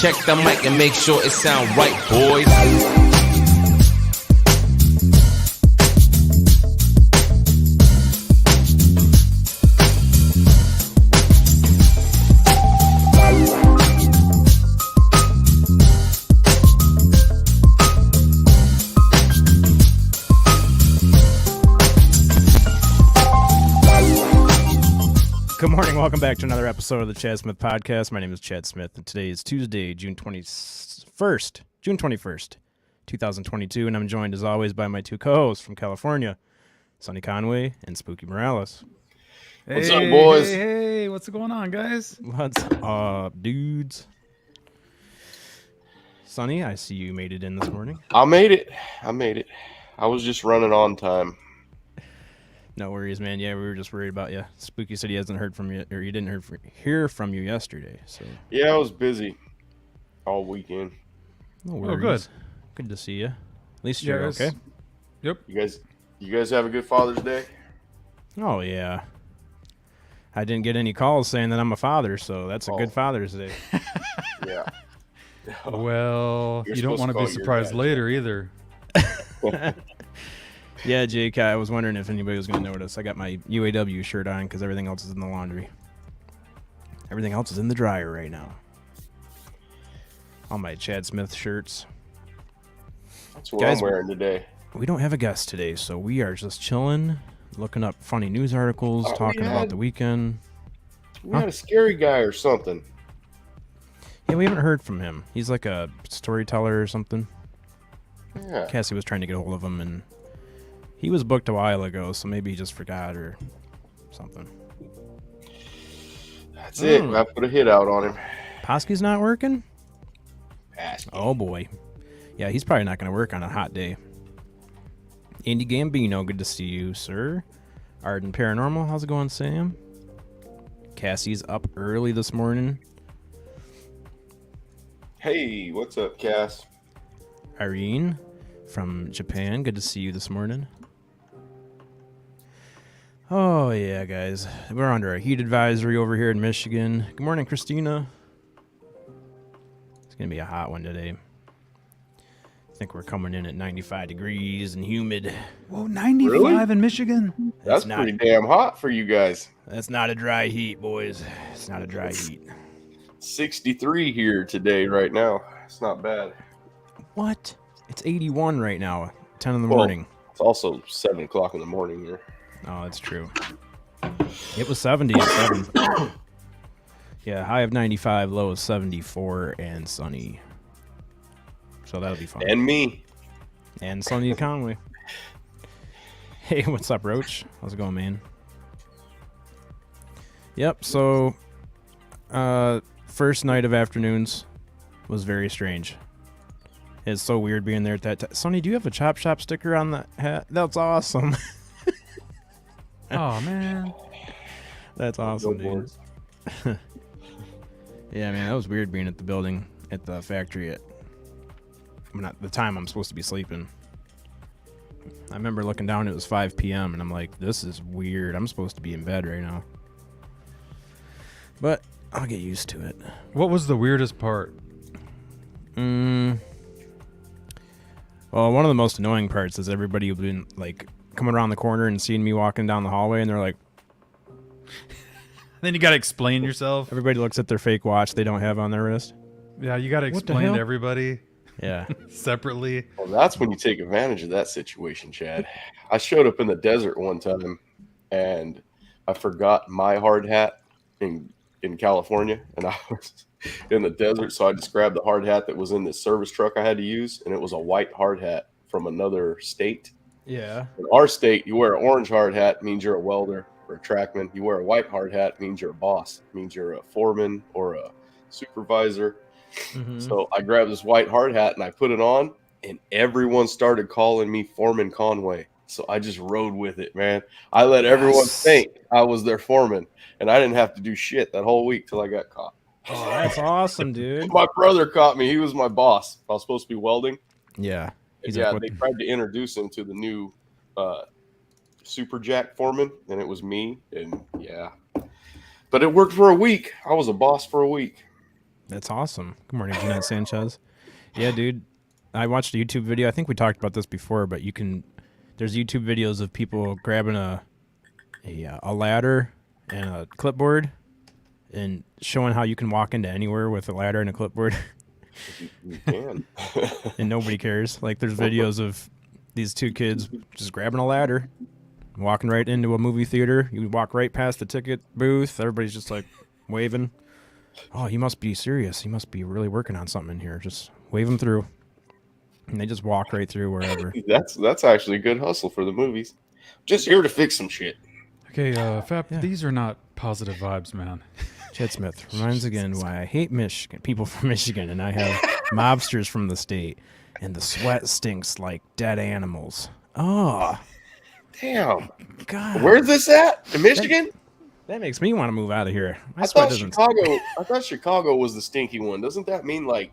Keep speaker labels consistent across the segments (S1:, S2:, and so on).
S1: Check the mic and make sure it sound right, boys.
S2: Good morning. Welcome back to another episode of the Chad Smith Podcast. My name is Chad Smith, and today is Tuesday, June 21st, 2022, and I'm joined, as always, by my two co-hosts from California, Sonny Conway and Spooky Morales.
S3: What's up, boys?
S4: Hey, what's going on, guys?
S2: What's up, dudes? Sonny, I see you made it in this morning.
S3: I made it. I was just running on time.
S2: No worries, man. Yeah, we were just worried about you. Spooky said he hasn't heard from you, or he didn't hear from you yesterday. So
S3: Yeah, I was busy all weekend.
S2: no worries.
S4: good.
S2: Good to see you. At least you're okay.
S4: Yep.
S3: You guys have a good Father's Day?
S2: Oh, yeah. I didn't get any calls saying that I'm a father, so that's a good Father's Day.
S3: Yeah.
S4: Well,
S3: You're
S4: you don't
S3: supposed
S4: want
S3: to
S4: to be
S3: call your
S4: surprised
S3: dad.
S4: later either.
S2: Yeah, Jake, I was wondering if anybody was going to notice. I got my UAW shirt on because everything else is in the laundry. Everything else is in the dryer right now. All my Chad Smith shirts.
S3: That's what
S2: Guys,
S3: I'm wearing today.
S2: We don't have a guest today, so we are just chilling, looking up funny news articles,
S3: Oh,
S2: talking about the weekend.
S3: We had a scary guy or something.
S2: Yeah, we haven't heard from him. He's like a storyteller or something.
S3: Yeah.
S2: Cassie was trying to get a hold of him, and he was booked a while ago, so maybe he just forgot or something.
S3: That's it. I put a hit out on him.
S2: Posky's not working?
S3: Ask.
S2: Oh, boy. Yeah, he's probably not going to work on a hot day. Andy Gambino, good to see you, sir. Arden Paranormal, how's it going, Sam? Cassie's up early this morning.
S3: Hey, what's up, Cass?
S2: Irene from Japan, good to see you this morning. Oh, yeah, guys. We're under a heat advisory over here in Michigan. Good morning, Christina. It's going to be a hot one today. I think we're coming in at 95 degrees and humid.
S4: Whoa, 95
S3: Really?
S4: in Michigan?
S3: That's
S2: not-
S3: pretty damn hot for you guys.
S2: That's not a dry heat, boys. It's not a dry heat.
S3: 63 here today, right now. It's not bad.
S2: What? It's 81 right now, 10 in the morning.
S3: It's also 7 o'clock in the morning here.
S2: Oh, that's true. It was 70 at 7. Yeah, high of 95, low of 74, and sunny. So that'll be fun.
S3: And me.
S2: And Sonny Conway. Hey, what's up, Roach? How's it going, man? Yep, so first night of afternoons was very strange. It's so weird being there at that time. Sonny, do you have a Chop Shop sticker on the hat? That's awesome.
S4: Oh, man.
S2: That's awesome,
S3: Go
S2: dude.
S3: boys.
S2: Yeah, man, that was weird being at the building, at the factory at not the time I'm supposed to be sleeping. I remember looking down, it was 5 p.m., and I'm like, this is weird. I'm supposed to be in bed right now. But I'll get used to it.
S4: What was the weirdest part?
S2: Well, one of the most annoying parts is everybody who's been, like, coming around the corner and seeing me walking down the hallway, and they're like,
S4: Then you got to explain yourself.
S2: everybody looks at their fake watch they don't have on their wrist.
S4: Yeah, you got to
S2: What the
S4: explain
S2: hell?
S4: to everybody
S2: Yeah.
S4: separately.
S3: Well, that's when you take advantage of that situation, Chad. I showed up in the desert one time, and I forgot my hard hat in California, and I was in the desert, so I just grabbed the hard hat that was in this service truck I had to use, and it was a white hard hat from another state.
S2: Yeah.
S3: In our state, you wear an orange hard hat, means you're a welder or a trackman. You wear a white hard hat, means you're a boss, means you're a foreman or a supervisor.
S2: Mhm.
S3: So I grabbed this white hard hat and I put it on, and everyone started calling me Foreman Conway. So I just rode with it, man. I let everyone think I was their foreman, and I didn't have to do shit that whole week till I got caught.
S2: Oh, that's awesome, dude.
S3: My brother caught me. He was my boss. I was supposed to be welding.
S2: Yeah. He's
S3: Yeah,
S2: like,
S3: they
S2: what-
S3: tried to introduce him to the new Super Jack foreman, and it was me. And yeah, but it worked for a week. I was a boss for a week.
S2: That's awesome. Good morning, Jeanette Sanchez. Yeah, dude. I watched a YouTube video. I think we talked about this before, but there's YouTube videos of people grabbing a ladder and a clipboard and showing how you can walk into anywhere with a ladder and a clipboard.
S3: You can.
S2: And nobody cares. Like, there's videos of these two kids just grabbing a ladder, walking right into a movie theater. You walk right past the ticket booth. Everybody's just like waving. Oh, he must be serious. He must be really working on something in here. Just wave them through. And they just walk right through wherever.
S3: That's actually a good hustle for the movies. Just here to fix some shit.
S4: Okay, Fap,
S2: Yeah.
S4: these are not positive vibes, man.
S2: Chad Smith reminds again why I hate Michigan, people from Michigan, and I have mobsters from the state, and the sweat stinks like dead animals. Oh,
S3: Damn.
S2: God.
S3: Where's this at? In Michigan?
S2: That makes me want to move out of here. My
S3: I
S2: sweat
S3: thought
S2: doesn't.
S3: Chicago was the stinky one. Doesn't that mean like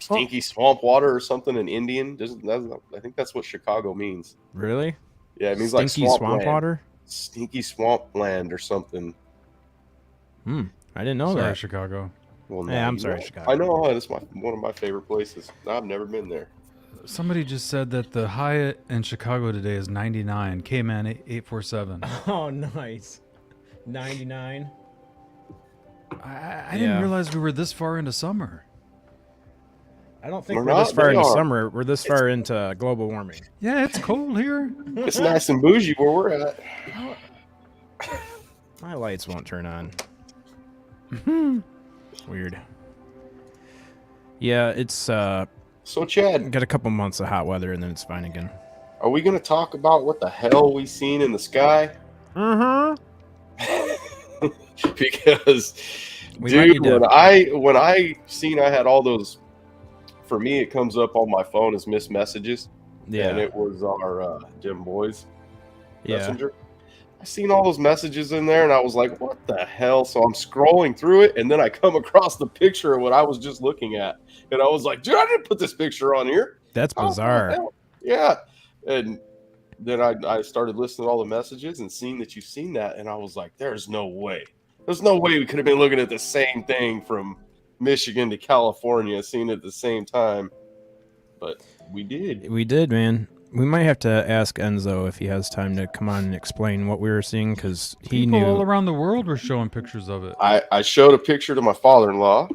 S3: stinky swamp water or something in Indian? I think that's what Chicago means.
S2: Really?
S3: Yeah, it means
S2: Stinky
S3: like
S2: swamp
S3: land.
S2: water?
S3: Stinky swamp land or something.
S2: I didn't know
S4: Sorry,
S2: that.
S4: Chicago.
S3: Well,
S2: Yeah, I'm
S3: you
S2: sorry,
S3: know.
S2: Chicago.
S3: I know that's one of my favorite places. I've never been there.
S4: Somebody just said that the Hyatt in Chicago today is 99. K-Man 847.
S2: Oh, nice. 99.
S4: I didn't realize we were this far into summer.
S2: I don't think
S3: We're
S2: we're this
S3: not,
S2: far
S3: they
S2: into
S3: are.
S2: summer. We're this far into global warming.
S4: Yeah, it's cold here.
S3: It's nice and bougie where we're at.
S2: My lights won't turn on. Weird. Yeah, it's
S3: So, Chad,
S2: got a couple months of hot weather and then it's fine again.
S3: are we going to talk about what the hell we seen in the sky? Because,
S2: We might need
S3: dude,
S2: to-
S3: when I seen I had all those, for me it comes up on my phone as missed messages, and
S2: Yeah,
S3: it was our Jim Boys
S2: yeah.
S3: messenger. I seen all those messages in there, and I was like, "What the hell?" So I'm scrolling through it, and then I come across the picture of what I was just looking at, and I was like, "Dude, I didn't put this picture on here."
S2: That's
S3: How the
S2: bizarre.
S3: hell? Yeah, and then I started listening to all the messages and seeing that you seen that, and I was like, "There's no way. There's no way we could have been looking at the same thing from Michigan to California, seeing it at the same time." But we did.
S2: We did, man. We might have to ask Enzo if he has time to come on and explain what we were seeing, because he
S4: People all
S2: knew.
S4: around the world were showing pictures of it.
S3: I showed a picture to my father-in-law,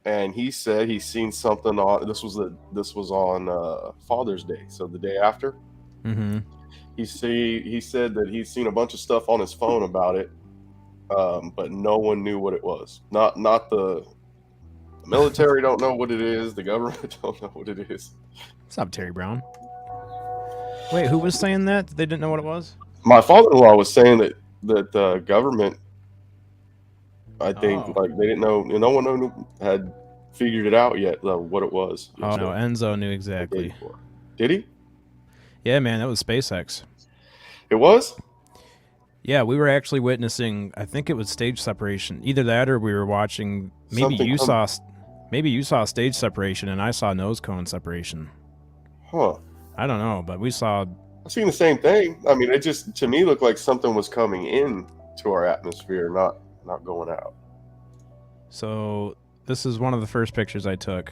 S3: and he said he's seen something on. This was on Father's Day, so the day after.
S2: Mm-hmm.
S3: He said that he's seen a bunch of stuff on his phone about it, but no one knew what it was. Not the military don't know what it is. The government don't know what it is.
S2: What's up, Terry Brown? Wait, who was saying that? They didn't know what it was?
S3: My father-in-law was saying that the government, I think,
S2: Oh.
S3: like they didn't know. No one had figured it out yet what it was.
S2: Oh, no,
S3: So,
S2: Enzo knew
S3: the day
S2: exactly.
S3: before. Did he?
S2: Yeah, man, that was SpaceX.
S3: It was.
S2: Yeah, we were actually witnessing, I think it was stage separation. Either that or we were watching, maybe
S3: Something
S2: you saw stage separation and I saw nose cone separation.
S3: Huh.
S2: I don't know, but we saw.
S3: I've seen the same thing. I mean, it just to me looked like something was coming in to our atmosphere, not going out.
S2: So this is one of the first pictures I took,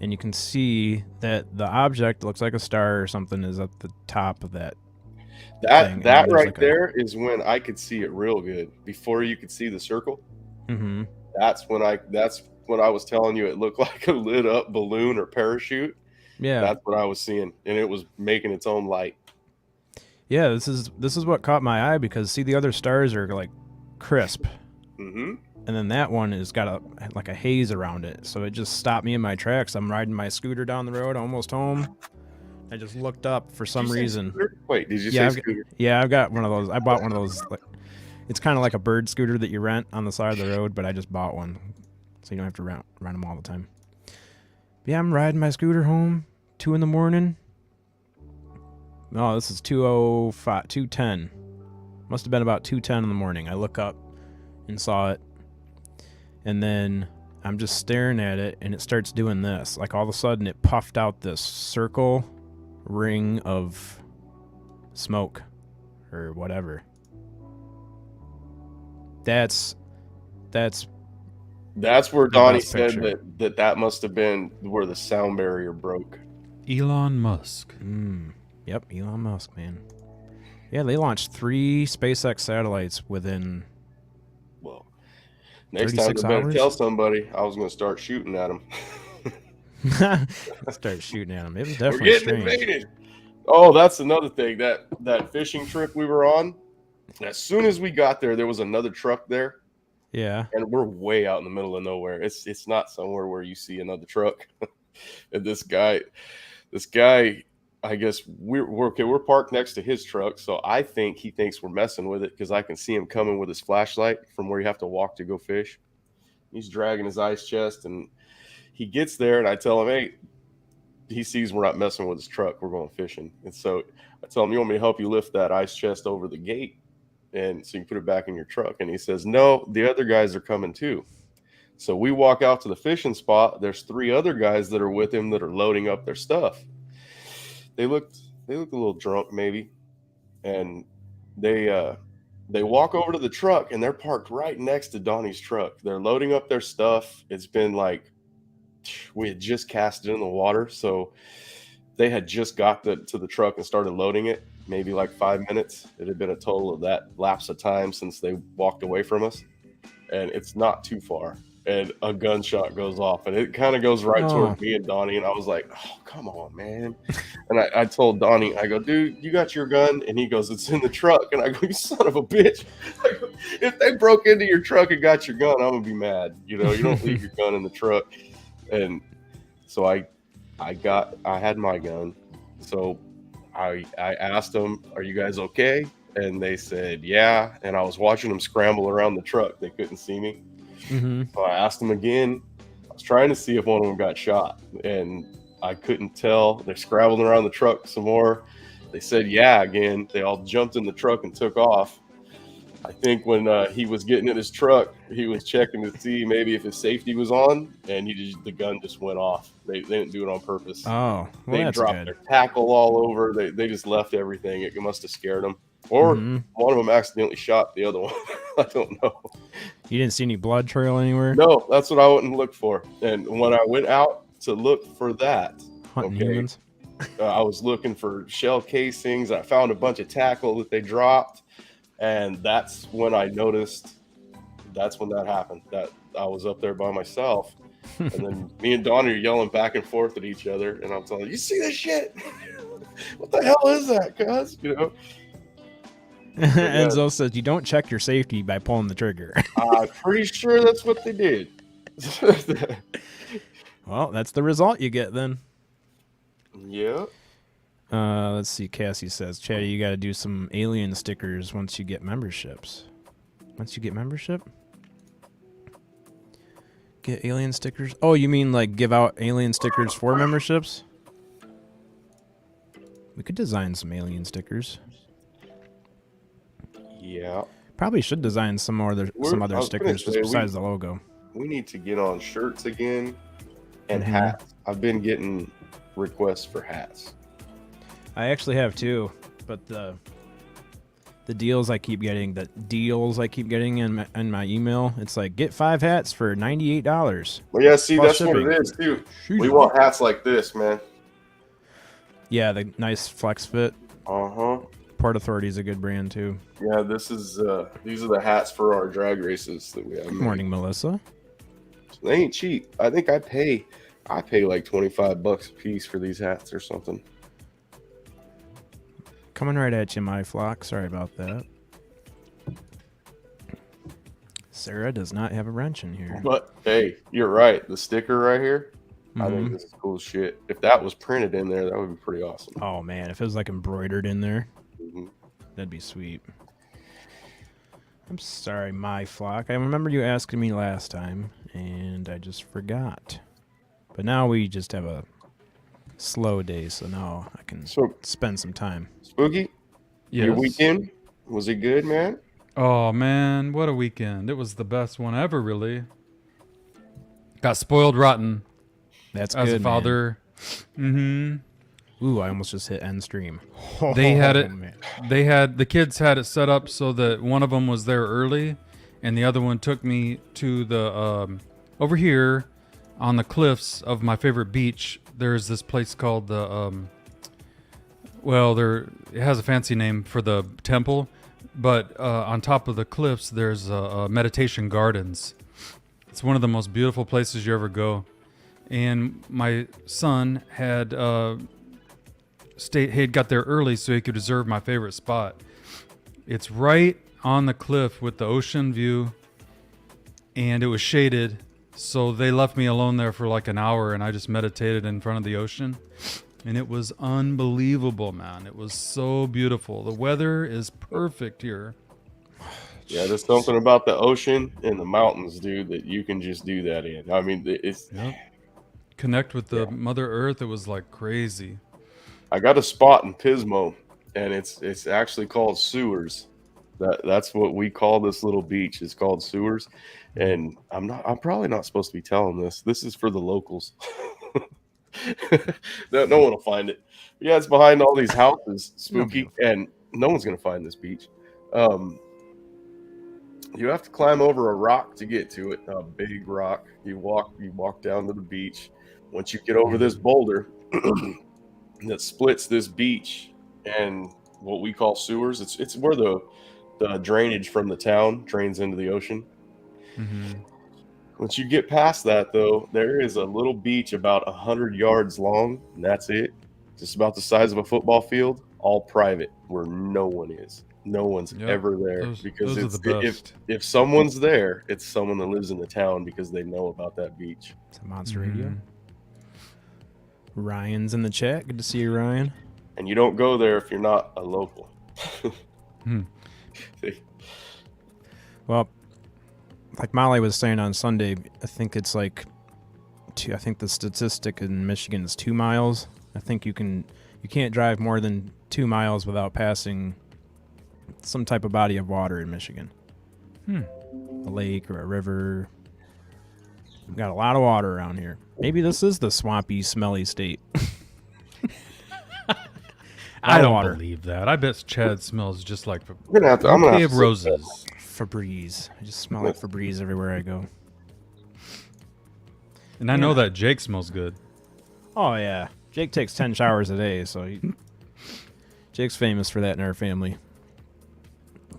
S2: and you can see that the object looks like a star or something is at the top of that.
S3: That
S2: thing, and
S3: that
S2: there's
S3: right
S2: like a-
S3: there is when I could see it real good. Before you could see the circle,
S2: Mm-hmm.
S3: that's when I was telling you it looked like a lit up balloon or parachute.
S2: Yeah,
S3: That's what I was seeing, and it was making its own light.
S2: yeah. This is what caught my eye, because see, the other stars are like crisp,
S3: Mm-hmm.
S2: and then that one has got a haze around it. So it just stopped me in my tracks. I'm riding my scooter down the road, almost home. I just looked up for some reason.
S3: Wait, did you
S2: Yeah,
S3: say scooter?
S2: Yeah, I've got one of those. I bought one of those. Like, it's kind of like a bird scooter that you rent on the side of the road, but I just bought one, so you don't have to rent them all the time. Yeah, I'm riding my scooter home, 2 a.m. No, this is 2:05, 2:10. Must have been about 2:10 in the morning. I look up and saw it, and then I'm just staring at it, and it starts doing this. Like all of a sudden, it puffed out this circle ring of smoke or whatever. That's
S3: That's where
S2: The
S3: Donnie
S2: best
S3: said
S2: picture.
S3: that must have been where the sound barrier broke.
S4: Elon Musk.
S2: Yep, Elon Musk, man. Yeah, they launched 3 SpaceX satellites within
S3: Well, next time
S2: 36
S3: I better
S2: hours.
S3: tell somebody I was going to start shooting at them.
S2: Start shooting at them. It was
S3: We're
S2: definitely
S3: getting
S2: strange.
S3: invaded. Oh, that's another thing. That fishing trip we were on. As soon as we got there, there was another truck there,
S2: Yeah.
S3: and we're way out in the middle of nowhere. It's not somewhere where you see another truck. And this guy, I guess we're okay. We're parked next to his truck, so I think he thinks we're messing with it because I can see him coming with his flashlight from where you have to walk to go fish. He's dragging his ice chest, and he gets there, and I tell him, "Hey," he sees we're not messing with his truck. We're going fishing, and so I tell him, "You want me to help you lift that ice chest over the gate, and so you can put it back in your truck?" And he says, "No, the other guys are coming too." So we walk out to the fishing spot. There's 3 other guys that are with him that are loading up their stuff. They looked a little drunk maybe, and they walk over to the truck, and they're parked right next to Donnie's truck. They're loading up their stuff. It's been like we had just cast it in the water, so they had just got to the truck and started loading it. Maybe like 5 minutes. It had been a total of that lapse of time since they walked away from us, and it's not too far. And a gunshot goes off, and it kind of goes right toward me and Donnie. And I was like, "Oh, come on, man!" And I told Donnie, I go, "Dude, you got your gun?" And he goes, "It's in the truck." And I go, "You son of a bitch! I go, if they broke into your truck and got your gun, I'm gonna be mad. You know, you don't leave your gun in the truck." And so I had my gun, so I asked them, "Are you guys okay?" And they said, "Yeah." And I was watching them scramble around the truck. They couldn't see me. So I asked them again. I was trying to see if one of them got shot, and I couldn't tell. They're scrabbling around the truck some more. They said, "Yeah," again. They all jumped in the truck and took off. I think when he was getting in his truck, he was checking to see maybe if his safety was on, and the gun just went off. They didn't do it on purpose.
S2: Oh, well,
S3: They
S2: that's
S3: dropped
S2: good.
S3: their tackle all over. They just left everything. It must have scared them. Or one of them accidentally shot the other one. I don't know.
S2: You didn't see any blood trail anywhere?
S3: No, that's what I went and looked for. And when I went out to look for that,
S2: Hunting humans?
S3: I was looking for shell casings. I found a bunch of tackle that they dropped. And that's when I noticed, that's when that happened. That I was up there by myself. And then me and Donnie are yelling back and forth at each other. And I'm telling, "You see this shit? What the hell is that, cuz?" You know?
S2: Enzo says you don't check your safety by pulling the trigger.
S3: I'm pretty sure that's what they did.
S2: Well, that's the result you get then.
S3: Yeah.
S2: Let's see. Cassie says, "Chatty, you got to do some alien stickers once you get memberships." Once you get membership? Get alien stickers? Oh, you mean like give out alien stickers for memberships? We could design some alien stickers.
S3: Yeah.
S2: Probably should design some other
S3: I was gonna
S2: stickers just
S3: say,
S2: besides the logo.
S3: We need to get on shirts again and hats. I've been getting requests for hats.
S2: I actually have too, but the deals I keep getting in my email, it's like get 5 hats for $98.
S3: Well, yeah, see,
S2: Plus
S3: that's what
S2: shipping.
S3: it is too. We want hats like this, man.
S2: Yeah, the nice flex fit.
S3: Uh-huh.
S2: Port Authority is a good brand too.
S3: Yeah, these are the hats for our drag races that we have.
S2: Good morning, Melissa.
S3: They ain't cheap. I think I pay like $25 a piece for these hats or something.
S2: Coming right at you, my flock. Sorry about that. Sarah does not have a wrench in here.
S3: But hey, you're right. The sticker right here, I think this is cool shit. If that was printed in there, that would be pretty awesome.
S2: Oh man, if it was like embroidered in there,
S3: Mm-hmm.
S2: that'd be sweet. I'm sorry, my flock. I remember you asking me last time, and I just forgot. But now we just have a slow day, so now I can spend some time.
S3: Spooky,
S4: Yes.
S3: your weekend, was it good, man?
S4: Oh man, what a weekend! It was the best one ever, really. Got spoiled rotten
S2: That's
S4: as
S2: good,
S4: a father.
S2: Ooh, I almost just hit end stream.
S4: They had
S2: Oh,
S4: it.
S2: man.
S4: The kids had it set up so that one of them was there early, and the other one took me to the over here on the cliffs of my favorite beach, there's this place called the it has a fancy name for the temple, but on top of the cliffs there's meditation gardens. It's one of the most beautiful places you ever go. And my son had got there early so he could reserve my favorite spot. It's right on the cliff with the ocean view, and it was shaded, so they left me alone there for like an hour, and I just meditated in front of the ocean, and it was unbelievable, man. It was so beautiful. The weather is perfect here.
S3: Yeah, there's something about the ocean and the mountains, dude, that you can just do that in. I mean, it's...
S4: Yep. Connect with the Mother Earth. It was like crazy.
S3: I got a spot in Pismo, and it's actually called Sewers. That's what we call this little beach. It's called Sewers, and I'm probably not supposed to be telling this. This is for the locals. No one will find it. But yeah, it's behind all these houses, Spooky, and no one's gonna find this beach. You have to climb over a rock to get to it, a big rock. You walk down to the beach. Once you get over this boulder that splits this beach and what we call Sewers, it's where the drainage from the town drains into the ocean.
S4: Mm-hmm.
S3: Once you get past that, though, there is a little beach about 100 yards long, and that's it. Just about the size of a football field, all private, where no one is. No one's ever there because
S4: those are the best.
S3: If someone's there, it's someone that lives in the town because they know about that beach.
S2: It's a Monster Radio. Ryan's in the chat. Good to see you, Ryan.
S3: And you don't go there if you're not a local.
S2: Well, like Molly was saying on Sunday, I think it's like I think the statistic in Michigan is 2 miles. I think you can't drive more than 2 miles without passing some type of body of water in Michigan. A lake or a river. We've got a lot of water around here. Maybe this is the swampy, smelly state.
S4: I don't believe that. I bet Chad smells just like
S3: I'm gonna have to
S4: of roses.
S2: Febreze. I just smell like Febreze everywhere I go.
S4: And I know that Jake smells good.
S2: Oh, yeah. Jake takes 10 showers a day, so Jake's famous for that in our family.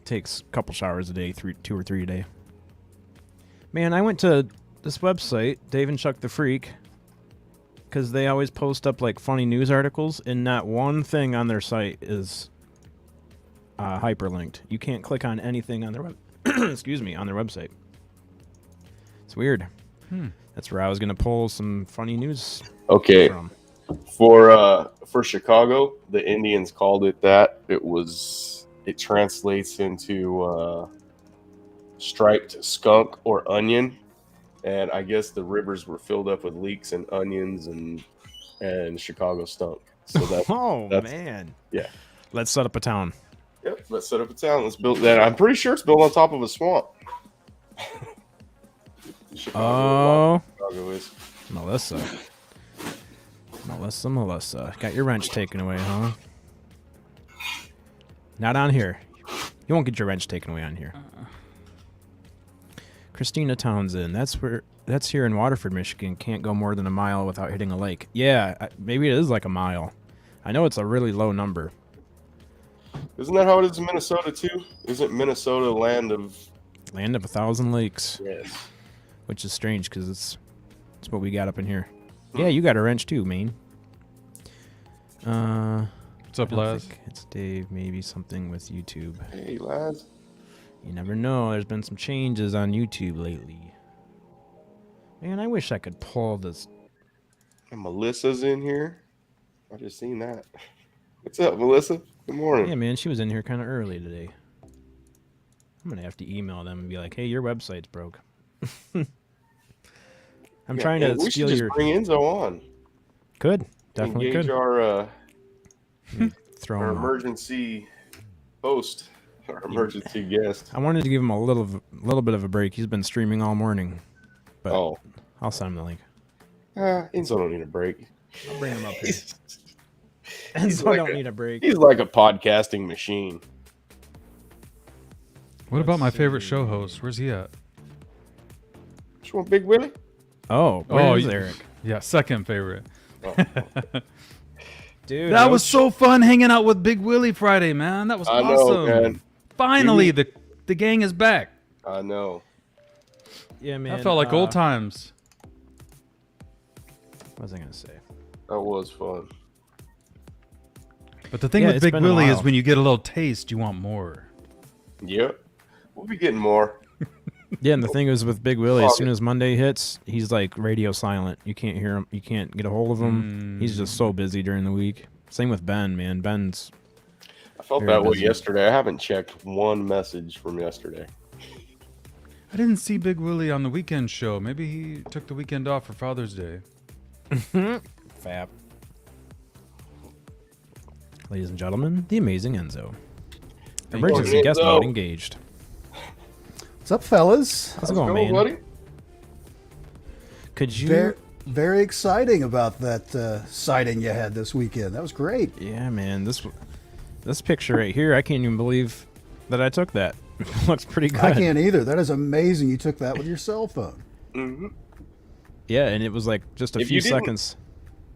S2: Takes a couple showers a day, 2 or 3 a day. Man, I went to this website, Dave and Chuck the Freak, because they always post up like funny news articles, and not one thing on their site is hyperlinked. You can't click on anything on their on their website. It's weird. That's where I was gonna pull some funny news.
S3: Okay.
S2: From.
S3: For Chicago, the Indians called it that. It translates into striped skunk or onion. And I guess the rivers were filled up with leeks and onions, and Chicago stunk. So that's
S2: man.
S3: Yeah.
S2: Let's set up a town.
S3: Yep, let's set up a town. Let's build that. I'm pretty sure it's built on top of a swamp. Chicago is.
S2: Melissa. Got your wrench taken away, huh? Not on here. You won't get your wrench taken away on here. Christina Townsend. That's here in Waterford, Michigan. Can't go more than a mile without hitting a lake. Yeah, maybe it is like a mile. I know it's a really low number.
S3: Isn't that how it is in Minnesota too? Isn't Minnesota land of
S2: 1,000 lakes?
S3: Yes.
S2: Which is strange because it's what we got up in here. Yeah, you got a wrench too, Maine.
S4: What's up, Laz?
S2: It's Dave. Maybe something with YouTube.
S3: Hey, Laz.
S2: You never know. There's been some changes on YouTube lately. Man, I wish I could pull this.
S3: And Melissa's in here. I just seen that. What's up, Melissa? Good morning.
S2: Yeah, man, she was in here kind of early today. I'm going to have to email them and be like, hey, your website's broke. I'm trying to
S3: we
S2: steal
S3: should
S2: your...
S3: just bring Enzo on.
S2: Could. Definitely
S3: engage
S2: could.
S3: our
S2: Throw him
S3: emergency host, our emergency guest.
S2: I wanted to give him a little bit of a break. He's been streaming all morning. But I'll send him the link.
S3: Enzo don't need a break.
S2: I'll bring him up here. Enzo don't need a break.
S3: He's like a podcasting machine.
S4: What about my favorite show host? Where's he at?
S3: Which one, Big Willie?
S2: Oh, where's Eric?
S4: Yeah, second favorite.
S3: Oh,
S2: Dude,
S4: That was so fun hanging out with Big Willie Friday, man. That was
S3: I
S4: awesome.
S3: know, man.
S4: Finally, the gang is back.
S3: I know.
S2: Yeah, man.
S4: That felt like old times.
S2: What was I gonna say?
S3: That was fun.
S4: But the thing
S2: Yeah,
S4: with
S2: it's
S4: Big
S2: been a
S4: Willie is
S2: while.
S4: when you get a little taste, you want more.
S3: Yep. We'll be getting more.
S2: Yeah, and the thing is with Big Willie, as soon as Monday hits, he's like radio silent. You can't hear him. You can't get a hold of him. He's just so busy during the week. Same with Ben, man. Ben's.
S3: I felt
S2: Very
S3: that way
S2: busy.
S3: yesterday. I haven't checked one message from yesterday.
S4: I didn't see Big Willie on the weekend show. Maybe he took the weekend off for Father's Day.
S2: Fab. Ladies and gentlemen, the amazing Enzo.
S4: Thank
S2: Emergency
S3: you.
S2: guest
S3: Enzo.
S2: mode engaged.
S5: What's up, fellas?
S2: How's it going, man?
S3: buddy?
S2: Could you?
S5: Very, very exciting about that sighting you had this weekend. That was great.
S2: Yeah, man. This picture right here, I can't even believe that I took that. It looks pretty good.
S5: I can't either. That is amazing. You took that with your cell phone.
S3: Mm-hmm.
S2: Yeah, and it was like just a
S3: If
S2: few
S3: you didn't-
S2: seconds.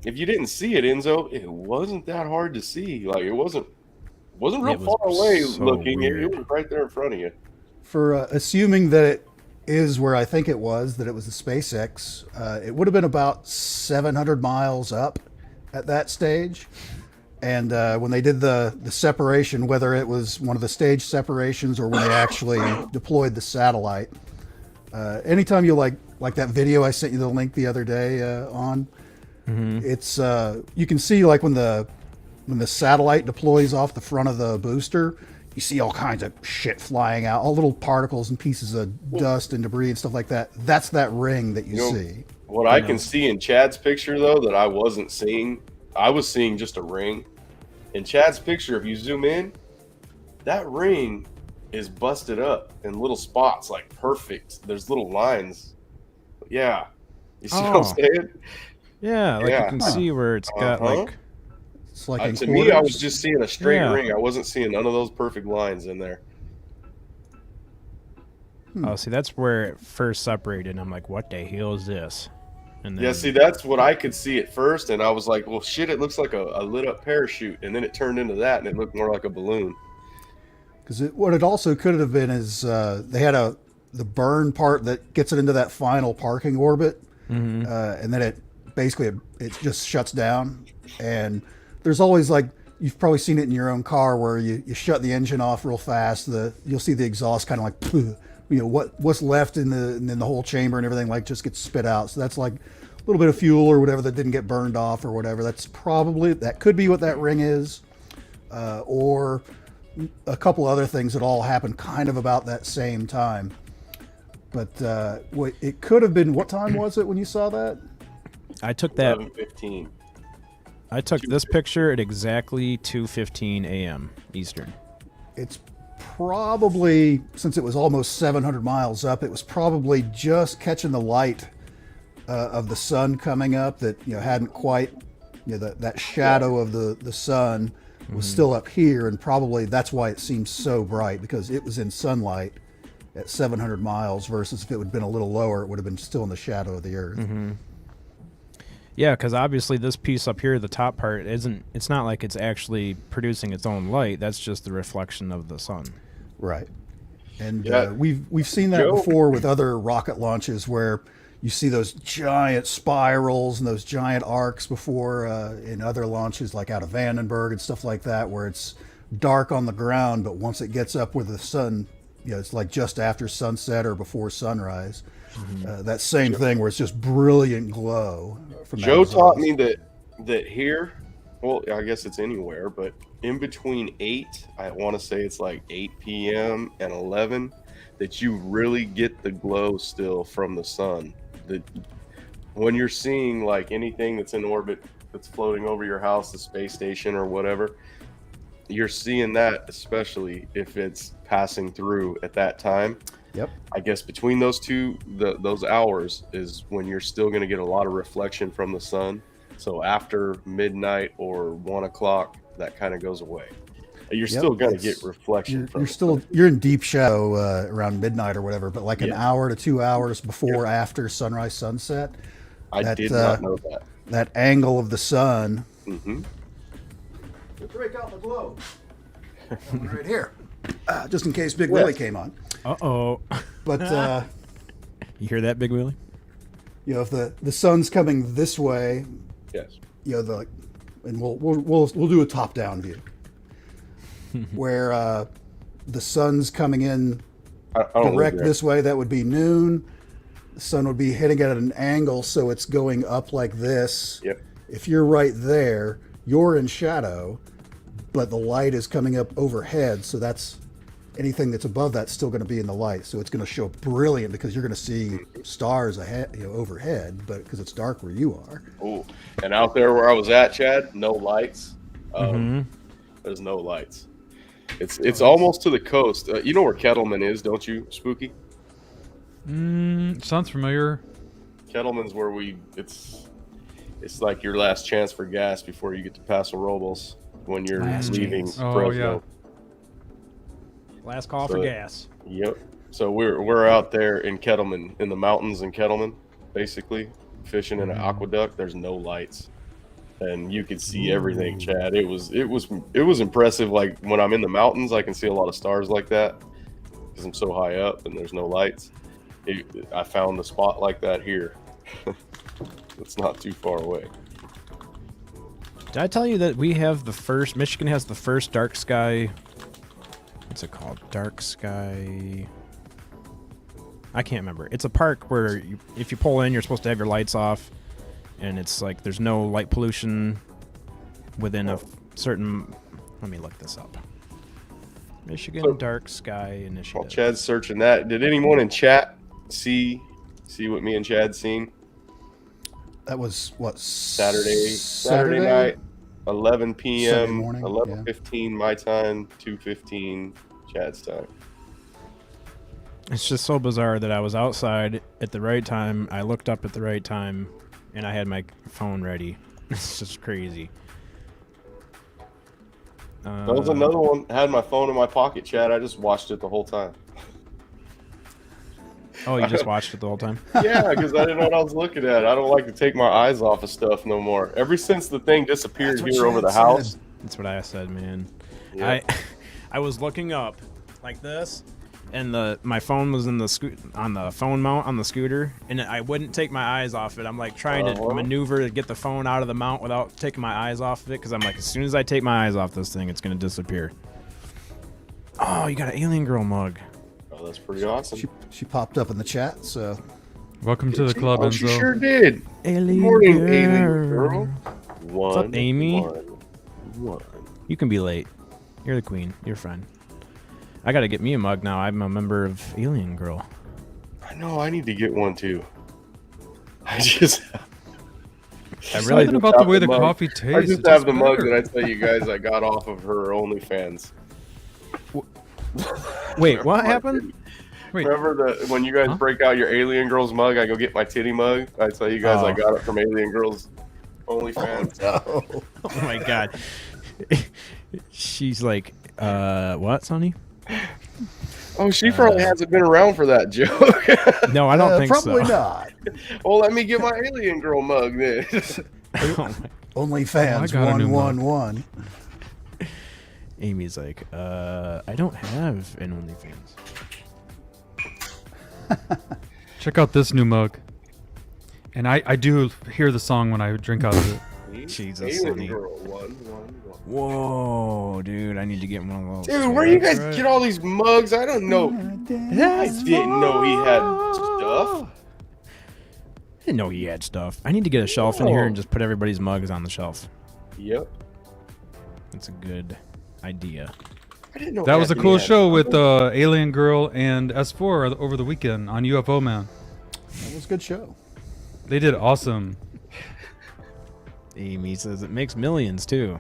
S3: If you didn't see it, Enzo, it wasn't that hard to see. Like it wasn't real
S2: It was
S3: far away
S2: so
S3: looking. It
S2: weird.
S3: was right there in front of you.
S5: For assuming that it is where I think it was, that it was the SpaceX, it would have been about 700 miles up at that stage. And when they did the separation, whether it was one of the stage separations or when they actually deployed the satellite, anytime you like that video I sent you the link the other day on, it's you can see like when the satellite deploys off the front of the booster, you see all kinds of shit flying out, all little particles and pieces of dust and debris and stuff like that. That's that ring that you
S3: You know,
S5: see.
S3: What I can see in Chad's picture, though, that I wasn't seeing, I was seeing just a ring. In Chad's picture, if you zoom in, that ring is busted up in little spots, like perfect. There's little lines. Yeah. You see what I'm
S2: Oh.
S3: saying?
S2: Yeah, like
S3: Yeah.
S2: you can see where it's got
S3: Uh-huh.
S2: like.
S5: It's like in
S3: To me, I
S5: quarters.
S3: was just seeing a straight
S2: Yeah.
S3: ring. I wasn't seeing none of those perfect lines in there.
S2: Oh, see, that's where it first separated. And I'm like, what the hell is this? And then,
S3: Yeah, see, that's what I could see at first, and I was like, well, shit, it looks like a lit up parachute. And then it turned into that, and it looked more like a balloon.
S5: Because what it also could have been is they had the burn part that gets it into that final parking orbit, and then it basically it just shuts down. And there's always like you've probably seen it in your own car where you shut the engine off real fast. You'll see the exhaust kind of like what's left in the whole chamber and everything like just gets spit out. So that's like a little bit of fuel or whatever that didn't get burned off or whatever. That could be what that ring is, or a couple other things that all happened kind of about that same time. But it could have been, what time was it when you saw that?
S2: I took that.
S3: 11:15.
S2: I took this picture at exactly 2:15 a.m. Eastern.
S5: It's probably, since it was almost 700 miles up, it was probably just catching the light of the sun coming up that hadn't quite, that shadow of the sun was still up here, and probably that's why it seems so bright, because it was in sunlight at 700 miles versus if it would have been a little lower, it would have been still in the shadow of the earth.
S2: Yeah, because obviously this piece up here, the top part, it's not like it's actually producing its own light. That's just the reflection of the sun.
S5: Right. And
S3: Yeah.
S5: we've seen that
S3: Joe-
S5: before with other rocket launches where you see those giant spirals and those giant arcs before in other launches like out of Vandenberg and stuff like that, where it's dark on the ground, but once it gets up with the sun, it's like just after sunset or before sunrise. That same thing where it's just brilliant glow. From that
S3: Joe taught
S5: exhaust.
S3: me that here, well, I guess it's anywhere, but in between 8, I want to say it's like 8 p.m. and 11, that you really get the glow still from the sun. That when you're seeing like anything that's in orbit that's floating over your house, the space station or whatever, you're seeing that, especially if it's passing through at that time.
S5: Yep.
S3: I guess between those those hours is when you're still going to get a lot of reflection from the sun. So after midnight or 1 o'clock, that kind of goes away. You're
S5: Yep,
S3: still gonna
S5: it's-
S3: get reflection from
S5: You're in deep shadow around midnight or whatever, but like an
S3: Yeah.
S5: hour to 2 hours before after sunrise sunset,
S3: I
S5: that,
S3: did not know that.
S5: that angle of the sun.
S3: Hmm.
S5: Break out the globe. Right here, just in case Big Willie came on.
S2: Uh-oh.
S5: But
S2: You hear that, Big Willie?
S5: you know, if the sun's coming this way,
S3: Yes.
S5: you know, and we'll do a top down view where the sun's coming in
S3: I don't
S5: direct
S3: live there.
S5: this way. That would be noon. The sun would be hitting at an angle, so it's going up like this.
S3: Yep.
S5: If you're right there, you're in shadow, but the light is coming up overhead, so that's anything that's above that's still going to be in the light. So it's going to show brilliant because you're going to see stars ahead, you know, overhead, but because it's dark where you are.
S3: Ooh. And out there where I was at, Chad, no lights. There's no lights. It's almost to the coast. You know where Kettleman is, don't you, Spooky?
S4: Sounds familiar.
S3: Kettleman's where it's like your last chance for gas before you get to Paso Robles when you're
S2: Last
S3: leaving
S2: chance.
S4: Oh,
S3: Fresno.
S2: Last call
S3: So-
S2: for gas.
S3: Yep. So we're out there in Kettleman, in the mountains in Kettleman, basically fishing in an aqueduct. There's no lights, and you could see everything, Chad. It was impressive. Like when I'm in the mountains, I can see a lot of stars like that because I'm so high up and there's no lights. I found a spot like that here. It's not too far away.
S2: Did I tell you that Michigan has the first dark sky? What's it called? Dark sky. I can't remember. It's a park where if you pull in, you're supposed to have your lights off, and it's like there's no light pollution within a certain. Let me look this up. Michigan Dark Sky Initiative.
S3: While Chad's searching that, did anyone in chat see what me and Chad seen?
S5: That was what
S3: Saturday night, 11
S5: Sunday
S3: p.m.,
S5: morning,
S3: 11:15 my time, 2:15 Chad's time.
S2: It's just so bizarre that I was outside at the right time. I looked up at the right time, and I had my phone ready. It's just crazy.
S3: That was another one. I had my phone in my pocket, Chad. I just watched it the whole time.
S2: Oh, you just watched it the whole time?
S3: Yeah, because I didn't know what I was looking at. I don't like to take my eyes off of stuff no more. Ever since the thing disappeared
S5: That's what
S3: here over
S5: Chad
S3: the house.
S5: said.
S2: That's what I said, man.
S3: Yeah.
S2: I was looking up like this, and my phone was on the phone mount on the scooter, and I wouldn't take my eyes off it. I'm like trying to maneuver to get the phone out of the mount without taking my eyes off of it, because I'm like, as soon as I take my eyes off this thing, it's gonna disappear. Oh, you got an alien girl mug.
S3: Oh, that's pretty awesome.
S5: She popped up in the chat, so
S4: Welcome to the club,
S3: Oh, she
S4: Enzo.
S3: sure did.
S2: Alien
S3: Morning,
S2: girl.
S3: alien girl.
S2: What's up, Amy?
S3: One.
S2: You can be late. You're the queen. You're fine. I gotta get me a mug now. I'm a member of Alien Girl.
S3: I know. I need to get one too. I just.
S2: I really
S4: Something about the way the
S3: mug.
S4: coffee
S3: I
S4: tastes.
S3: just
S4: it
S3: have the
S4: tastes
S3: mug
S4: better.
S3: that I tell you guys I got off of her OnlyFans.
S2: Wait, what happened?
S4: Wait,
S3: Remember when you guys
S4: Huh?
S3: break out your Alien Girls mug, I go get my titty mug. I tell you guys I
S2: Oh.
S3: got it from Alien Girls OnlyFans.
S5: no.
S2: Oh my god. She's like, what, Sonny?
S3: Oh, she probably hasn't been around for that joke.
S2: No, I don't think
S5: probably
S2: so.
S5: not.
S3: Well, let me get my Alien Girl mug then.
S2: Oh my-
S5: Only
S4: I
S5: fans
S4: got a new mug.
S5: 111.
S2: Amy's like, I don't have an OnlyFans.
S4: check out this new mug. And I do hear the song when I drink out of it.
S2: Jesus,
S3: Alien
S2: Sonny.
S3: Girl 111.
S2: Whoa, dude, I need to get one of those.
S3: Dude, where you
S4: That's
S3: guys
S4: right.
S3: get all these mugs? I don't know. I didn't know he had stuff.
S2: I didn't know he had stuff. I need to get a shelf in here and just put everybody's mugs on the shelf.
S3: Yep.
S2: That's a good idea.
S3: I didn't know
S4: That was a
S3: Anthony
S4: cool
S3: had
S4: show with
S3: stuff.
S4: Alien Girl and S4 over the weekend on UFO Man.
S5: That was a good show.
S4: They did awesome.
S2: Amy says it makes millions too.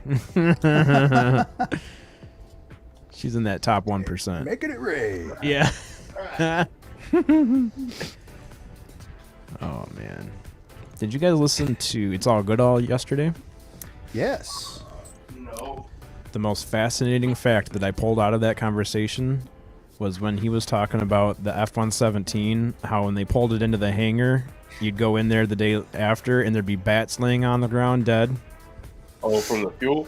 S2: She's in that top 1%.
S5: Making it rain.
S2: Yeah. Oh man. Did you guys listen to It's All Good All yesterday?
S5: Yes.
S3: No.
S2: the most fascinating fact that I pulled out of that conversation was when he was talking about the F-117, how when they pulled it into the hangar, you'd go in there the day after and there'd be bats laying on the ground dead.
S3: Oh, from the fuel?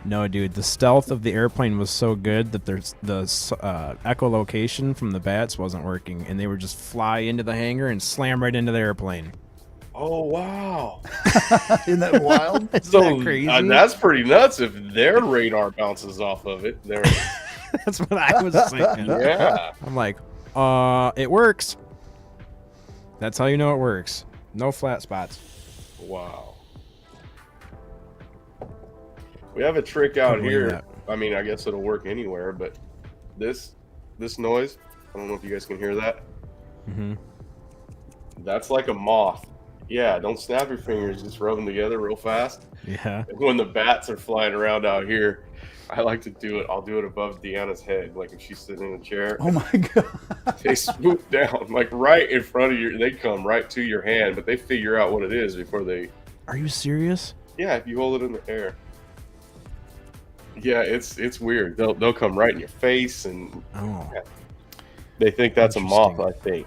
S2: No, dude, the stealth of the airplane was so good that there's the echolocation from the bats wasn't working, and they would just fly into the hangar and slam right into the airplane.
S3: Oh, wow.
S5: Isn't that wild?
S2: Isn't
S3: So
S2: that crazy?
S3: that's pretty nuts if their radar bounces off of it. They're,
S2: That's what I was thinking.
S3: yeah.
S2: I'm like, it works. That's how you know it works. No flat spots.
S3: Wow. We have a trick out
S2: Couldn't believe
S3: here.
S2: that.
S3: I mean, I guess it'll work anywhere, but this noise, I don't know if you guys can hear that.
S2: Mm-hmm.
S3: That's like a moth. Yeah, don't snap your fingers, just rub them together real fast.
S2: Yeah.
S3: When the bats are flying around out here, I like to do it. I'll do it above Deanna's head, like if she's sitting in a chair.
S5: Oh my god.
S3: They swoop down, like right in front of you. They come right to your hand, but they figure out what it is before they.
S2: Are you serious?
S3: Yeah, if you hold it in the air. Yeah, it's weird. They'll come right in your face, and
S2: Oh.
S3: they think that's a moth. I
S2: Interesting.
S3: think.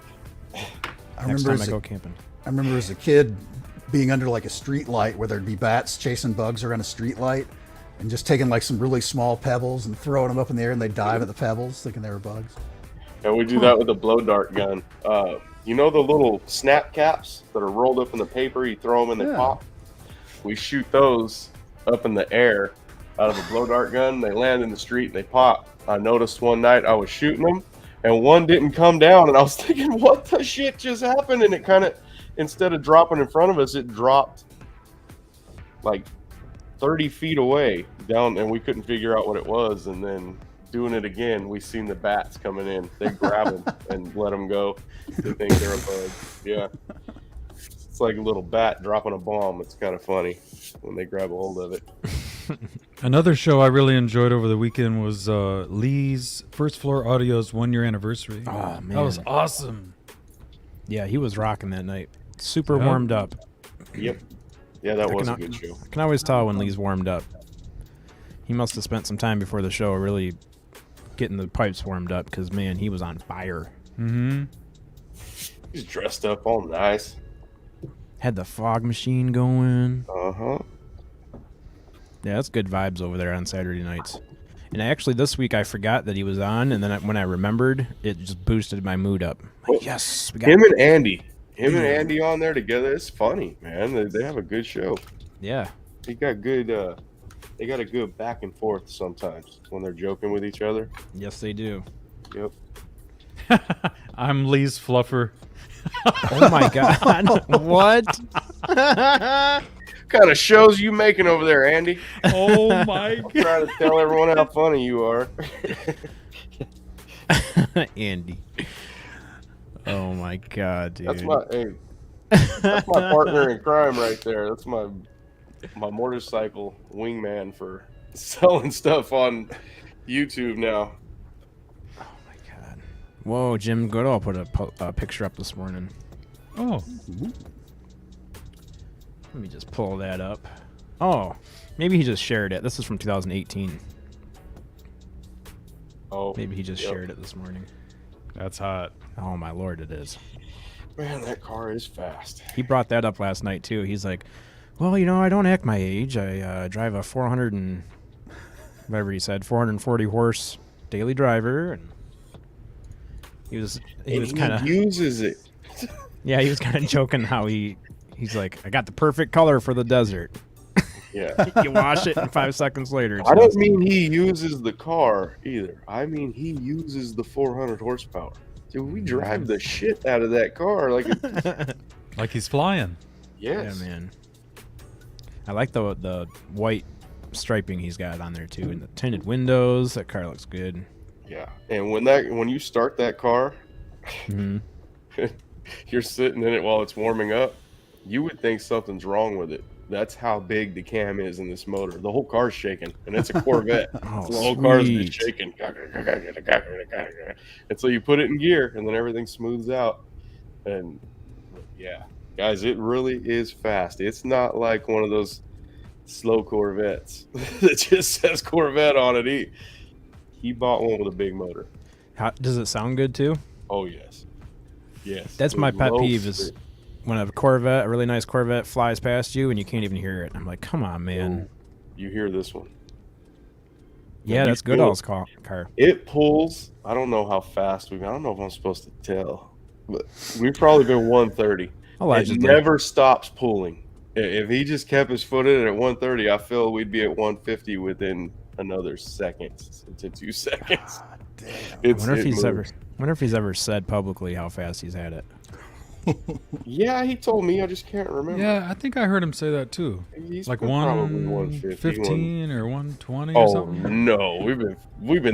S5: I
S2: Next
S5: remember
S2: time I
S5: as
S2: go
S5: a,
S2: camping.
S5: I remember as a kid being under like a street light where there'd be bats chasing bugs around a street light and just taking like some really small pebbles and throwing them up in the air and they dive at the pebbles thinking they were bugs.
S3: And we do that with a blow dart gun. You know the little snap caps that are rolled up in the paper? You throw them and they
S5: Yeah.
S3: pop. We shoot those up in the air out of a blow dart gun. They land in the street and they pop. I noticed one night I was shooting them and one didn't come down, and I was thinking, what the shit just happened? And it kind of, instead of dropping in front of us, it dropped like 30 feet away down, and we couldn't figure out what it was. And then doing it again, we seen the bats coming in. They grab them and let them go. They think they're a bug. Yeah. It's like a little bat dropping a bomb. It's kind of funny when they grab a hold of it.
S4: Another show I really enjoyed over the weekend was Lee's First Floor Audio's 1 year anniversary.
S2: Oh, man.
S4: That was awesome.
S2: Yeah, he was rocking that night. Super
S4: Yep.
S2: warmed up.
S3: Yep. Yeah, that
S2: I
S3: was a
S2: can-
S3: good show.
S2: I can always tell when Lee's warmed up. He must have spent some time before the show really getting the pipes warmed up because, man, he was on fire.
S4: Mm-hmm.
S3: He's dressed up all nice.
S2: Had the fog machine going.
S3: Uh-huh.
S2: Yeah, that's good vibes over there on Saturday nights. And actually, this week I forgot that he was on, and then when I remembered, it just boosted my mood up. Like,
S3: Well,
S2: yes, we got
S3: Him and Andy on there together, it's funny, man. They have a good show.
S2: Yeah.
S3: They got good they got a good back and forth sometimes when they're joking with each other.
S2: Yes, they do.
S3: Yep.
S4: I'm Lee's fluffer.
S2: Oh my god. What?
S3: What kind of shows you making over there, Andy?
S4: Oh my
S3: I'm trying to tell everyone how funny you are.
S2: Andy. Oh my god, dude.
S3: That's my partner in crime right there. That's my motorcycle wingman for selling stuff on YouTube now.
S2: Oh my god. Whoa, Jim Goodall put a picture up this morning.
S4: Oh,
S2: Let me just pull that up. Oh, maybe he just shared it. This is from 2018.
S3: Oh,
S2: Maybe he just
S3: yep.
S2: shared it this morning.
S4: that's hot.
S2: Oh my lord, it is.
S3: Man, that car is fast.
S2: He brought that up last night too. He's like, well, you know, I don't act my age. I drive a 400 and whatever he said, 440 horse daily driver, and he was kind of
S3: uses it.
S2: yeah, he was kind of joking how he's like, I got the perfect color for the desert.
S3: Yeah.
S2: You wash it, and 5 seconds later, it's
S3: I don't
S2: dusty.
S3: mean he uses the car either. I mean he uses the 400 horsepower. Dude, we drive the shit out of that car. Like,
S4: Like he's flying.
S3: yes.
S2: Yeah, man. I like the white striping he's got on there too, and the tinted windows. That car looks good.
S3: Yeah. And when you start that car,
S2: Hmm.
S3: you're sitting in it while it's warming up, you would think something's wrong with it. That's how big the cam is in this motor. The whole car's shaking, and it's a Corvette.
S2: Oh,
S3: So the whole car's just
S2: sweet.
S3: shaking. And so you put it in gear, and then everything smooths out. And yeah, guys, it really is fast. It's not like one of those slow Corvettes that just says Corvette on it. He bought one with a big motor.
S2: How, does it sound good too?
S3: Oh yes, yes.
S2: That's my pet
S3: Low
S2: peeve is
S3: sprit.
S2: when a Corvette, a really nice Corvette, flies past you and you can't even hear it. I'm like, come on, man.
S3: You hear this one?
S2: Yeah,
S3: you
S2: that's
S3: feel
S2: Goodall's
S3: it.
S2: car.
S3: It pulls. I don't know how fast I don't know if I'm supposed to tell, but we've probably been 130.
S2: Allegedly.
S3: It never stops pulling. If he just kept his foot in it at 130, I feel we'd be at 150 within another second to 2 seconds.
S5: Damn.
S2: I wonder if he's ever said publicly how fast he's had it.
S3: Yeah, he told me. I just can't remember.
S4: Yeah, I think I heard him say that too.
S3: He's
S4: Like
S3: been probably
S4: 115 or 120 or
S3: Oh
S4: something.
S3: no, we've been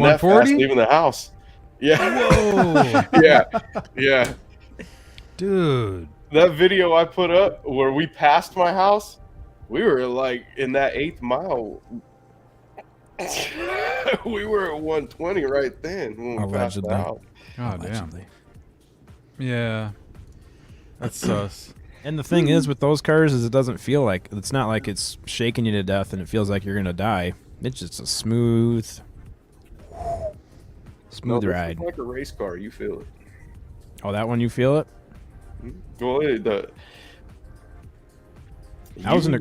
S3: that
S4: 140?
S3: fast leaving the house. Yeah,
S4: Whoa,
S3: yeah.
S4: dude.
S3: That video I put up where we passed my house, we were like in that 8th mile. We were at 120 right then when we passed the
S2: Allegedly.
S3: house.
S4: God damn.
S2: Allegedly.
S4: Yeah, that's sus.
S2: And the thing is with those cars is it doesn't feel like, it's not like it's shaking you to death and it feels like you're going to die. It's just a smooth
S3: No, this
S2: ride.
S3: is like a race car. You feel it.
S2: Oh, that one you feel it?
S3: Well,
S2: I was in a-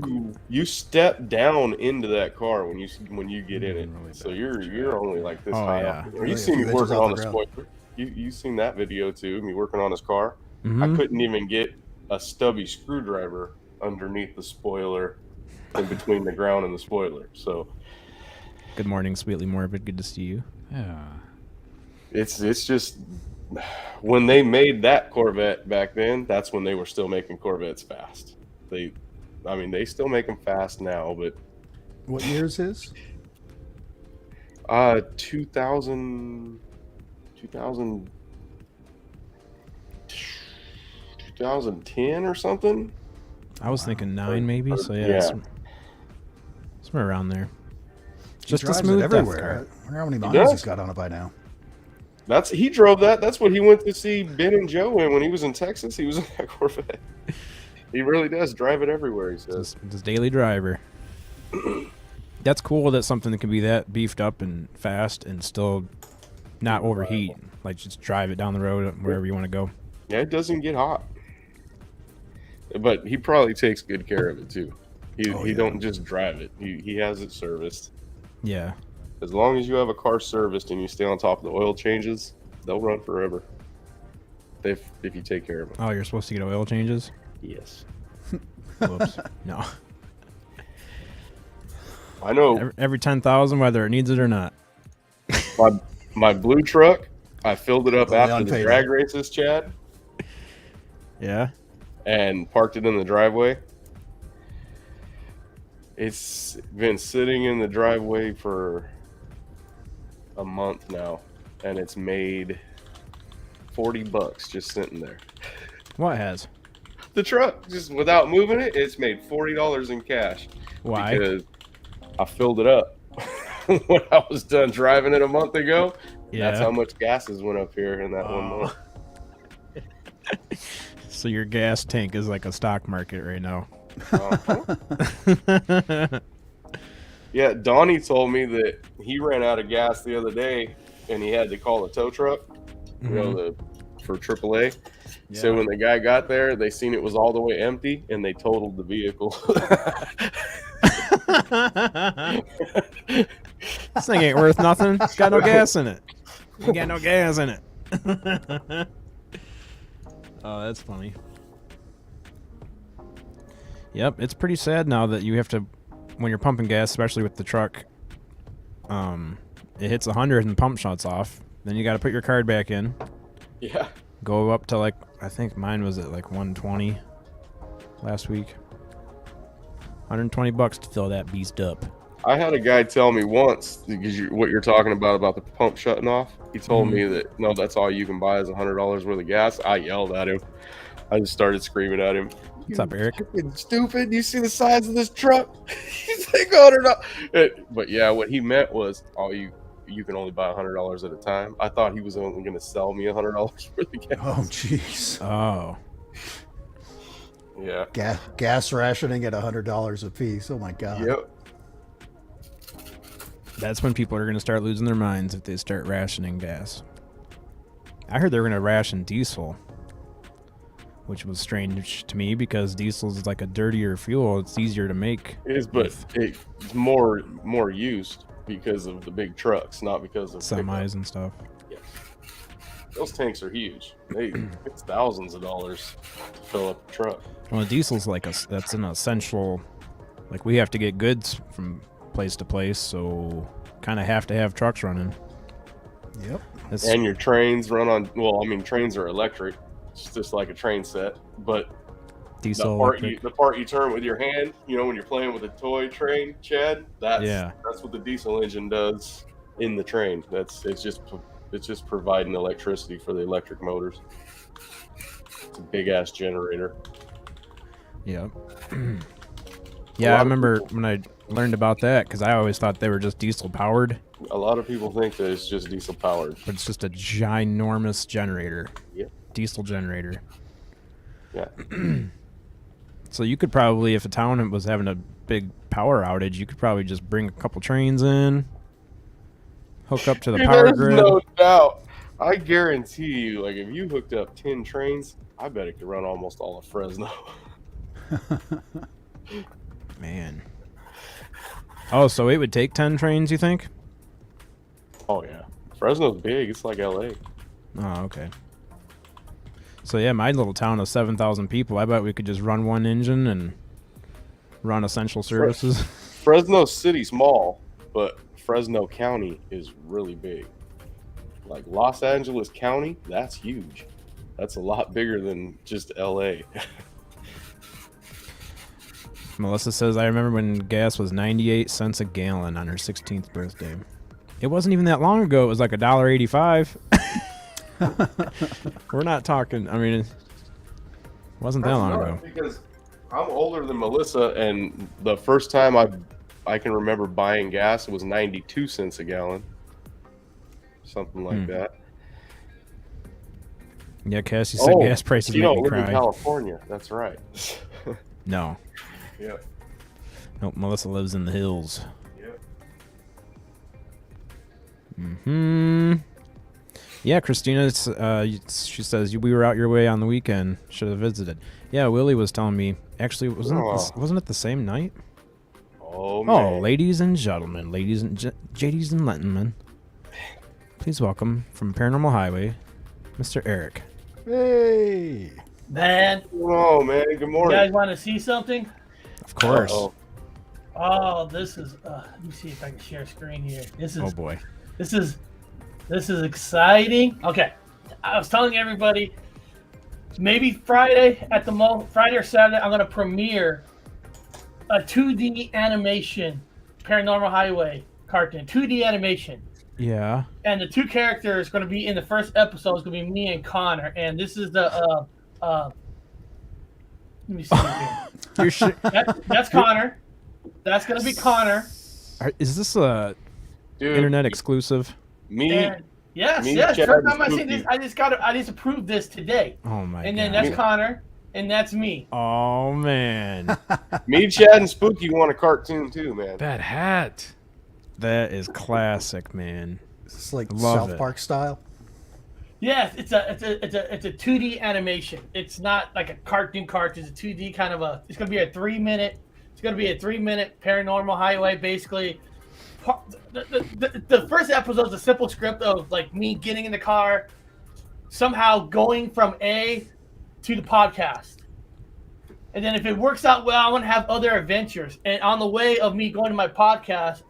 S3: you step down into that car when you get in it,
S4: Really
S3: so
S4: bad.
S3: you're only like this
S2: Oh,
S3: high
S2: yeah.
S3: up.
S5: Really,
S3: You
S5: a
S3: seen
S5: few
S3: me
S5: inches
S3: working
S5: off
S3: on
S5: the
S3: the
S5: ground.
S3: spoiler. You seen that video too? Me working on his car. I
S2: Mhm.
S3: couldn't even get a stubby screwdriver underneath the spoiler, in between the ground and the spoiler. So
S2: Good morning, Sweetly Morbid. Good to see you.
S4: Yeah.
S3: it's just when they made that Corvette back then, that's when they were still making Corvettes fast. They still make them fast now, but
S5: What year is his?
S3: 2000, 2010 or something.
S2: I was thinking 9 maybe, so yeah.
S3: Yeah.
S2: Somewhere around there.
S5: He
S2: Just a
S5: drives it
S2: smooth death
S5: everywhere.
S2: car.
S5: I wonder how many
S3: does.
S5: miles he's got on it by now.
S3: He drove that. That's what he went to see Ben and Joe in when he was in Texas. He was in that Corvette. He really does drive it everywhere, he says.
S2: Just daily driver. That's cool that something that can be that beefed up and fast and still not overheat. Like just drive it down the road wherever you want to go.
S3: Yeah, it doesn't get hot. But he probably takes good care of it too. He don't just drive it. He has it serviced.
S2: Yeah.
S3: As long as you have a car serviced and you stay on top of the oil changes, they'll run forever. If you take care of them.
S2: Oh, you're supposed to get oil changes?
S3: Yes.
S2: Whoops. No.
S3: I know
S2: Every 10,000, whether it needs it or not.
S3: my blue truck, I filled it up
S5: Only
S3: after
S5: on
S3: the
S5: payday.
S3: drag races, Chad,
S2: Yeah.
S3: and parked it in the driveway. It's been sitting in the driveway for a month now, and it's made $40 just sitting there.
S2: What has?
S3: The truck, just without moving it, it's made $40 in cash.
S2: Why?
S3: Because I filled it up when I was done driving it a month ago.
S2: Yeah.
S3: That's how much gases went up here in that one
S2: Oh.
S3: month.
S2: So your gas tank is like a stock market right now.
S3: Uh-huh. Yeah, Donnie told me that he ran out of gas the other day and he had to call a tow truck, for AAA. So when the guy got there, they seen it was all the way empty and they totaled the vehicle.
S2: This thing ain't worth nothing. It's got no gas in it. You got no gas in it. Oh, that's funny. Yep, it's pretty sad now that you have to, when you're pumping gas, especially with the truck, it hits 100 and the pump shuts off. Then you got to put your card back in.
S3: Yeah.
S2: Go up to I think mine was at 120 last week. $120 to fill that beast up.
S3: I had a guy tell me once, because what you're talking about the pump shutting off, he told me that, no, that's all you can buy is $100 worth of gas. I yelled at him. I just started screaming at him.
S2: What's up, Eric?
S3: Fucking stupid. You see the size of this truck? He's like $100. But yeah, what he meant was, you can only buy $100 at a time. I thought he was only going to sell me $100 worth of gas.
S5: Oh, jeez.
S2: Oh.
S3: Yeah.
S5: Gas rationing at $100 a piece. Oh my god.
S3: Yep.
S2: That's when people are going to start losing their minds if they start rationing gas. I heard they were going to ration diesel, which was strange to me because diesel is like a dirtier fuel. It's easier to make.
S3: It is, but it's more used because of the big trucks, not because of
S2: Semis and stuff.
S3: Yeah. Those tanks are huge. It's thousands of dollars to fill up a truck.
S2: Well, diesel's like that's an essential. Like we have to get goods from place to place, so kind of have to have trucks running.
S5: Yep.
S3: And your trains run on. Well, I mean, trains are electric. It's just like a train set, but
S2: diesel
S3: the part you turn with your hand, when you're playing with a toy train, Chad, that's what the diesel engine does in the train. It's just providing electricity for the electric motors. It's a big ass generator.
S2: Yep. Yeah, I remember when I learned about that because I always thought they were just diesel powered.
S3: A lot of people think that it's just diesel powered,
S2: but it's just a ginormous generator.
S3: Yep.
S2: Diesel generator.
S3: Yeah.
S2: So you could probably, if a town was having a big power outage, you could probably just bring a couple trains in, hook up to the power grid.
S3: No doubt. I guarantee you, like if you hooked up 10 trains, I bet it could run almost all of Fresno.
S2: Man. Oh, so it would take 10 trains, you think?
S3: Oh yeah. Fresno's big. It's like LA.
S2: Oh, okay. So yeah, my little town of 7,000 people, I bet we could just run one engine and run essential services.
S3: Fresno City's small, but Fresno County is really big. Like Los Angeles County, that's huge. That's a lot bigger than just LA.
S2: Melissa says, I remember when gas was 98 cents a gallon on her 16th birthday. It wasn't even that long ago. It was like $1.85. We're not talking. I mean, it wasn't that long ago.
S3: Because I'm older than Melissa, and the first time I can remember buying gas, it was 92 cents a gallon, something like that.
S2: Yeah, Cassie said gas prices make me
S3: live
S2: cry.
S3: in California. That's right.
S2: No.
S3: Yep.
S2: Nope. Melissa lives in the hills.
S3: Yep.
S2: Yeah, Christina, she says, we were out your way on the weekend. Should have visited. Yeah, Willie was telling me. Actually, wasn't it the same night?
S3: Oh, man.
S2: Oh, ladies and gentlemen, ladies and JDs and gentlemen, please welcome from Paranormal Highway, Mr. Eric.
S5: Hey.
S6: Man.
S3: Oh, man. Good morning.
S6: You guys want to see something?
S2: Of course.
S6: Oh, this is. Let me see if I can share screen here.
S2: Oh boy.
S6: This is exciting. Okay, I was telling everybody, maybe Friday at the Friday or Saturday, I'm gonna premiere a 2D animation Paranormal Highway cartoon. 2D animation.
S2: Yeah.
S6: And the two characters going to be in the first episode is going to be me and Connor. And this is the let me see here. That's Connor. That's going to be Connor.
S2: Is this a internet exclusive?
S6: Yes.
S3: Chad,
S6: First time I see this, I just approved this today.
S2: Oh my god.
S6: And then that's Connor, and that's me.
S2: Oh man.
S3: Me, Chad, and Spooky want a cartoon too, man.
S4: Bad hat.
S2: That is classic, man.
S5: Is this like
S2: Love
S5: South Park style?
S6: Yes, it's a 2D animation. It's not like a cartoon. It's a 2D kind of a. It's gonna be a 3 minute. It's gonna be a 3 minute Paranormal Highway. Basically, the first episode is a simple script of like me getting in the car, somehow going from A to the podcast, and then if it works out well, I want to have other adventures. And on the way of me going to my podcast,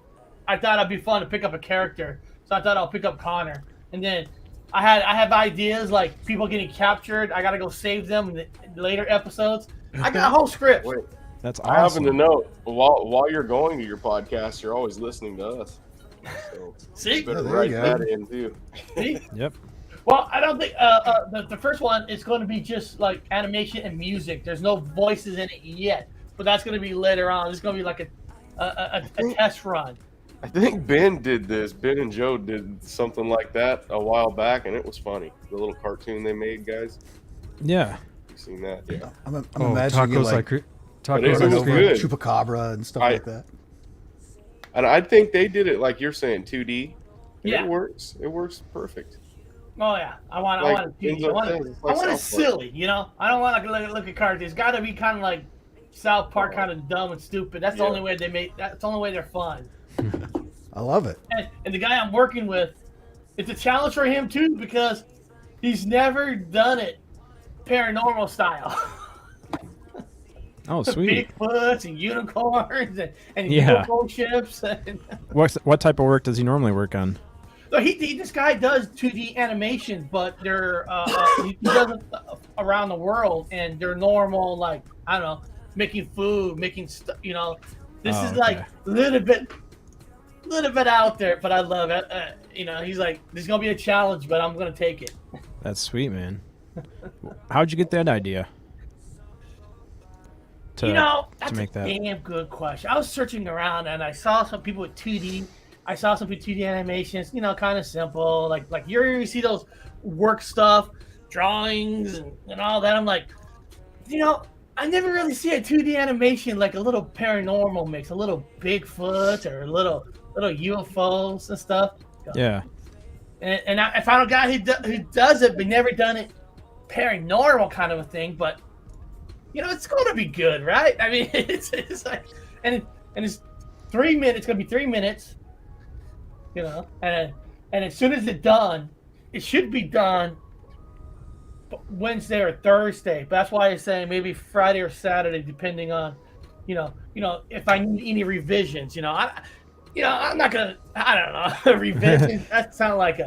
S6: I thought it'd be fun to pick up a character, so I thought I'll pick up Connor, and then. I have ideas like people getting captured. I gotta go save them in the later episodes. I got a whole script.
S3: Wait,
S2: that's awesome.
S3: I happen to know while you're going to your podcast, you're always listening to us. So
S6: see,
S3: better write that in too.
S6: See?
S2: Yep.
S6: Well, I don't think the first one is going to be just like animation and music. There's no voices in it yet, but that's going to be later on. It's going to be like a test run.
S3: I think Ben did this. Ben and Joe did something like that a while back, and it was funny. The little cartoon they made, guys.
S2: Yeah.
S3: You seen that? Yeah.
S5: I'm
S4: Oh,
S5: imagining you
S4: tacos
S5: like
S4: like
S3: It
S4: tacos
S3: was
S4: like
S5: over
S3: good.
S5: chupacabra and stuff
S3: I-
S5: like that.
S3: And I think they did it like you're saying, 2D. And
S6: Yeah.
S3: It works. It works perfect.
S6: Oh yeah, I want
S3: Like
S6: it. I
S3: Enzo
S6: want
S3: says,
S6: it.
S3: it's
S6: I
S3: like
S6: want it
S3: South Park.
S6: silly. You know, I don't want to look at characters. It's got to be kind of like South Park, kind of dumb and stupid. That's the
S3: Yeah.
S6: only way they make. That's the only way they're fun.
S5: I love it.
S6: And the guy I'm working with, it's a challenge for him too because he's never done it paranormal style.
S2: Oh, sweet.
S6: Bigfoots and unicorns and
S2: Yeah.
S6: UFO ships. And,
S2: What type of work does he normally work on?
S6: so this guy does 2D animations, but they're he does it around the world, and they're normal, like I don't know, making food, making stuff. You know, this
S2: Oh,
S6: is like
S2: okay.
S6: a little bit out there, but I love it. You know, he's like, "There's gonna be a challenge, but I'm gonna take it."
S2: That's sweet, man. How'd you get that idea?
S6: You know, that's
S2: make
S6: a
S2: that.
S6: damn good question. I was searching around and I saw some people with 2D. I saw some with 2D animations, you know, kind of simple. Like you see those work stuff, drawings and all that. I'm like, you know, I never really see a 2D animation like a little paranormal mix, a little Bigfoot or a little UFOs and stuff.
S2: Yeah.
S6: And I found a guy who does it, but never done it paranormal kind of a thing. But you know, it's going to be good, right? I mean, it's like, and it's 3 minutes. It's going to be 3 minutes. You know, and as soon as it's done, it should be done Wednesday or Thursday. But that's why I say maybe Friday or Saturday, depending on, you know, if I need any revisions. You know, I'm not gonna. I don't know revisions. That sounds like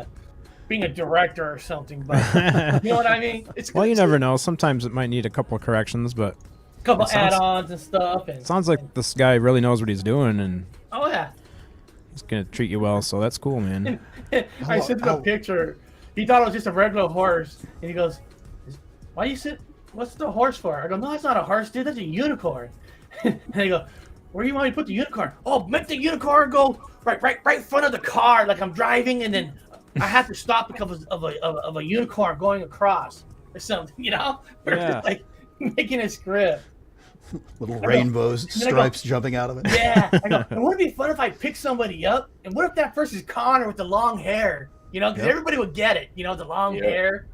S6: being a director or something. But you know what I mean? It's
S2: Well, you never know. Sometimes it might need a couple of corrections, but
S6: a couple
S2: it sounds-
S6: add-ons and stuff. And
S2: it sounds like this guy really knows what he's doing and
S6: oh yeah.
S2: he's gonna treat you well. So that's cool, man.
S6: I sent him a picture. He thought it was just a regular horse, and he goes, "Why you sit? What's the horse for?" I go, "No, it's not a horse, dude. That's a unicorn." And they go, "Where do you want me to put the unicorn?" "Oh, make the unicorn go right in front of the car, like I'm driving, and then I have to stop because of a unicorn going across or something, you know?" We're
S2: Yeah.
S6: just like making a script.
S5: Little rainbows,
S6: then I go-
S5: stripes jumping out of it.
S6: Yeah. I go, and wouldn't it be fun if I pick somebody up? And what if that person's Connor with the long hair? You know, because
S5: Yep.
S6: everybody would get it, you know, the long
S3: Yeah.
S6: hair.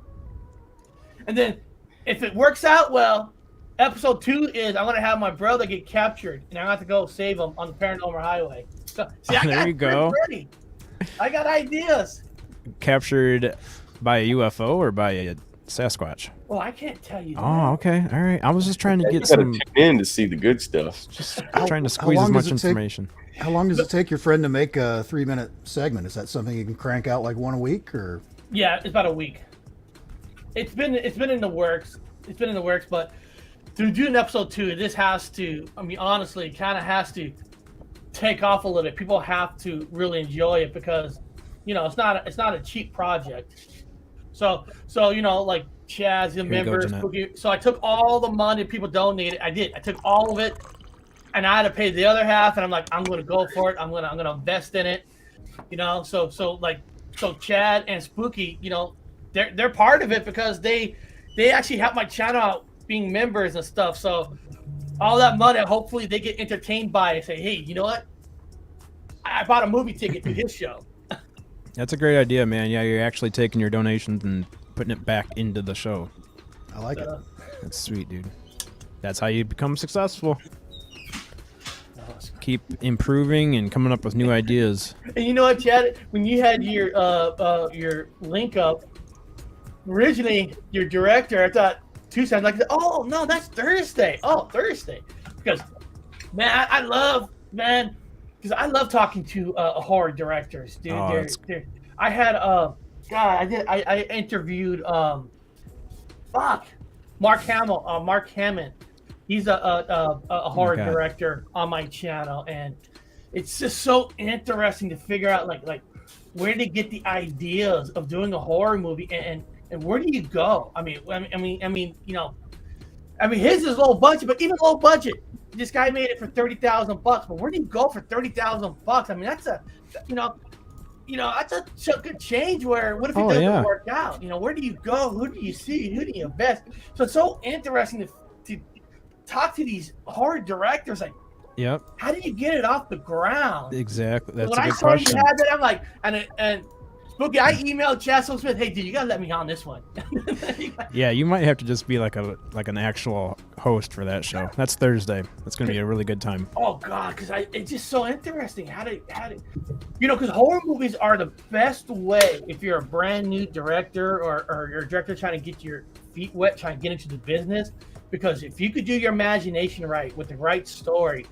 S6: And then if it works out well, episode 2 is I'm going to have my brother get captured, and I have to go save him on the Paranormal Highway. So, see, I
S2: There
S6: got
S2: you go.
S6: scripts ready. I got ideas.
S2: Captured by a UFO or by a Sasquatch?
S6: Well, I can't tell you that.
S2: Oh, okay. All right. I was just trying to
S3: You
S2: get
S3: gotta
S2: some,
S3: tune in to see the good stuff.
S2: just
S5: How-
S2: trying to
S5: how
S2: squeeze as
S5: long
S2: much
S5: does it take-
S2: information.
S5: How long does it take your friend to make a 3-minute segment? Is that something you can crank out like one a week, or?
S6: Yeah, it's about a week. It's been in the works. It's been in the works, but to do an episode 2, this has to. I mean, honestly, kind of has to take off a little bit. People have to really enjoy it because, you know, it's not a cheap project. So you know, like Chaz, the
S2: you go,
S6: members.
S2: Jeanette.
S6: Spooky. So I took all the money people donated. I did. I took all of it, and I had to pay the other half. And I'm like, I'm gonna go for it. I'm gonna invest in it. You know, so Chad and Spooky, you know, they're part of it because they actually help my channel out being members and stuff. So all that money, hopefully they get entertained by it. Say, hey, you know what? I bought a movie ticket to his show.
S2: That's a great idea, man. Yeah, you're actually taking your donations and putting it back into the show.
S5: I like it.
S2: That's sweet, dude. That's how you become successful. Keep improving and coming up with new ideas.
S6: And you know what, Chad? When you had your link up, originally your director, I thought Tuesday. I'm like, oh no, that's Thursday. Oh, Thursday, because man, I love talking to horror directors, dude.
S2: Oh,
S6: I had I interviewed Mark Hammond. He's a horror
S2: Okay.
S6: director on my channel, and it's just so interesting to figure out like where to get the ideas of doing a horror movie and where do you go? I mean, you know, his is low budget, but even low budget, this guy made it for $30,000. But where do you go for $30,000? I mean, that's that's a chunk of change. Where what if it
S2: Oh,
S6: doesn't
S2: yeah.
S6: work out? Where do you go? Who do you see? Who do you invest? So it's so interesting to talk to these horror directors. Like,
S2: Yep.
S6: how do you get it off the ground?
S2: Exactly. That's
S6: When
S2: a
S6: I
S2: good
S6: saw
S2: question.
S6: you had that, I'm like, and Spooky, I emailed Chasson Smith, hey, dude, you gotta let me on this one.
S2: Yeah, you might have to just be like an actual host for that show. That's Thursday. That's gonna be a really good time.
S6: Oh God, because it's just so interesting how to because horror movies are the best way if you're a brand new director or you're a director trying to get your feet wet, trying to get into the business. Because if you could do your imagination right with the right story,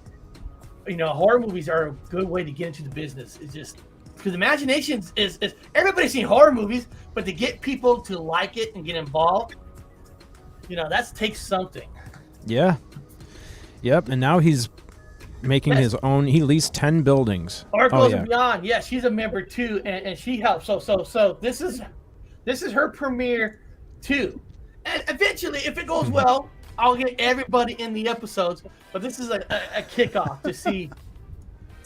S6: horror movies are a good way to get into the business. It's just because imagination is everybody's seen horror movies, but to get people to like it and get involved, that takes something.
S2: Yeah. Yep. And now he's making his own. He leased 10 buildings.
S6: Or Goes and Beyond. Yeah, she's a member too, and she helps. So this is her premiere too. And eventually, if it goes well, I'll get everybody in the episodes. But this is a kickoff to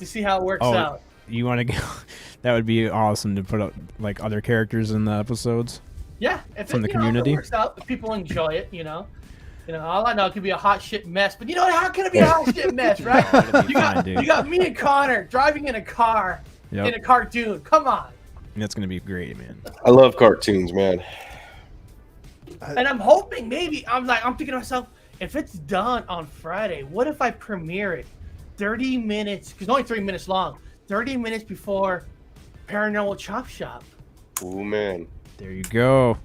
S6: see how it works out.
S2: You want to go? That would be awesome to put up like other characters in the episodes.
S6: Yeah,
S2: from the community.
S6: If it works out, if people enjoy it, all I know it could be a hot shit mess. But how can it be a hot shit mess, right? You got me and Connor driving in a car in a cartoon. Come on.
S2: That's gonna be great, man.
S3: I love cartoons, man.
S6: And I'm hoping I'm thinking to myself, if it's done on Friday, what if I premiere it 30 minutes, because it's only 3 minutes long, 30 minutes before Paranormal Chop Shop.
S3: Oh, man.
S2: There you go.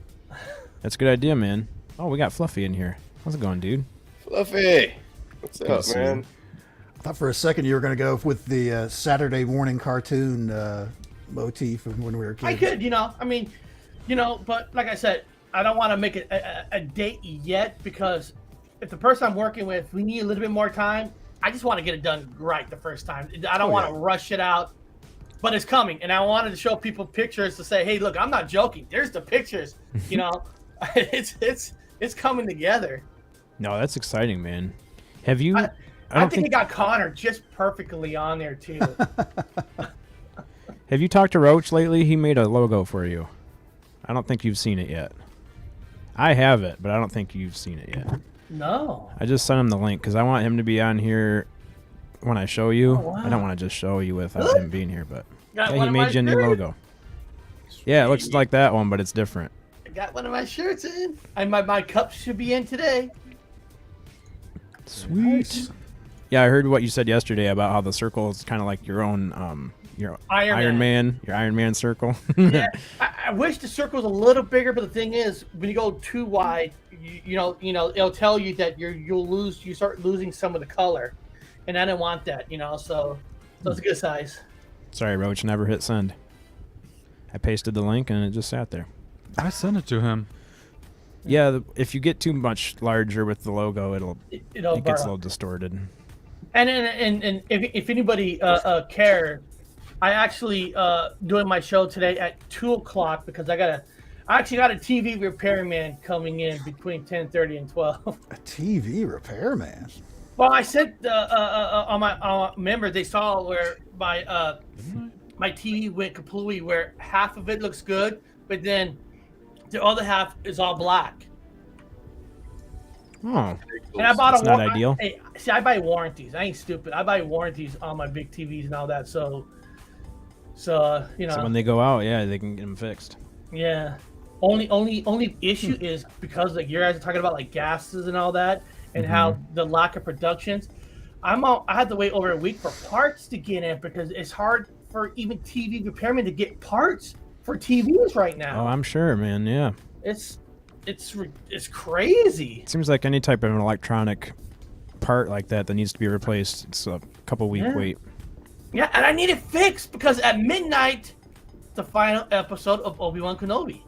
S2: That's a good idea, man. Oh, we got Fluffy in here. How's it going, dude?
S3: Fluffy. What's up, man?
S5: I thought for a second you were going to go with the Saturday morning cartoon motif of when we were kids.
S6: I could, but like I said, I don't want to make it a date yet, because if the person I'm working with, we need a little bit more time. I just want to get it done right the first time. I don't want to rush it out, but it's coming. And I wanted to show people pictures to say, hey, look, I'm not joking. There's the pictures. It's coming together.
S2: No, that's exciting, man. Have you?
S6: I think it got Connor just perfectly on there too.
S2: Have you talked to Roach lately? He made a logo for you. I don't think you've seen it yet. I have it, but I don't think you've seen it yet.
S6: No.
S2: I just sent him the link because I want him to be on here when I show you.
S6: Oh, wow.
S2: I don't want to just show you without him being here, but
S6: Got
S2: he made you a new logo. Yeah, it looks like that one, but it's different.
S6: I got one of my shirts in. My cup should be in today.
S2: Sweet.
S5: Nice.
S2: Yeah, I heard what you said yesterday about how the circle is kind of like your own your Iron Man, your Iron Man circle.
S6: Yeah, I wish the circle was a little bigger, but the thing is, when you go too wide, it'll tell you that you start losing some of the color, and I didn't want that, so it's a good size.
S2: Sorry, Roach, never hit send. I pasted the link and it just sat there.
S4: I sent it to him.
S2: Yeah, if you get too much larger with the logo, it gets a
S6: burn.
S2: little distorted.
S6: And if anybody cares, I actually doing my show today at 2:00 because I actually got a TV repairman coming in between 10:30 and 12.
S5: A TV repairman.
S6: Well, I sent on my member, they saw where my TV went completely, where half of it looks good, but then the other half is all black.
S2: Oh,
S6: And I bought
S2: that's not ideal.
S6: I buy warranties. I ain't stupid. I buy warranties on my big TVs and all that. So
S2: So when they go out, yeah, they can get them fixed.
S6: Yeah. Only issue is because like you guys are talking about like gases and all that, and how the lack of productions. I had to wait over a week for parts to get in because it's hard for even TV repairmen to get parts for TVs right now.
S2: Oh, I'm sure, man. Yeah.
S6: It's crazy.
S2: It seems like any type of an electronic part like that needs to be replaced, it's a couple week wait.
S6: Yeah, and I need it fixed because at midnight, the final episode of Obi-Wan Kenobi.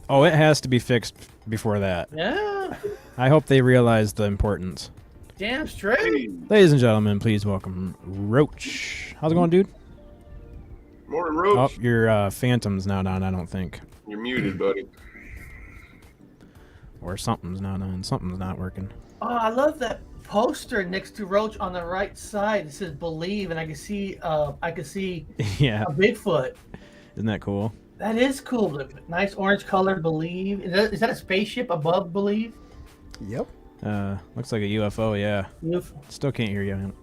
S2: Oh, it has to be fixed before that.
S6: Yeah.
S2: I hope they realize the importance.
S6: Damn straight.
S2: Ladies and gentlemen, please welcome Roach. How's it going, dude?
S3: Morning,
S2: Oh,
S3: Roach.
S2: your Phantom's not on, I don't think.
S3: You're muted, buddy.
S2: Or something's not on. Something's not working.
S6: Oh, I love that poster next to Roach on the right side. It says "Believe," and I can see
S2: Yeah.
S6: a Bigfoot.
S2: Isn't that cool?
S6: That is cool. The nice orange color, Believe. Is that a spaceship above Believe?
S5: Yep.
S2: Looks like a UFO. Yeah.
S6: Beautiful.
S2: Still can't hear you.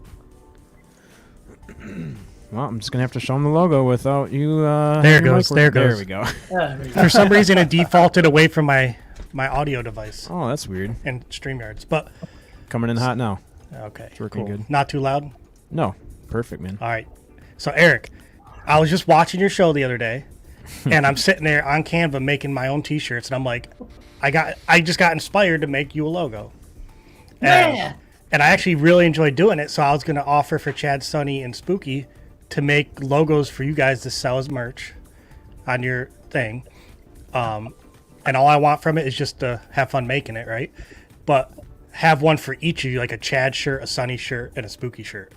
S2: Well, I'm just gonna have to show them the logo without you.
S7: There it goes. There it
S2: There
S7: goes.
S2: we go.
S7: For some reason, it defaulted away from my audio device
S2: Oh, that's weird.
S7: and StreamYards. But
S2: Coming in hot now.
S7: okay,
S2: It's working good.
S7: Not too loud.
S2: No, perfect, man.
S7: All right. So Eric, I was just watching your show the other day, and I'm sitting there on Canva making my own T-shirts, and I'm like, I just got inspired to make you a logo.
S6: Yeah.
S7: And I actually really enjoyed doing it, so I was going to offer for Chad, Sonny, and Spooky to make logos for you guys to sell as merch on your thing. And all I want from it is just to have fun making it, right? But have one for each of you, like a Chad shirt, a Sonny shirt, and a Spooky shirt.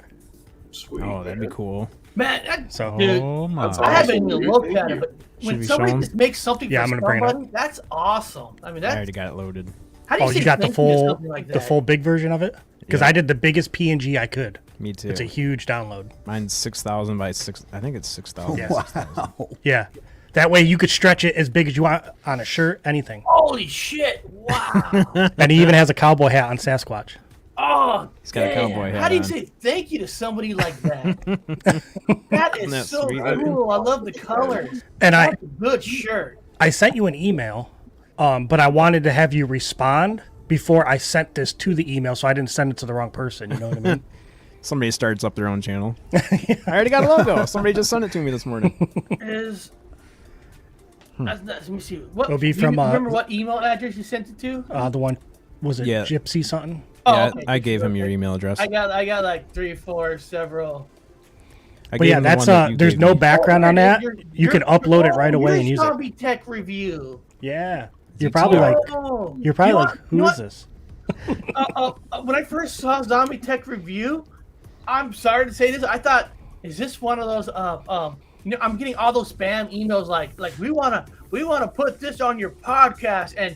S3: Sweet.
S2: Oh, that'd be cool.
S6: Man, that,
S7: So
S6: dude,
S4: Oh my!
S3: That's
S6: I haven't
S3: awesome,
S6: even
S3: dude.
S6: looked
S3: Thank
S6: at
S3: you.
S6: it, but
S2: Should
S6: when
S2: we
S6: somebody
S2: show 'em?
S6: just makes something
S7: Yeah,
S6: for
S7: I'm gonna bring it up.
S6: somebody, that's awesome. I mean,
S2: I
S6: that's
S2: already got it loaded.
S6: how do you
S7: oh,
S6: say
S7: you got the
S6: thank to
S7: full
S6: something like
S7: the
S6: that?
S7: full big version of it? Because
S2: Yeah.
S7: I did the biggest PNG I could.
S2: Me too.
S7: It's a huge download.
S2: Mine's 6,000 by 6. I think it's 6,000.
S7: Yeah.
S5: Wow.
S7: Yeah. That way you could stretch it as big as you want on a shirt, anything.
S6: Holy shit! Wow.
S7: And he even has a cowboy hat on Sasquatch.
S6: Oh,
S2: He's got a
S6: damn.
S2: cowboy hat
S6: How do you
S2: on.
S6: say thank you to somebody like that? That is
S2: Isn't that
S6: so
S2: sweet?
S6: cool. I love the colors.
S7: And
S6: That's a good shirt.
S7: I sent you an email, but I wanted to have you respond before I sent this to the email, so I didn't send it to the wrong person. You know what I mean?
S2: Somebody starts up their own channel. I already got a logo. Somebody just sent it to me this morning.
S6: Is let me see. What,
S7: It'll be
S6: do
S7: from,
S6: you remember what email address you sent it to?
S7: The one, was it
S2: Yeah.
S7: Gypsy something?
S2: Yeah,
S6: okay.
S2: I gave him your email address.
S6: I got like 3, 4, several.
S2: I
S7: But
S2: gave
S7: yeah,
S2: him the
S7: that's
S2: one that you
S7: there's
S2: gave
S7: no
S2: me.
S7: background on that. You can upload it right away and use it.
S6: Zombie Tech Review.
S7: Yeah. You're probably like,
S6: Oh,
S7: you're probably
S6: you know
S7: like,
S6: what-
S7: who
S6: you know
S7: is this?
S6: when I first saw Zombie Tech Review, I'm sorry to say this, I thought, is this one of those you know, I'm getting all those spam emails like we wanna put this on your podcast and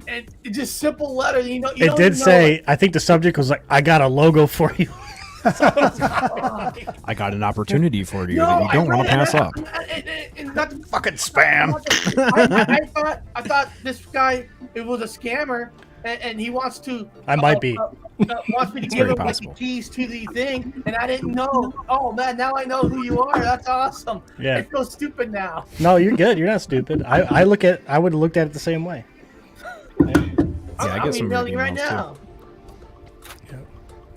S6: it's just simple letters, you know. You
S7: It
S6: don't
S7: did
S6: even know,
S7: say, I think the subject was like, I got a logo for you.
S2: I got an opportunity for you
S6: No,
S2: that you don't want to pass up.
S6: And not to
S2: Fucking spam.
S6: I thought this guy, it was a scammer, and he wants to.
S7: I might be.
S6: Wants me to give
S2: very
S6: him like, the
S2: possible.
S6: keys to the thing, and I didn't know. Oh man, now I know who you are. That's awesome.
S7: Yeah.
S6: I feel stupid now.
S7: No, you're good. You're not stupid. I would have looked at it the same way.
S2: I
S6: I'm
S2: get some
S6: emailing
S2: weird
S6: you right
S2: emails, too.
S6: now.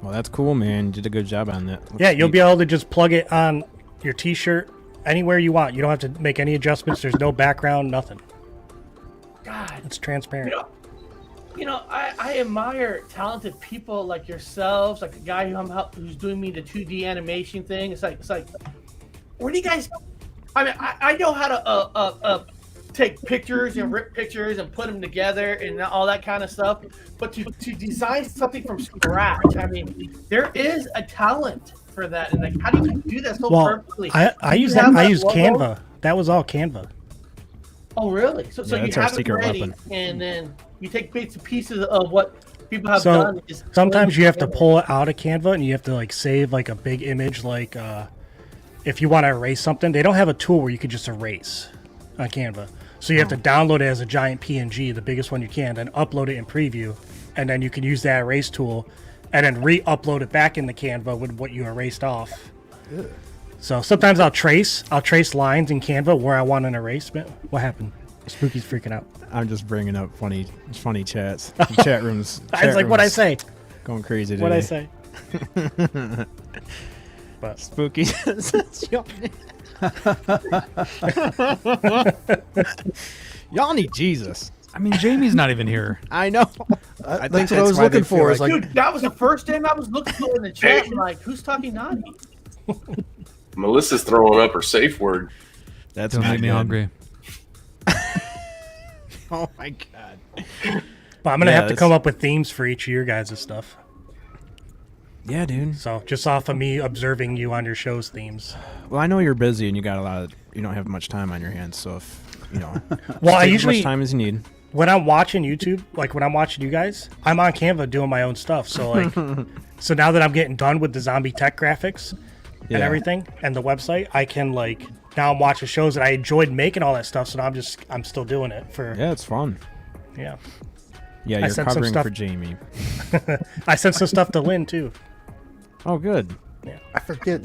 S2: Well, that's cool, man. You did a good job on that. Looks
S7: Yeah, you'll
S2: sweet.
S7: be able to just plug it on your T-shirt anywhere you want. You don't have to make any adjustments. There's no background, nothing.
S6: God,
S7: It's transparent.
S6: you know, I admire talented people like yourselves, like the guy who's doing me the 2D animation thing. It's like, where do you guys? I mean, I know how to take pictures and rip pictures and put them together and all that kind of stuff, but to design something from scratch, I mean, there is a talent for that. And like, how do you do that so
S7: Well,
S6: perfectly?
S7: I
S6: Do
S7: use
S6: you have
S7: I
S6: that
S7: use
S6: logo?
S7: Canva. That was all Canva.
S6: Oh, really? So
S2: Yeah,
S6: you
S2: that's our
S6: have it
S2: secret
S6: ready,
S2: weapon.
S6: and then you take bits and pieces of what people have
S7: So
S6: done. and just
S7: sometimes
S6: put
S7: you
S6: it
S7: have to
S6: together.
S7: pull it out of Canva and you have to like save like a big image. Like if you want to erase something, they don't have a tool where you can just erase on Canva. So you have to download it as a giant PNG, the biggest one you can, then upload it in preview, and then you can use that erase tool, and then re-upload it back into Canva with what you erased off. So sometimes I'll trace lines in Canva where I want an erasement. What happened? Spooky's freaking out.
S2: I'm just bringing up funny chats. Chat rooms.
S7: I was like, what'd I say?
S2: Going crazy today.
S7: What'd I say? But
S2: Spooky. Y'all need Jesus.
S4: I mean, Jamie's not even here.
S2: I know.
S5: That's
S2: think
S5: what I was
S2: why they
S5: looking
S2: feel
S5: for. Is like,
S6: Dude, that was the first name I was looking for in the chat. I'm like, who's talking naughty?
S3: Melissa's throwing up her safe word.
S2: That's
S4: Don't
S2: not
S4: make me
S2: good.
S4: hungry.
S2: Oh my god.
S7: But I'm gonna
S2: Yeah,
S7: have to
S2: it's-
S7: come up with themes for each of your guys' stuff.
S2: Yeah, dude.
S7: So just off of me observing you on your show's themes.
S2: Well, I know you're busy and you got you don't have much time on your hands, so if
S7: Well, I
S2: take as
S7: usually
S2: much time as you need.
S7: when I'm watching YouTube, like when I'm watching you guys, I'm on Canva doing my own stuff. So like, so now that I'm getting done with the zombie tech graphics and
S2: Yeah.
S7: everything and the website, I can like now I'm watching shows that I enjoyed making all that stuff. So now I'm still doing it for
S2: Yeah, it's fun.
S7: yeah.
S2: Yeah,
S7: I
S2: you're
S7: sent some
S2: covering
S7: stuff-
S2: for Jamie.
S7: I sent some stuff to Lynn too.
S2: Oh, good.
S5: I forget.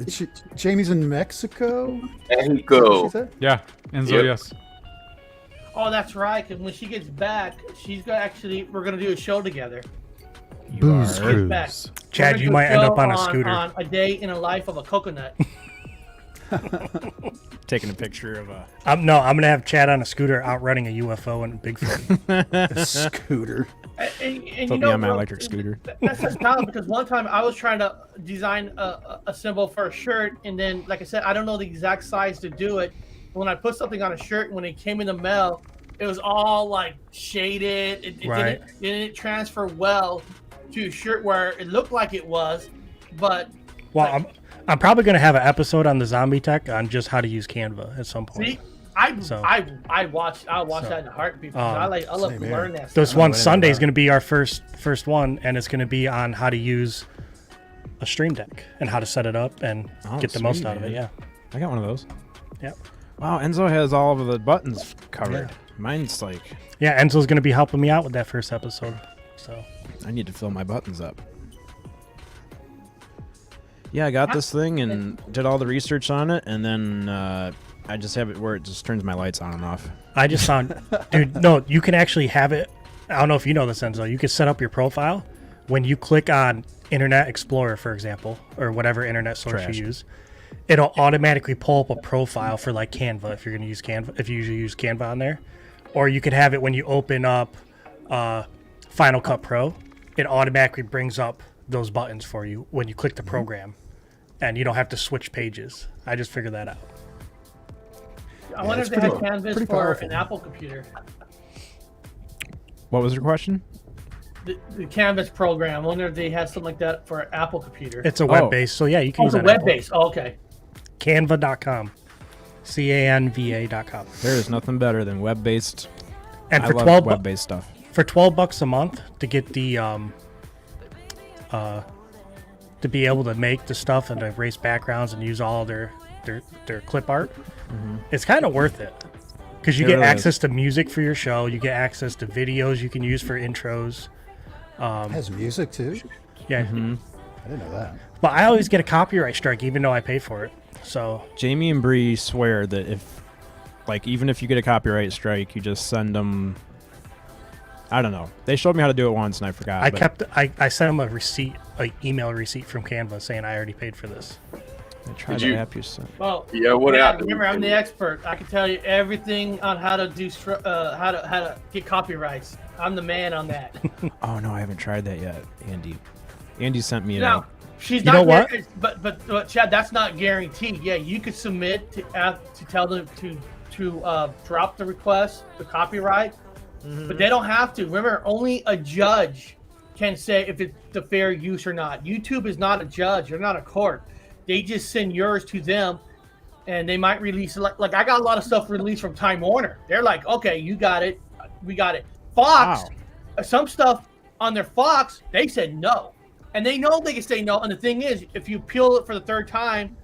S5: Jamie's in Mexico.
S3: Mexico.
S5: She said?
S4: Yeah, Enzo,
S3: Yep.
S4: yes.
S6: Oh, that's right. Because when she gets back, we're gonna do a show together.
S7: Booze
S6: When she gets back.
S7: cruise.
S6: We're
S7: Chad,
S6: gonna
S7: you
S6: do
S7: might end
S6: show
S7: up on a scooter.
S6: On a day in a life of a coconut.
S2: Taking a picture of a.
S7: I'm gonna have Chad on a scooter outrunning a UFO and Bigfoot.
S5: A scooter.
S6: And
S2: Put
S6: you
S2: me
S6: know,
S2: on my
S6: bro,
S2: electric scooter.
S6: That's just talent because one time I was trying to design a symbol for a shirt, and then, like I said, I don't know the exact size to do it. When I put something on a shirt, when it came in the mail, it was all like shaded. It
S7: Right.
S6: didn't transfer well to a shirt where it looked like it was, but
S7: Well, I'm probably gonna have an episode on the zombie tech on just how to use Canva at some point.
S6: see,
S7: So-
S6: I'll watch that in a heartbeat because I love
S5: same
S6: to
S5: here.
S6: learn that
S7: This
S6: stuff.
S7: one
S5: whatever
S7: Sunday is
S5: about it.
S7: going to be our first one, and it's going to be on how to use a stream deck and how to set it up and
S2: Oh,
S7: get the most
S2: sweet,
S7: out of it.
S2: man.
S7: Yeah.
S2: I got one of those.
S7: Yep.
S2: Wow, Enzo has all of the buttons covered. Mine's like,
S7: Yeah, Enzo's going to be helping me out with that first episode. So
S2: I need to fill my buttons up. Yeah, I got this thing and did all the research on it, and then I just have it where it just turns my lights on and off.
S7: I just found, dude, no, you can actually have it. I don't know if you know this, Enzo. You can set up your profile when you click on Internet Explorer, for example, or whatever internet source
S2: Trash.
S7: you use. It'll automatically pull up a profile for like Canva if you're going to use Canva, if you usually use Canva on there. Or you could have it when you open up Final Cut Pro. It automatically brings up those buttons for you when you click the program, and you don't have to switch pages. I just figured that out.
S6: I wonder
S5: it's
S6: if they had
S5: pretty-
S6: Canvas
S5: pretty
S6: for
S5: powerful.
S6: an Apple computer.
S2: What was your question?
S6: The Canvas program. I wonder if they had something like that for an Apple computer.
S7: It's a web based, so yeah, you can
S6: Oh,
S7: use
S6: it's a
S7: that.
S6: web based. Oh, okay.
S7: Canva.com. Canva.com.
S2: There is nothing better than web-based.
S7: And
S2: I
S7: for
S2: love
S7: 12
S2: web-based stuff.
S7: for $12 a month to get the to be able to make the stuff and erase backgrounds and use all their clip art, it's kind of worth it because you
S2: It
S7: get
S2: really
S7: access to music for your show, you get access to videos you can use for intros.
S5: It has music too.
S7: Yeah,
S5: I didn't know that.
S7: but I always get a copyright strike even though I pay for it. So
S2: Jamie and Bree swear that even if you get a copyright strike, you just send them. I don't know. They showed me how to do it once, and I forgot.
S7: I sent them a receipt, like email receipt from Canva saying I already paid for this.
S2: I tried
S3: Did
S2: the
S3: you-
S2: app you sent.
S6: Well,
S3: Yeah, what happened?
S6: Remember, I'm the expert. I can tell you everything on how to do how to get copyrights. I'm the man on that.
S2: Oh no, I haven't tried that yet, Andy. Andy sent me
S6: Now, she's
S7: You
S6: not.
S7: know what?
S6: But Chad, that's not guaranteed. Yeah, you could submit to tell them to drop the request, the copyright, but they don't have to. Remember, only a judge can say if it's the fair use or not. YouTube is not a judge. They're not a court. They just send yours to them, and they might release it. Like I got a lot of stuff released from Time Warner. They're like, okay, you got it, we got it. Fox, some stuff on their Fox, they said no, and they know they can say no. And the thing is, if you appeal it for the third time,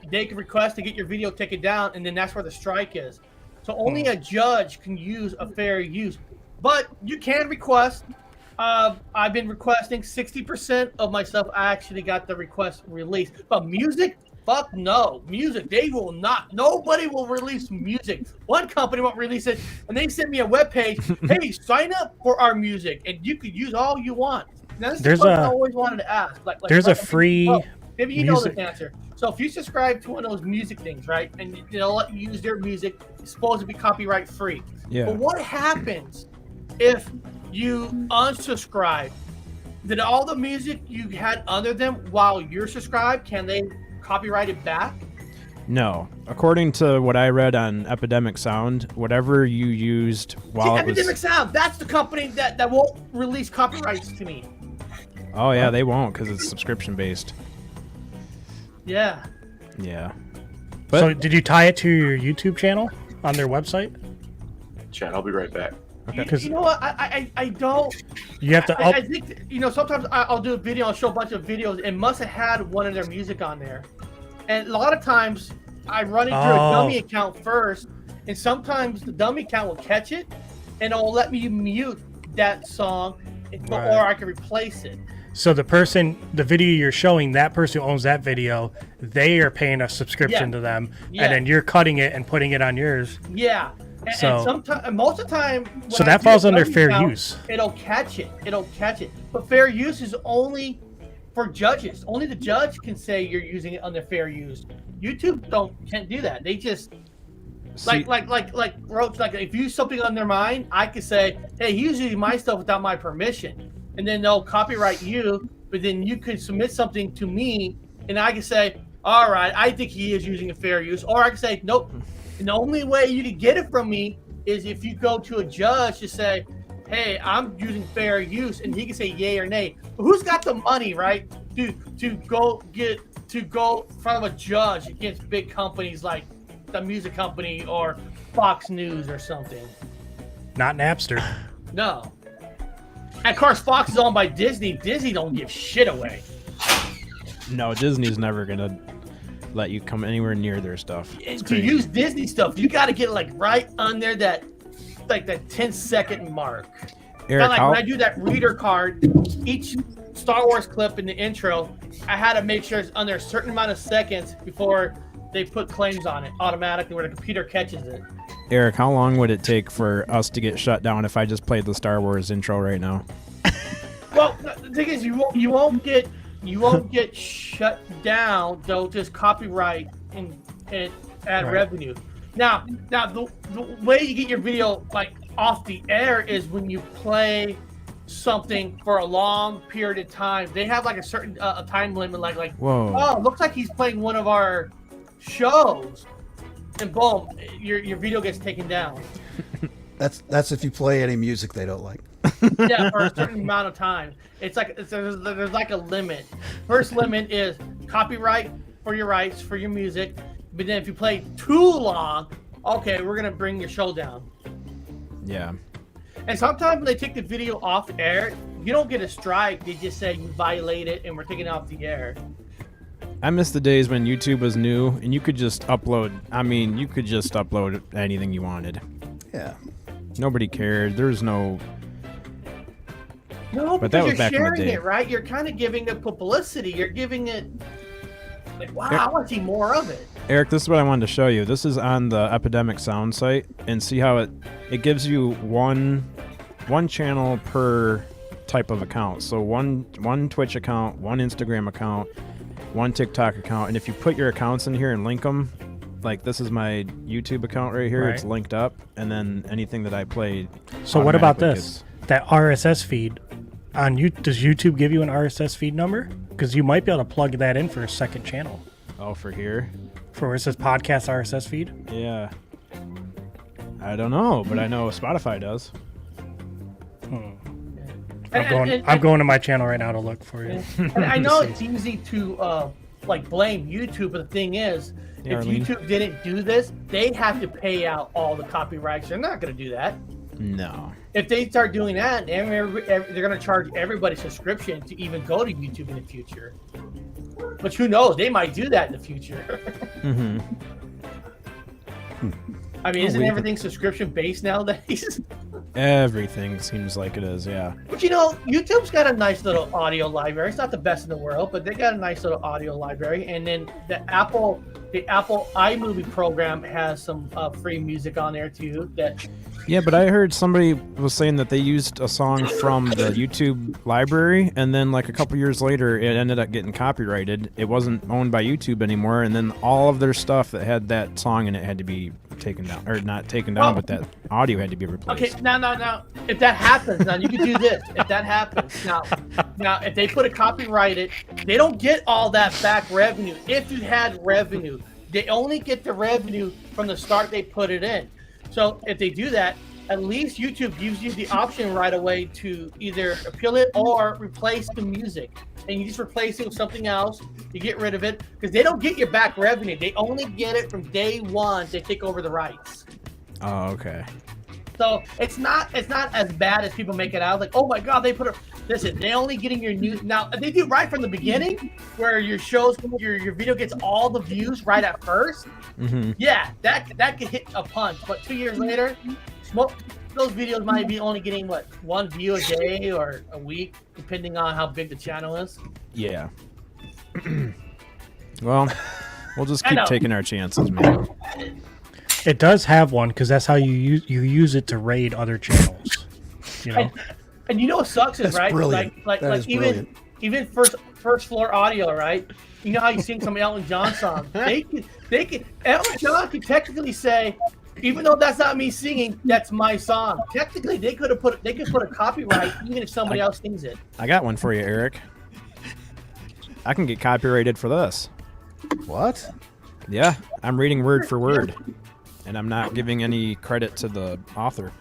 S6: they can request to get your video taken down, and then that's where the strike is. So only a judge can use a fair use, but you can request. I've been requesting 60% of my stuff. I actually got the request released, but music, fuck no. Music, they will not. Nobody will release music. One company won't release it, and they sent me a webpage. Hey, sign up for our music, and you could use all you want. Now, this is what I always wanted to ask.
S7: There's a free
S6: maybe you know
S7: music.
S6: this answer. So if you subscribe to one of those music things, right, and they'll let you use their music, it's supposed to be copyright free.
S2: Yeah.
S6: But what happens if you unsubscribe? Did all the music you had under them while you're subscribed, can they copyright it back?
S2: No. According to what I read on Epidemic Sound, whatever you used while it
S6: Epidemic
S2: was.
S6: Sound, that's the company that won't release copyrights to me.
S2: Oh yeah, they won't because it's subscription based.
S6: Yeah.
S2: Yeah.
S7: So did you tie it to your YouTube channel on their website?
S3: Chad, I'll be right back.
S6: You know what? I don't.
S7: You have to
S6: I think, sometimes I'll do a video, I'll show a bunch of videos. It must have had one of their music on there. And a lot of times, I run it through a dummy account first, and sometimes the dummy account will catch it, and it'll let me mute that song, or I can replace it.
S7: So the video you're showing, that person who owns that video, they are paying a subscription to them, and then you're cutting it and putting it on yours.
S6: Yeah. And sometimes, most of the time,
S7: so that falls under fair use.
S6: It'll catch it. But fair use is only for judges. Only the judge can say you're using it under fair use. YouTube can't do that. They just like Roach. Like if you use something on their mind, I could say, "Hey, he's using my stuff without my permission," and then they'll copyright you. But then you could submit something to me, and I can say, "All right, I think he is using a fair use," or I can say, "Nope." And the only way you can get it from me is if you go to a judge to say, "Hey, I'm using fair use," and he can say yay or nay. But who's got the money, right, to go in front of a judge against big companies like the music company or Fox News or something?
S7: Not Napster.
S6: No. And of course, Fox is owned by Disney. Disney don't give shit away.
S2: No, Disney's never gonna let you come anywhere near their stuff.
S6: To use Disney stuff, you got to get like right under that 10-second mark.
S2: Eric,
S6: When I do that reader card, each Star Wars clip in the intro, I had to make sure it's under a certain amount of seconds before they put claims on it automatically where the computer catches it.
S2: Eric, how long would it take for us to get shut down if I just played the Star Wars intro right now?
S6: Well, the thing is, you won't get shut down. They'll just copyright and add revenue. Now the way you get your video like off the air is when you play something for a long period of time. They have like a certain a time limit, like
S2: whoa,
S6: oh, looks like he's playing one of our shows, and boom, your video gets taken down.
S5: That's if you play any music they don't like.
S6: Yeah, for a certain amount of time. It's like there's like a limit. First limit is copyright for your rights for your music, but then if you play too long, okay, we're gonna bring your show down.
S2: Yeah.
S6: And sometimes when they take the video off air, you don't get a strike. They just say you violated and we're taking it off the air.
S2: I miss the days when YouTube was new and you could just upload. I mean, you could just upload anything you wanted.
S5: Yeah.
S2: Nobody cared. There's no.
S6: No,
S2: but
S6: because
S2: that was
S6: you're
S2: back in the
S6: sharing
S2: day.
S6: it, right? You're kind of giving it publicity. You're giving it like, wow, I want to see more of it.
S2: Eric, this is what I wanted to show you. This is on the Epidemic Sound site, and see how it gives you one channel per type of account. So one Twitch account, one Instagram account, one TikTok account, and if you put your accounts in here and link them, like this is my YouTube account right here.
S7: Right.
S2: It's linked up, and then anything that I play.
S7: So what about
S2: automatically
S7: this? That RSS feed on you? Does YouTube give you an RSS feed number? Because you might be able to plug that in for a second channel.
S2: Oh, for here?
S7: For where it says podcast RSS feed?
S2: Yeah. I don't know, but I know Spotify does.
S7: I'm going to my channel right now to look for you.
S6: And I know it's easy to like blame YouTube, but the thing is, if
S2: Arlene?
S6: YouTube didn't do this, they have to pay out all the copyrights. They're not going to do that.
S2: No.
S6: If they start doing that, they're going to charge everybody subscription to even go to YouTube in the future. But who knows? They might do that in the future.
S2: Mm-hmm.
S6: I mean, isn't everything subscription based nowadays?
S2: Everything seems like it is, yeah.
S6: But you know, YouTube's got a nice little audio library. It's not the best in the world, but they got a nice little audio library. And then the Apple iMovie program has some free music on there too.
S2: Yeah, but I heard somebody was saying that they used a song from the YouTube library, and then like a couple years later, it ended up getting copyrighted. It wasn't owned by YouTube anymore, and then all of their stuff that had that song in it had to be taken down, or not taken down, but that audio had to be replaced.
S6: Okay, now, if that happens, now you can do this. If that happens, now, if they put a copyrighted, they don't get all that back revenue. If you had revenue, they only get the revenue from the start they put it in. So if they do that, at least YouTube gives you the option right away to either appeal it or replace the music. And you just replace it with something else. You get rid of it because they don't get your back revenue. They only get it from day one. They take over the rights.
S2: Oh, okay.
S6: So it's not as bad as people make it out. Like, oh my god, they put a listen. They only getting your news now. They do right from the beginning, where your video gets all the views right at 1st.
S2: Mm-hmm.
S6: Yeah, that could hit a punch. But 2 years later, those videos might be only getting what, 1 view a day or a week, depending on how big the channel is.
S2: Yeah. Well, we'll just keep taking our chances, man.
S7: It does have one because that's how you use it to raid other channels. You know,
S6: and you know what sucks is
S5: That's
S6: right,
S5: brilliant.
S6: like
S5: That is
S6: even first floor audio, right? You know how you sing some Elton John song? They could Elton John could technically say, even though that's not me singing, that's my song. Technically, they could put a copyright even if somebody else sings it.
S2: I got one for you, Eric. I can get copyrighted for this.
S5: What?
S2: Yeah, I'm reading word for word, and I'm not giving any credit to the author.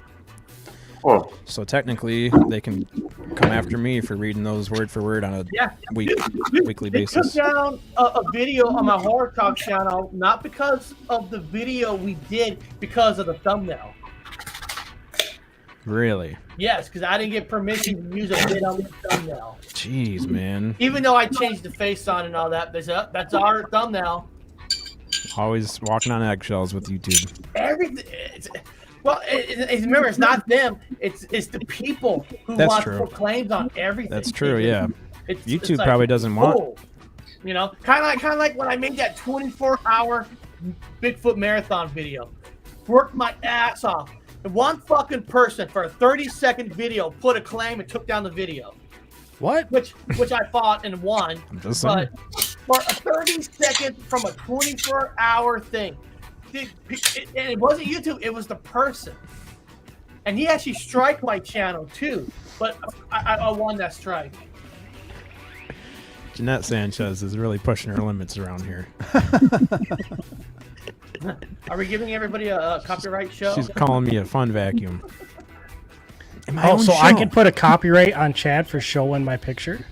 S3: Oh,
S2: So technically, they can come after me for reading those word for word on a weekly
S6: They
S2: basis.
S6: took down a video on my Horror Talk channel, not because of the video we did, because of the thumbnail.
S2: Really?
S6: Yes, because I didn't get permission to use a bit on the thumbnail.
S2: Jeez, man.
S6: Even though I changed the face on and all that, that's our thumbnail.
S2: Always walking on eggshells with YouTube.
S6: Everything. Remember, it's not them. It's the people who
S2: That's
S6: want
S2: true.
S6: to put claims on everything.
S2: That's true, yeah.
S6: It's
S2: YouTube
S6: like,
S2: probably doesn't want.
S6: oh, you know, kind of like when I made that 24-hour Bigfoot marathon video. Worked my ass off. And one fucking person for a 30-second video put a claim and took down the video.
S7: what?
S6: Which I fought and won.
S2: I'm just saying.
S6: But for a 30 second from a 24-hour thing, and it wasn't YouTube, it was the person. And he actually striked my channel too, but I won that strike.
S2: Jeanette Sanchez is really pushing her limits around here.
S6: Are we giving everybody a copyright show?
S2: She's calling me a fun vacuum.
S7: Oh, so I can put a copyright on Chad for showing my picture?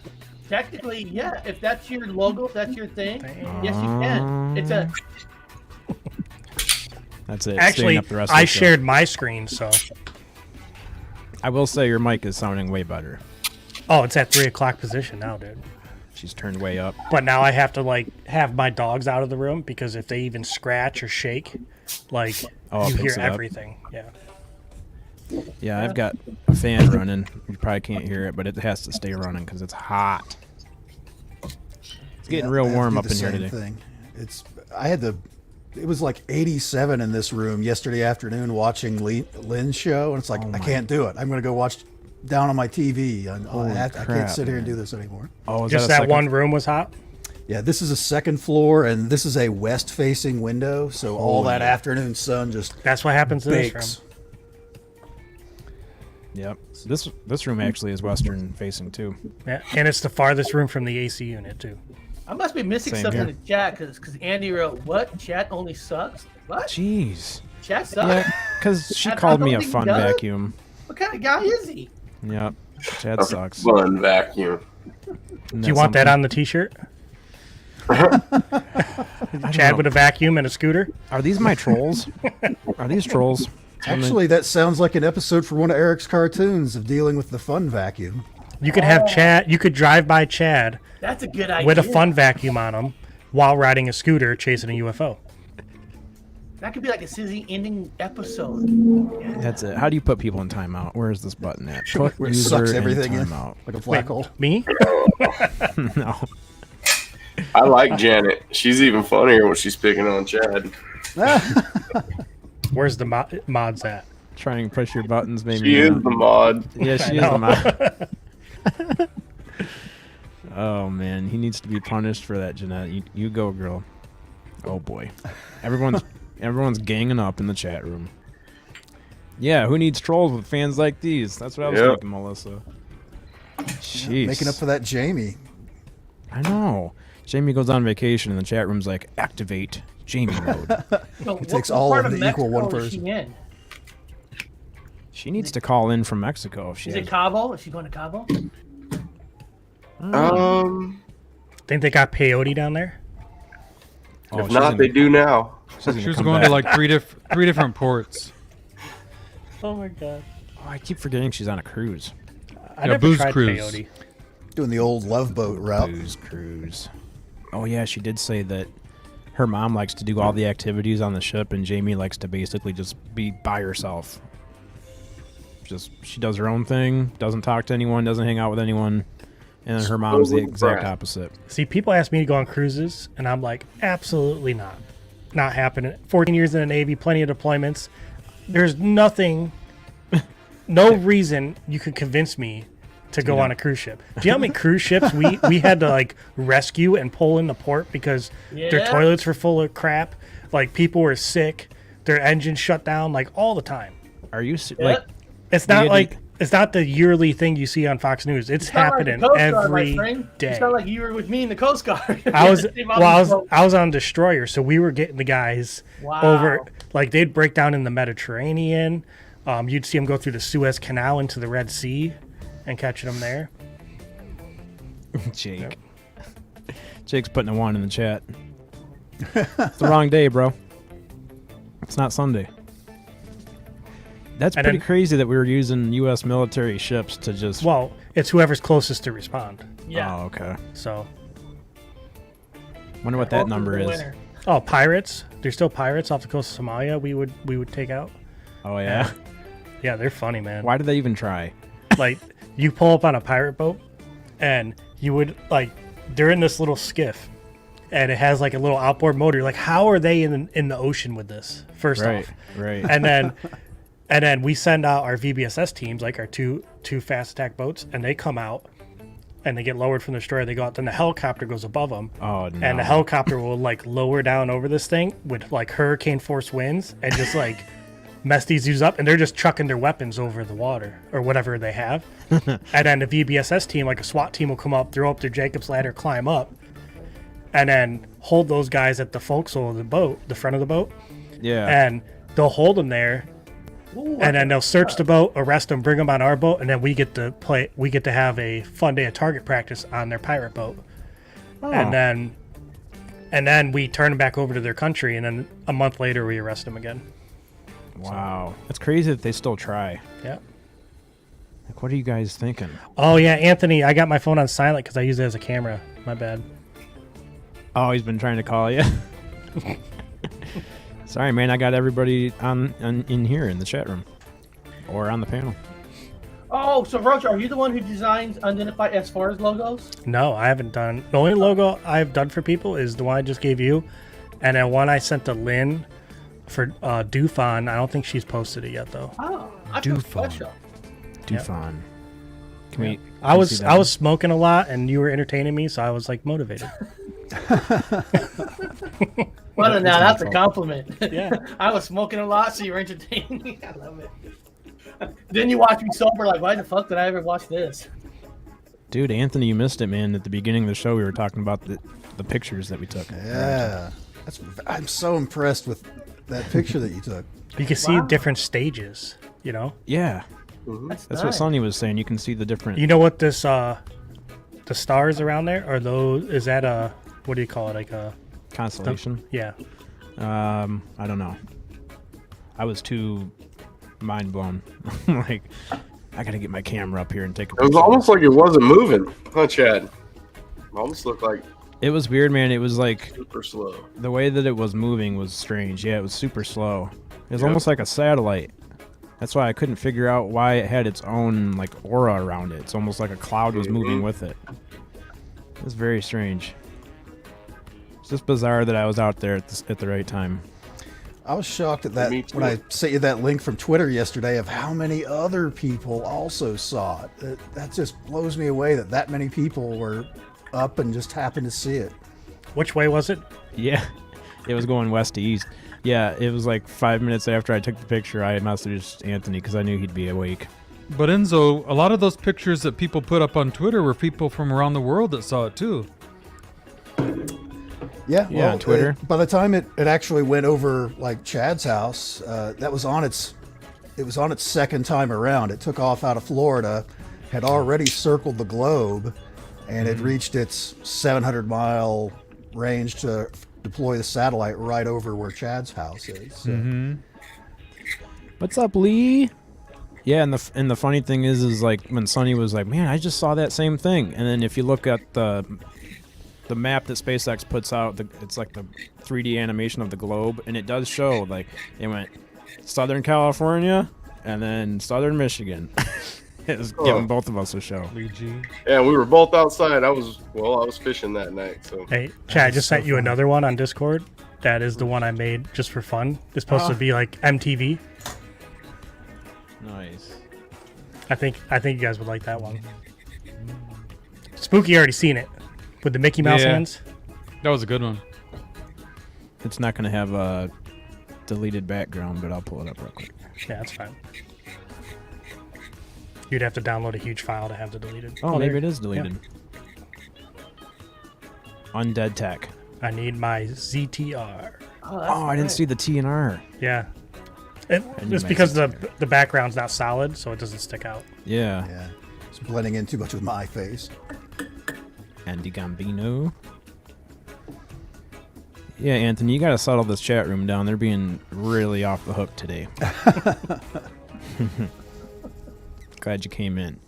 S6: Technically, yeah. If that's your logo, if that's your thing, yes, you can. It's a.
S2: That's it.
S7: Actually,
S2: Staying up the rest of
S7: I
S2: the show.
S7: shared my screen, so.
S2: I will say your mic is sounding way better.
S7: Oh, it's at 3 o'clock position now, dude.
S2: She's turned way up.
S7: But now I have to like have my dogs out of the room because if they even scratch or shake, like
S2: Oh, it
S7: you hear
S2: picks it up.
S7: everything. Yeah.
S2: Yeah, I've got a fan running. You probably can't hear it, but it has to stay running because it's hot. It's getting real
S5: I have to
S2: warm
S5: do
S2: up
S5: the
S2: in here
S5: same
S2: today.
S5: thing. It was like 87 in this room yesterday afternoon watching Lynn's show, and it's like I can't do it. I'm going to go watch down on my TV. I
S2: crap,
S5: can't sit here and
S2: man.
S5: do this anymore.
S2: Oh, is
S7: Just
S2: a
S7: that
S2: second-
S7: one room was hot?
S5: Yeah, this is a second floor, and this is a west-facing window, so all that afternoon sun just
S7: That's what happens in this
S5: bakes.
S7: room.
S2: Yep. This room actually is western facing too.
S7: Yeah, and it's the farthest room from the AC unit too.
S6: I must be missing
S2: Same
S6: something
S2: here.
S6: in the chat because Andy wrote, "What? Chat only sucks? What?
S2: Jeez.
S6: Chat sucks?
S2: Yeah, because she
S6: I
S2: called me
S6: don't
S2: a
S6: think he
S2: fun
S6: does.
S2: vacuum.
S6: What kind of guy is he?"
S2: Yep. Chad
S3: a
S2: sucks.
S3: fun vacuum.
S7: Do you want that on the T-shirt? Chad with a vacuum and a scooter.
S2: Are these my trolls? Are these trolls?
S5: Actually, that sounds like an episode for one of Eric's cartoons of dealing with the fun vacuum.
S7: You could have Chad. You could drive by Chad
S6: That's a good idea.
S7: with a fun vacuum on him while riding a scooter chasing a UFO.
S6: That could be like a Sizzy ending episode.
S2: That's it. How do you put people in timeout? Where is this button at? Put
S5: Where it
S2: user
S5: sucks
S2: in
S5: everything in
S2: timeout.
S5: like a black hole.
S7: Me?
S2: No.
S3: I like Janet. She's even funnier when she's picking on Chad.
S7: Where's the mods at?
S2: Try and push your buttons, maybe.
S3: She is
S2: not.
S3: the mod.
S2: Yeah, she is the mod. Oh man, he needs to be punished for that, Jeanette. You go, girl. Oh boy, everyone's ganging up in the chat room. Yeah, who needs trolls with fans like these? That's what I was
S3: Yep.
S2: thinking, Melissa. Jeez.
S5: Making up for that Jamie.
S2: I know. Jamie goes on vacation and the chat room's like, activate Jamie mode.
S6: So
S5: It takes
S6: what
S5: all
S6: part
S5: of the equal
S6: Mexico
S5: one
S6: is she
S5: person.
S6: in?
S2: She needs to call in from Mexico if she
S6: Is
S2: has.
S6: it Cabo? Is she going to Cabo?
S7: Think they got peyote down there?
S3: If not, they do now.
S2: She's
S4: She was
S2: come
S4: going
S2: back.
S4: to like three different ports.
S7: Oh my god.
S2: Oh, I keep forgetting she's on a cruise.
S7: I
S4: Yeah,
S7: never
S4: booze
S7: tried
S4: cruise.
S7: peyote.
S5: Doing the old Love Boat route.
S2: Booze cruise. Oh yeah, she did say that her mom likes to do all the activities on the ship, and Jamie likes to basically just be by herself. Just she does her own thing, doesn't talk to anyone, doesn't hang out with anyone, and then her mom's the exact opposite.
S7: See, people ask me to go on cruises, and I'm like, absolutely not. Not happening. 14 years in the Navy, plenty of deployments. There's nothing, no reason you could convince me to go on a cruise ship. Do you know how many cruise ships we had to like rescue and pull into port because their toilets were full of crap? Like people were sick, their engines shut down, like all the time.
S2: Are you like?
S7: It's not
S2: had
S7: like
S2: to-
S7: it's not the yearly thing you see on Fox News. It's happening every day.
S6: It's not like you were with me in the Coast Guard.
S7: I was on destroyer, so we were getting the guys over. Like they'd break down in the Mediterranean. You'd see them go through the Suez Canal into the Red Sea, and catching them there.
S2: Jake.
S7: Yep.
S2: Jake's putting a 1 in the chat. It's the wrong day, bro. It's not Sunday. That's
S7: And
S2: pretty
S7: then-
S2: crazy that we were using U.S. military ships to just.
S7: Well, it's whoever's closest to respond.
S6: Yeah.
S2: Oh, okay.
S7: So,
S2: Wonder what that number is.
S7: oh, pirates. There's still pirates off the coast of Somalia. We would take out.
S2: Oh yeah.
S7: Yeah, they're funny, man.
S2: Why did they even try?
S7: Like you pull up on a pirate boat, and you would like they're in this little skiff, and it has like a little outboard motor. Like, how are they in the ocean with this? First off,
S2: Right.
S7: and then we send out our VBSS teams, like our two fast attack boats, and they come out and they get lowered from the destroyer. They go out, then the helicopter goes above them.
S2: Oh no.
S7: And the helicopter will like lower down over this thing with like hurricane force winds and just like mess these dudes up, and they're just chucking their weapons over the water or whatever they have. And then the VBSS team, like a SWAT team, will come up, throw up their Jacob's ladder, climb up, and then hold those guys at the forecastle of the boat, the front of the boat,
S2: Yeah.
S7: and they'll hold them there. And then they'll search the boat, arrest them, bring them on our boat, and then we get to play. We get to have a fun day of target practice on their pirate boat, and then we turn them back over to their country, and then a month later we arrest them again.
S2: Wow. It's crazy that they still try.
S7: Yeah.
S2: Like, what are you guys thinking?
S7: Oh yeah, Anthony, I got my phone on silent because I use it as a camera. My bad.
S2: Oh, he's been trying to call you. Sorry, man. I got everybody on in here in the chat room or on the panel.
S6: Oh, so Roger, are you the one who designs Unidentified S4's logos?
S7: No, I haven't done. The only logo I've done for people is the one I just gave you, and then one I sent to Lynn for Dufon. I don't think she's posted it yet though.
S6: Oh, I feel
S2: Dufon.
S6: special.
S2: Dufon. Can we?
S7: I was smoking a lot, and you were entertaining me, so I was like motivated.
S6: Well, now that's a compliment.
S7: Yeah.
S6: I was smoking a lot, so you were entertaining me. I love it. Then you watch me sober, like, why the fuck did I ever watch this?
S2: Dude, Anthony, you missed it, man. At the beginning of the show, we were talking about the pictures that we took.
S5: Yeah. I'm so impressed with that picture that you took.
S7: You can see different stages, you know?
S2: Yeah.
S6: That's
S2: That's what Sonny was saying. You can see the different.
S7: You know what this, the stars around there, are those, is that a, what do you call it, like a...
S2: Constellation.
S7: Yeah.
S2: I don't know. I was too mind blown. Like, I gotta get my camera up here and take a
S3: It was
S2: picture.
S3: almost like it wasn't moving, huh, Chad? It almost looked like
S2: It was weird, man. It was like
S3: super slow.
S2: the way that it was moving was strange. Yeah, it was super slow. It was
S3: Yep.
S2: almost like a satellite. That's why I couldn't figure out why it had its own like aura around it. It's almost like a cloud was moving with it. It was very strange. It's just bizarre that I was out there at the right time.
S5: I was shocked at that
S3: Me too.
S5: when I sent you that link from Twitter yesterday of how many other people also saw it. That just blows me away that many people were up and just happened to see it.
S7: Which way was it?
S2: Yeah, it was going west to east. Yeah, it was like 5 minutes after I took the picture, I messaged Anthony because I knew he'd be awake.
S4: But Enzo, a lot of those pictures that people put up on Twitter were people from around the world that saw it too.
S5: Yeah,
S2: Yeah, on Twitter.
S5: By the time it actually went over like Chad's house, that was on its second time around. It took off out of Florida, had already circled the globe, and it reached its 700-mile range to deploy the satellite right over where Chad's house is. So.
S2: What's up, Lee? Yeah, and the funny thing is like when Sonny was like, "Man, I just saw that same thing," and then if you look at the map that SpaceX puts out, it's like the 3D animation of the globe, and it does show like it went Southern California and then Southern Michigan. It was giving both of us a show.
S3: Yeah, we were both outside. I was fishing that night. So
S7: Hey, Chad, I just sent you another one on Discord. That is the one I made just for fun. It's supposed to be like MTV.
S2: Nice.
S7: I think you guys would like that one. Spooky already seen it with the Mickey Mouse hands.
S4: That was a good one.
S2: It's not gonna have a deleted background, but I'll pull it up real quick.
S7: Yeah, that's fine. You'd have to download a huge file to have the deleted.
S2: Oh, maybe
S7: there-
S2: it is deleted. Undead Tech.
S7: I need my ZTR.
S6: Oh,
S2: I didn't see the T and R.
S7: Yeah.
S2: need
S7: It's
S2: my
S7: because
S2: ZTR.
S7: the background's not solid, so it doesn't stick out.
S2: Yeah.
S5: Yeah, it's blending in too much with my face.
S2: Andy Gambino. Yeah, Anthony, you gotta settle this chat room down. They're being really off the hook today. Glad you came in.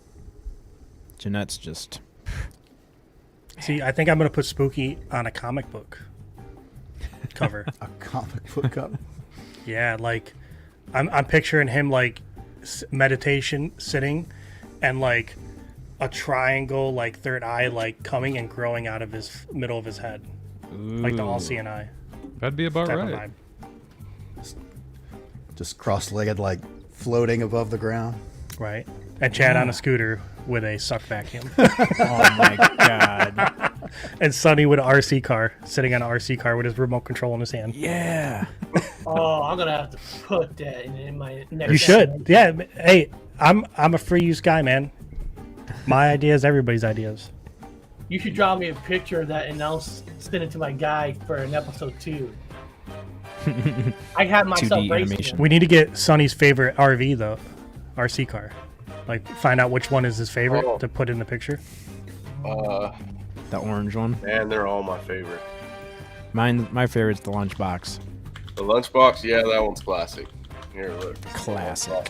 S2: Jeanette's just...
S7: See, I think I'm gonna put Spooky on a comic book cover.
S5: A comic book up.
S7: Yeah, like I'm picturing him like meditation sitting, and like a triangle, like third eye, like coming and growing out of his middle of his head, like the all-seeing eye
S4: That'd be about
S7: type
S4: right.
S7: of vibe,
S5: Just cross-legged, like floating above the ground.
S7: right? And Chad on a scooter with a suck vacuum,
S2: Oh my god.
S7: and Sonny with an RC car, sitting on an RC car with his remote control in his hand.
S2: Yeah.
S6: Oh, I'm gonna have to put that in my next.
S7: You should, yeah. Hey, I'm a free use guy, man. My ideas, everybody's ideas.
S6: You should draw me a picture of that and I'll send it to my guy for an episode 2. I have myself
S2: 2D
S6: racing
S2: animation.
S6: it.
S7: We need to get Sonny's favorite RV though, RC car. Like find out which one is his favorite
S3: Oh.
S7: to put in the picture.
S2: The orange one.
S3: man, they're all my favorite.
S2: My favorite's the lunchbox.
S3: The lunchbox, yeah, that one's classic. Here, look.
S2: Classic.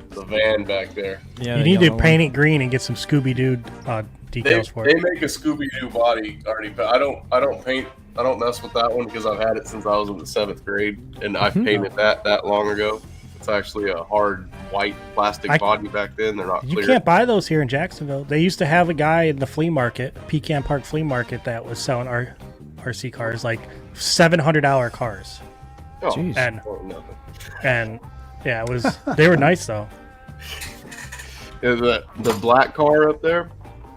S3: The van back there.
S2: Yeah.
S7: You
S2: the
S7: need to
S2: yellow
S7: paint it green and get some Scooby Doo
S3: They,
S7: decals for
S3: they
S7: it.
S3: make a Scooby Doo body already. But I don't paint. I don't mess with that one because I've had it since I was in the 7th grade, and I've painted that long ago. It's actually a hard white plastic body back then. They're not
S7: You
S3: clear.
S7: can't buy those here in Jacksonville. They used to have a guy in the flea market, Pecan Park Flea Market, that was selling RC cars, like $700 cars.
S3: Oh,
S2: Jeez.
S7: And
S3: oh, nothing.
S7: and yeah, it was. They were nice though.
S3: Yeah, the black car up there,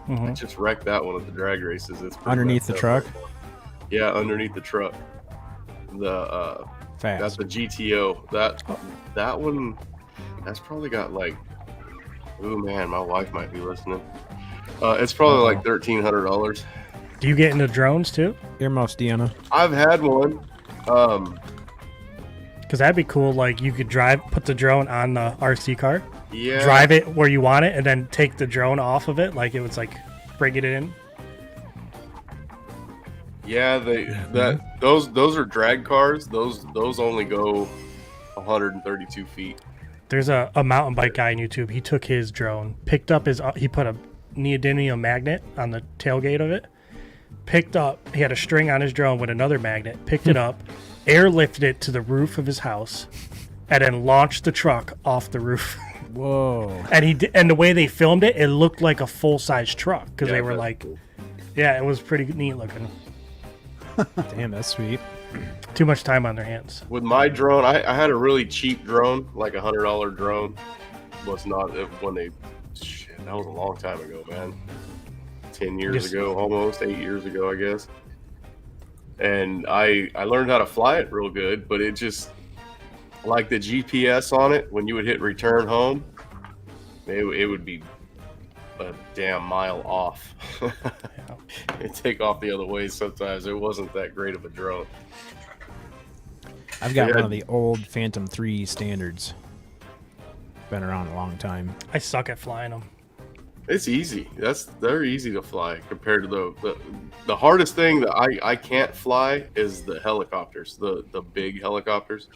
S3: I
S7: Mhm.
S3: just wrecked that one at the drag races. It's pretty
S2: Underneath the
S3: messed up.
S2: truck?
S3: Yeah, underneath the truck. That's
S2: Fast.
S3: the GTO. That one, that's probably got like, oh man, my wife might be listening. It's probably like $1,300.
S7: Do you get into drones too?
S2: Earmuffs, Deanna.
S3: I've had one.
S7: Because that'd be cool. Like you could put the drone on the RC car,
S3: Yeah.
S7: drive it where you want it, and then take the drone off of it. Like it was like bringing it in.
S3: Yeah, those are drag cars. Those only go 132 feet.
S7: There's a mountain bike guy on YouTube. He took his drone, picked up he put a neodymium magnet on the tailgate of it. He had a string on his drone with another magnet. Picked it up, airlifted it to the roof of his house, and then launched the truck off the roof.
S2: Whoa.
S7: And the way they filmed it, it looked like a full size truck because
S3: Yeah,
S7: they were
S3: that's
S7: like,
S3: cool.
S7: yeah, it was pretty neat looking.
S2: Damn, that's sweet.
S7: Too much time on their hands.
S3: With my drone, I had a really cheap drone, like $100 drone. Was not when they. Shit, that was a long time ago, man. 10 years
S7: Just-
S3: ago, almost 8 years ago, I guess. And I learned how to fly it real good, but it just like the GPS on it. When you would hit return home, it would be a damn mile off. It'd take off the other way sometimes. It wasn't that great of a drone.
S2: I've got
S3: Yeah.
S2: one of the old Phantom 3 standards. Been around a long time.
S7: I suck at flying them.
S3: It's easy. They're easy to fly compared to the hardest thing that I can't fly is the helicopters, the big helicopters.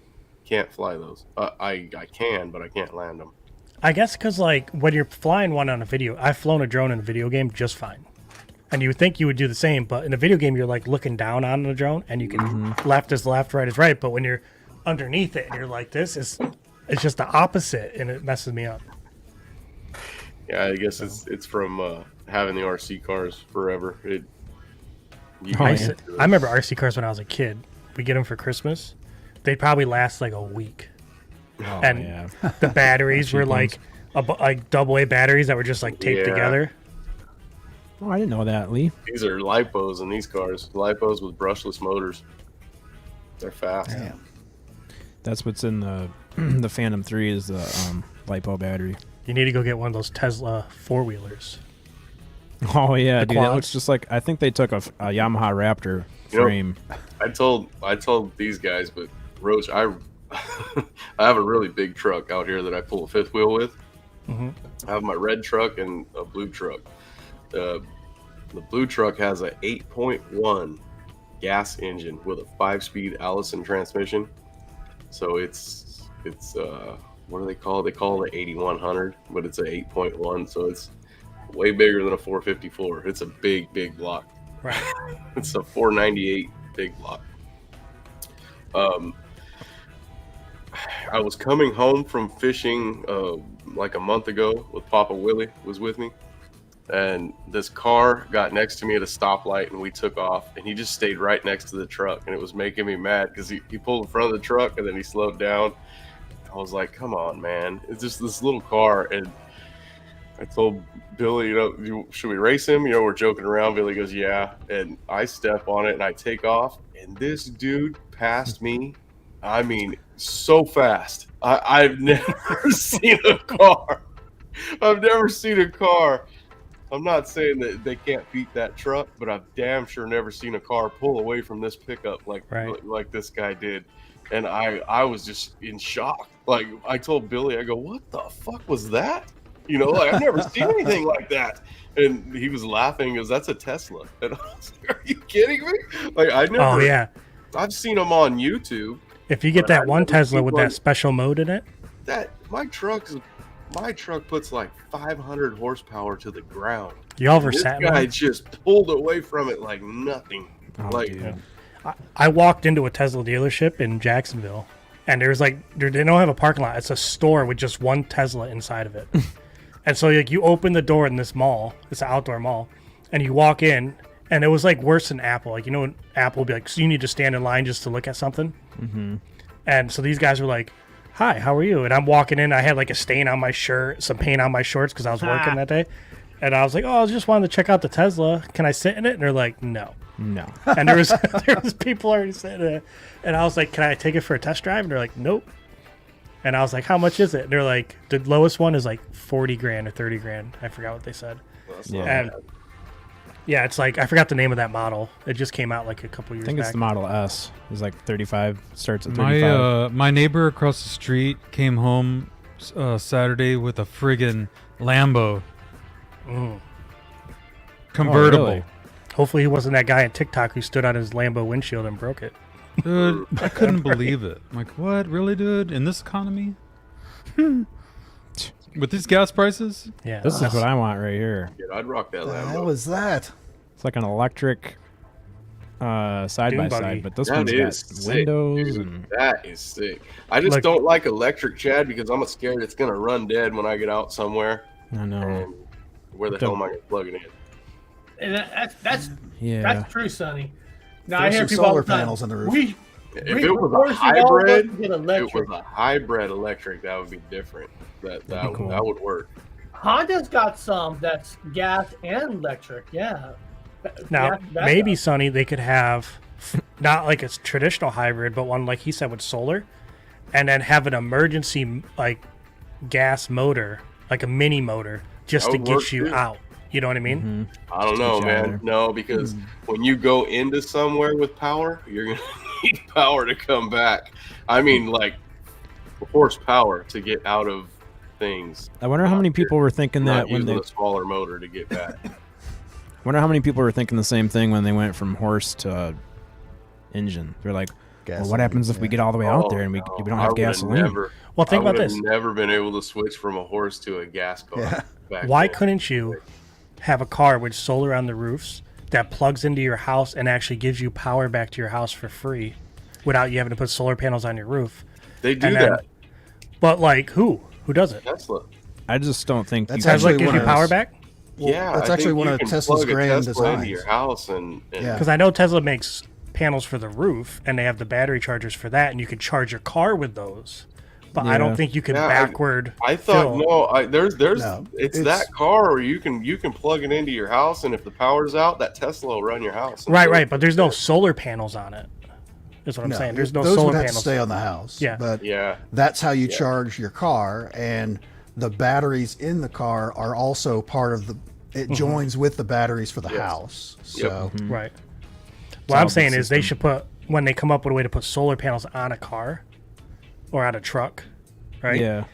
S3: can't fly those. I can, but I can't land them.
S7: I guess because like when you're flying one on a video, I've flown a drone in a video game just fine, and you would think you would do the same, but in a video game you're like looking down on the drone and you can left is left, right is right, but when you're underneath it and you're like this, it's just the opposite, and it messes me up.
S3: Yeah, I guess it's from having the RC cars forever.
S7: I remember RC cars when I was a kid. We get them for Christmas. They'd probably last like a week.
S2: Oh,
S7: And
S2: yeah.
S7: the batteries were
S2: Cheap ones.
S7: like double A batteries that were just like taped
S3: Yeah.
S7: together.
S2: Oh, I didn't know that, Lee.
S3: These are lipos in these cars. Lipos with brushless motors. They're fast.
S5: Damn.
S2: That's what's in the the Phantom 3 is the LiPo battery.
S7: You need to go get one of those Tesla 4-wheelers.
S2: Oh yeah,
S7: The
S2: dude, that
S7: quads.
S2: looks just like, I think they took a Yamaha Raptor
S3: You know,
S2: frame.
S3: I told these guys, but Roach, I have a really big truck out here that I pull a fifth wheel with.
S7: Mm-hmm.
S3: I have my red truck and a blue truck. The blue truck has a 8.1 gas engine with a 5-speed Allison transmission. So it's what do they call it? They call it the 8100, but it's a 8.1, so it's way bigger than a 454. It's a big block.
S7: Right.
S3: It's a 498 big block. I was coming home from fishing like a month ago with Papa Willie was with me, and this car got next to me at a stoplight, and we took off, and he just stayed right next to the truck, and it was making me mad because he pulled in front of the truck and then he slowed down. I was like, come on, man, it's just this little car. And I told Billy, should we race him? We're joking around. Billy goes, yeah. And I step on it and I take off, and this dude passed me. I mean, so fast. I've never seen a car. I've never seen a car. I'm not saying that they can't beat that truck, but I've damn sure never seen a car pull away from this pickup like this guy did. And I was just in shock. Like, I told Billy, I go, what the fuck was that? I've never seen anything like that. And he was laughing because that's a Tesla. And I was like, are you kidding me? Like, I never.
S7: Oh yeah.
S3: I've seen them on YouTube.
S7: If you get that one Tesla with that special mode in it,
S3: My truck puts like 500 horsepower to the ground.
S7: you ever
S3: This
S7: sat in
S3: guy
S7: one?
S3: just pulled away from it like nothing.
S2: Oh,
S3: like,
S2: dude.
S7: I walked into a Tesla dealership in Jacksonville, and there's they don't have a parking lot. It's a store with just one Tesla inside of it. And so you open the door in this mall, it's an outdoor mall, and you walk in, and it was like worse than Apple. Like, Apple will be like, so you need to stand in line just to look at something. Mm-hmm. And so these guys were like, hi, how are you? And I'm walking in, I had like a stain on my shirt, some paint on my shorts because I was working that day. And I was like, oh, I just wanted to check out the Tesla. Can I sit in it? And they're like, no.
S2: No.
S7: And there was people already sitting there. And I was like, can I take it for a test drive? And they're like, nope. And I was like, how much is it? And they're like, the lowest one is like 40 grand or 30 grand. I forgot what they said.
S2: Yeah.
S7: And yeah, it's like, I forgot the name of that model. It just came out like a couple years
S2: I think
S7: back.
S2: it's the Model S. It's like 35, starts at 35.
S4: My neighbor across the street came home Saturday with a friggin' Lambo convertible.
S2: Oh, really?
S7: Hopefully he wasn't that guy on TikTok who stood on his Lambo windshield and broke it.
S4: Dude, I couldn't believe it. I'm like, what? Really, dude? In this economy? With these gas prices?
S7: Yeah.
S2: This is what I want right here.
S3: dude, I'd rock that
S5: What the hell
S3: Lambo.
S5: was that?
S2: It's like an electric side
S7: Dune
S2: by
S7: buggy.
S2: side, but this
S3: That
S2: one's
S3: is
S2: got
S3: sick,
S2: windows
S3: dude.
S2: and
S3: That is sick. I just
S7: Like-
S3: don't like electric, Chad, because I'm scared it's gonna run dead when I get out somewhere.
S2: I know.
S3: And where the
S2: Don't-
S3: hell am I gonna plug it in?
S6: And that's
S2: Yeah.
S6: true, Sonny. Now
S5: Throw
S6: I hear
S5: some
S6: people all
S5: solar
S6: the time,
S5: panels on the roof.
S3: If it was a
S6: forcing all of us
S3: hybrid,
S6: to get
S3: if it
S6: electric.
S3: was a hybrid electric, that would be different.
S2: That'd be
S3: That
S2: cool.
S3: would work.
S6: Honda's got some that's gas and electric. Yeah.
S7: Now,
S6: That's
S7: maybe, Sonny, they could have not like a traditional hybrid, but one like he said with solar, and then have an emergency like gas motor, like a mini motor, just
S3: That
S7: to
S3: would
S7: get
S3: work,
S7: you
S3: too.
S7: out. You know what I mean?
S2: Mhm.
S3: I don't know,
S2: get you out of
S3: man.
S2: there.
S3: No, because when you go into somewhere with power, you're gonna need power to come back. I mean, like horsepower to get out of things.
S2: I wonder how many people were thinking
S3: Not
S2: that when
S3: using
S2: they.
S3: a smaller motor to get back.
S2: Wonder how many people were thinking the same thing when they went from horse to engine. They're like, Well, what happens if we get all the way out there and we don't
S3: I
S2: have
S3: would've
S2: gasoline?
S7: Well, think
S3: I
S7: about
S3: would have
S7: this.
S3: never been able to switch from a horse to a gas car.
S5: Yeah.
S3: back
S7: Why
S3: then.
S7: couldn't you have a car with solar on the roofs that plugs into your house and actually gives you power back to your house for free without you having to put solar panels on your roof?
S3: They do
S7: And then-
S3: that?
S7: But like who? Who does it?
S3: Tesla.
S2: I just don't think
S5: That's
S2: you
S7: Tesla
S5: actually
S7: gives
S5: one
S7: you
S5: of
S7: power
S5: those-
S7: back?
S3: Yeah,
S5: that's
S3: I
S5: actually
S3: think
S5: one
S3: you
S5: of
S3: can
S5: Tesla's
S3: plug a
S5: grand
S3: Tesla into
S5: designs.
S3: your house and
S5: Yeah.
S7: Because I know Tesla makes panels for the roof and they have the battery chargers for that, and you can charge your car with those. But I don't
S2: Yeah.
S7: think you can
S3: Yeah,
S7: backward.
S3: I thought
S7: fill.
S3: there's
S5: No,
S3: it's
S5: it's-
S3: that car where you can plug it into your house, and if the power's out, that Tesla will run your house.
S7: Right, right. But there's no solar panels on it. That's what I'm
S5: No,
S7: saying. There's no
S5: those
S7: solar
S5: would have
S7: panels.
S5: to stay on the house.
S7: Yeah.
S5: But
S3: Yeah,
S5: that's how you charge your car, and the batteries in the car are also part of the. It joins with the batteries for the
S3: Yes.
S5: house.
S3: Yep.
S5: So
S7: Right.
S2: all
S7: What I'm
S2: the
S7: saying is they
S2: system.
S7: should put, when they come up with a way to put solar panels on a car or on a truck, right?
S2: Yeah.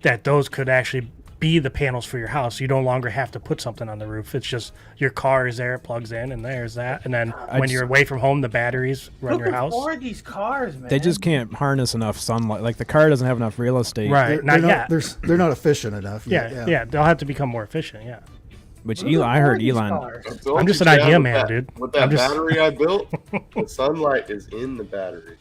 S7: That those could actually be the panels for your house. You no longer have to put something on the roof. It's just your car is there, it plugs in, and there's that. And then when you're away from home, the batteries run
S6: Who
S7: your
S6: can
S7: house.
S6: afford these cars, man?
S2: They just can't harness enough sunlight. Like the car doesn't have enough real estate.
S7: Right. Not yet.
S5: they're not efficient enough.
S7: Yeah,
S5: Yet,
S7: yeah. They'll have to become more efficient. Yeah.
S2: Which
S6: Who can
S2: I heard
S6: afford these
S2: Elon.
S6: cars?
S3: I told
S7: I'm just
S3: you,
S7: an
S3: Chad,
S7: idea
S3: with
S7: man,
S3: that-
S7: dude.
S3: With that
S7: I'm just-
S3: battery I built, the sunlight is in the battery.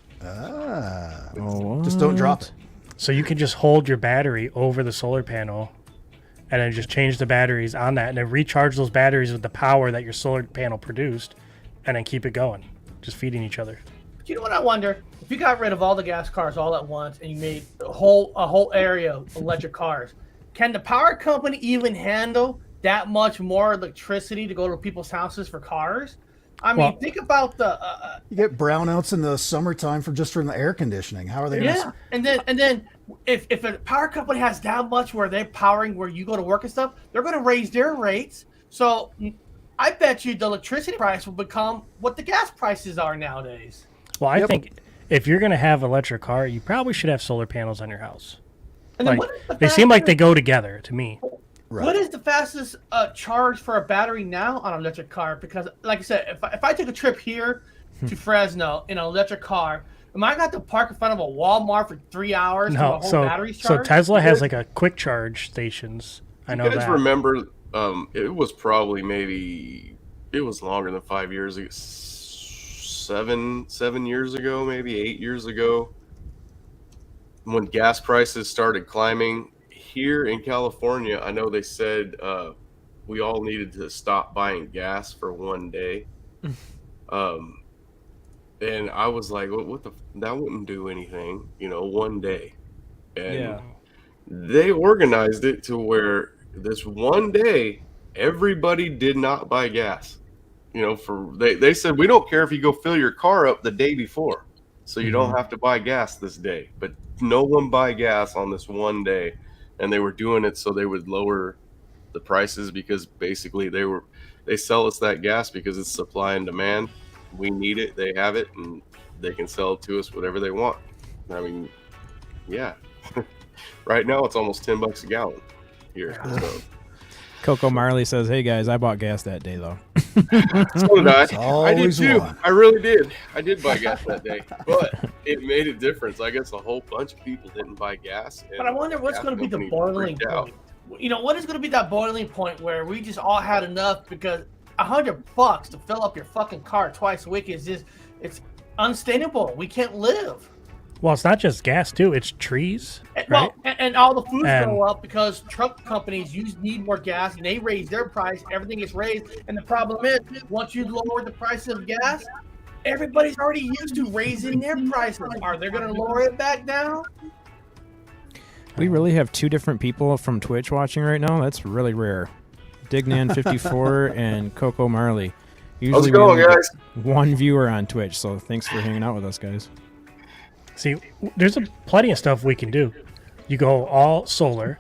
S5: Just don't drop it.
S7: So you can just hold your battery over the solar panel and then just change the batteries on that and then recharge those batteries with the power that your solar panel produced and then keep it going. Just feeding each other.
S6: You know what I wonder? If you got rid of all the gas cars all at once and you made a whole area of electric cars, can the power company even handle that much more electricity to go to people's houses for cars? I mean,
S7: Well-
S6: think about the
S5: You get brownouts in the summertime from the air conditioning. How are they?
S6: yeah,
S5: Gonna,
S6: and then if a power company has that much where they're powering where you go to work and stuff, they're going to raise their rates. So I bet you the electricity price will become what the gas prices are nowadays.
S7: Well, I think if you're going to have an electric car, you probably should have solar panels on your house.
S6: And then
S7: Like,
S6: what is the
S7: they seem like they
S6: fastest-
S7: go together to me.
S5: right.
S6: What is the fastest charge for a battery now on an electric car? Because, like I said, if I take a trip here to Fresno in an electric car, am I got to park in front of a Walmart for 3 hours till
S7: No,
S6: my whole
S7: so
S6: battery's
S7: so
S6: charged?
S7: Tesla has like a quick charge stations. I know
S3: You guys
S7: that.
S3: remember? It was probably it was longer than 5 years ago. 7 years ago, maybe 8 years ago, when gas prices started climbing here in California. I know they said we all needed to stop buying gas for one day. And I was like, what the? That wouldn't do anything, one day. And
S2: Yeah.
S3: they organized it to where this one day everybody did not buy gas. They said we don't care if you go fill your car up the day before, so you don't have to buy gas this day. But no one buy gas on this one day, and they were doing it so they would lower the prices because basically they sell us that gas because it's supply and demand. We need it, they have it, and they can sell it to us whatever they want. I mean, yeah. Right now it's almost $10 a gallon here. So.
S2: Coco Marley says, "Hey guys, I bought gas that day though."
S3: So did I.
S5: It's
S3: I did
S5: always
S3: too.
S5: one.
S3: I really did. I did buy gas that day, but it made a difference. I guess a whole bunch of people didn't buy gas.
S6: But I wonder what's
S3: gas
S6: going to be the
S3: companies
S6: boiling
S3: freaked out.
S6: point. What is going to be that boiling point where we just all had enough because $100 to fill up your fucking car twice a week it's unsustainable. We can't live.
S7: Well, it's not just gas too; it's trees,
S6: And,
S7: right?
S6: and all the foods
S7: And-
S6: go up because truck companies need more gas and they raise their price. Everything gets raised. And the problem is, once you lower the price of gas, everybody's already used to raising their prices. Are they going to lower it back down?
S2: We really have two different people from Twitch watching right now. That's really rare. Dignan54 and Coco Marley.
S3: How's
S2: we
S3: it going,
S2: only get
S3: guys?
S2: one viewer on Twitch, so thanks for hanging out with us, guys.
S7: See, there's plenty of stuff we can do. You go all solar,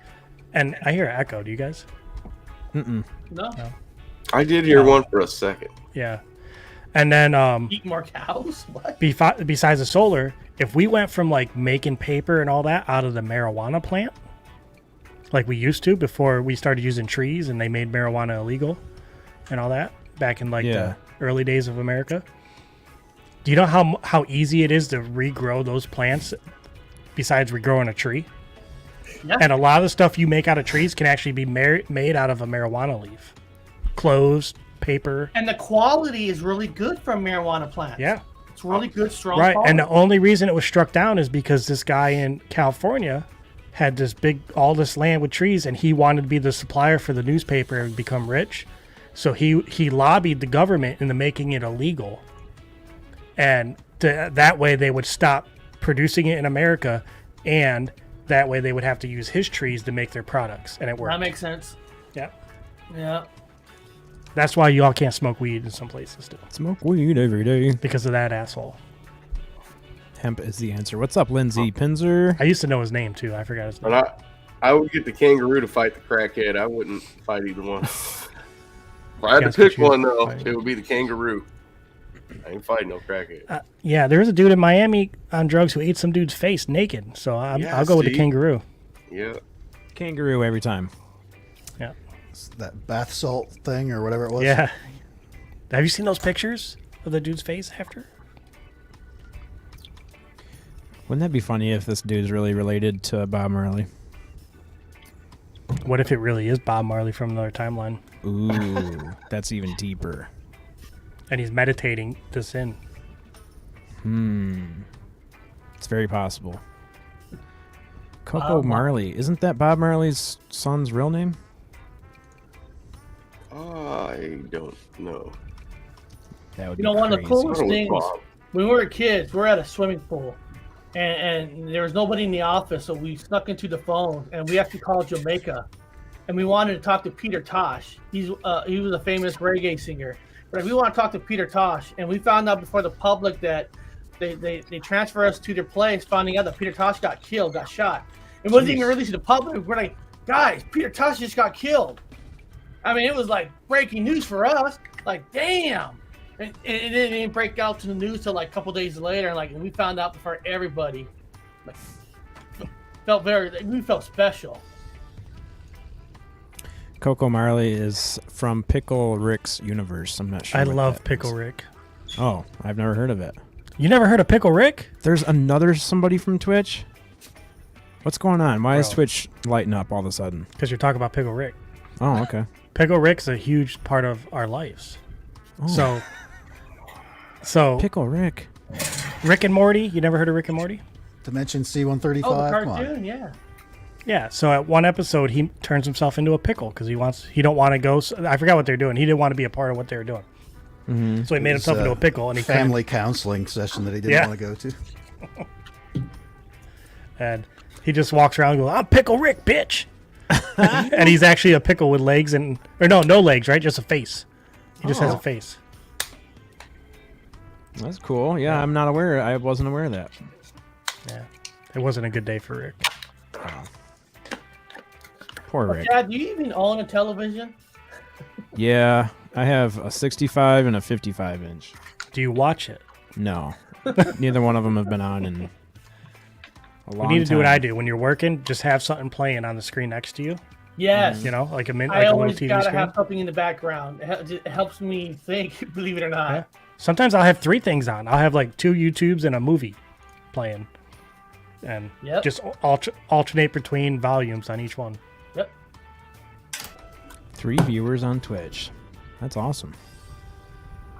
S7: and I hear an echo. Do you guys?
S6: No.
S3: I did hear one for a second.
S7: Yeah. And then
S6: Eat more cows? What?
S7: besides the solar, if we went from like making paper and all that out of the marijuana plant, like we used to before we started using trees and they made marijuana illegal and all that back in like
S2: Yeah.
S7: the early days of America, Do you know how easy it is to regrow those plants besides regrowing a tree?
S6: Yeah.
S7: And a lot of the stuff you make out of trees can actually be made out of a marijuana leaf. Clothes, paper.
S6: And the quality is really good from marijuana plants.
S7: Yeah.
S6: It's really good, strong
S7: Right.
S6: quality.
S7: And the only reason it was struck down is because this guy in California had all this land with trees, and he wanted to be the supplier for the newspaper and become rich. So he lobbied the government into making it illegal. And that way they would stop producing it in America, and that way they would have to use his trees to make their products, and it worked.
S6: That makes sense.
S7: Yeah.
S6: Yeah.
S7: That's why you all can't smoke weed in some places still,
S2: Smoke weed every day.
S7: because of that asshole.
S2: Hemp is the answer. What's up, Lindsay Pinzer?
S7: I used to know his name too. I forgot his name.
S3: But I would get the kangaroo to fight the crackhead. I wouldn't fight either one. If I had to
S7: Guess
S3: pick
S7: what you
S3: one, though,
S7: fight.
S3: it would be the kangaroo. I ain't fighting no crackhead.
S7: Yeah, there was a dude in Miami on drugs who ate some dude's face naked. So I'll go with the
S3: see?
S7: kangaroo.
S3: Yeah.
S2: Kangaroo every time.
S7: Yeah.
S5: It's that bath salt thing or whatever it was.
S7: Yeah. Have you seen those pictures of the dude's face after?
S2: Wouldn't that be funny if this dude's really related to Bob Marley?
S7: What if it really is Bob Marley from another timeline,
S2: Ooh, that's even deeper.
S7: and he's meditating this in?
S2: It's very possible. Coco Marley. Isn't that Bob Marley's son's real name?
S3: I don't know.
S2: That would
S6: You
S2: be
S6: know, one of the
S2: crazy.
S6: coolest
S3: I don't know
S6: things,
S3: what's wrong.
S6: when we were kids, we were at a swimming pool, and there was nobody in the office, so we snuck into the phone, and we actually called Jamaica, and we wanted to talk to Peter Tosh. He was a famous reggae singer, but we want to talk to Peter Tosh, and we found out before the public that they transferred us to their place, finding out that Peter Tosh got killed, got shot. It wasn't even released to the public. We're like, guys, Peter Tosh just got killed. I mean, it was like breaking news for us. Like, damn. And it didn't break out to the news till like a couple days later. And we found out before everybody. Like, we felt special.
S2: Coco Marley is from Pickle Rick's universe. I'm not sure.
S7: I
S2: what
S7: love
S2: that
S7: Pickle
S2: is.
S7: Rick.
S2: Oh, I've never heard of it.
S7: You never heard of Pickle Rick?
S2: There's another somebody from Twitch. What's going on? Why is
S7: Bro.
S2: Twitch lighting up all of a sudden?
S7: Because you're talking about Pickle Rick.
S2: Oh, okay.
S7: Pickle Rick's a huge part of our lives.
S2: Oh.
S7: So
S2: Pickle Rick.
S7: Rick and Morty. You never heard of Rick and Morty?
S5: Dimension C-135.
S6: Oh, the
S5: Come on.
S6: cartoon, yeah.
S7: Yeah. So at one episode, he turns himself into a pickle because he don't want to go. I forgot what they're doing. He didn't want to be a part of what they were doing.
S2: Mm-hmm.
S7: So he made
S5: It was,
S7: himself into a pickle, and he
S5: family counseling session that he didn't
S7: Yeah.
S5: want to go to.
S7: and he just walks around and goes, "I'm Pickle Rick, bitch," and he's actually a pickle with legs no legs, right? Just a face. He just has a face.
S2: That's cool. Yeah, I'm not aware. I wasn't aware of that.
S7: Yeah. It wasn't a good day for Rick.
S2: Poor Rick.
S6: Dad, do you even own a television?
S2: Yeah, I have a 65 and a 55 inch.
S7: Do you watch it?
S2: No, neither one of them have been on in a long
S7: You need to do what
S2: time.
S7: I do. When you're working, just have something playing on the screen next to you.
S6: Yes.
S7: You know, like a
S6: I
S7: little
S6: always
S7: TV
S6: gotta
S7: screen.
S6: have something in the background. It helps me think, believe it or not.
S7: Yeah. Sometimes I'll have 3 things on. I'll have like 2 YouTubes and a movie playing, and
S6: Yep.
S7: just alternate between volumes on each one.
S6: Yep.
S2: 3 viewers on Twitch. That's awesome.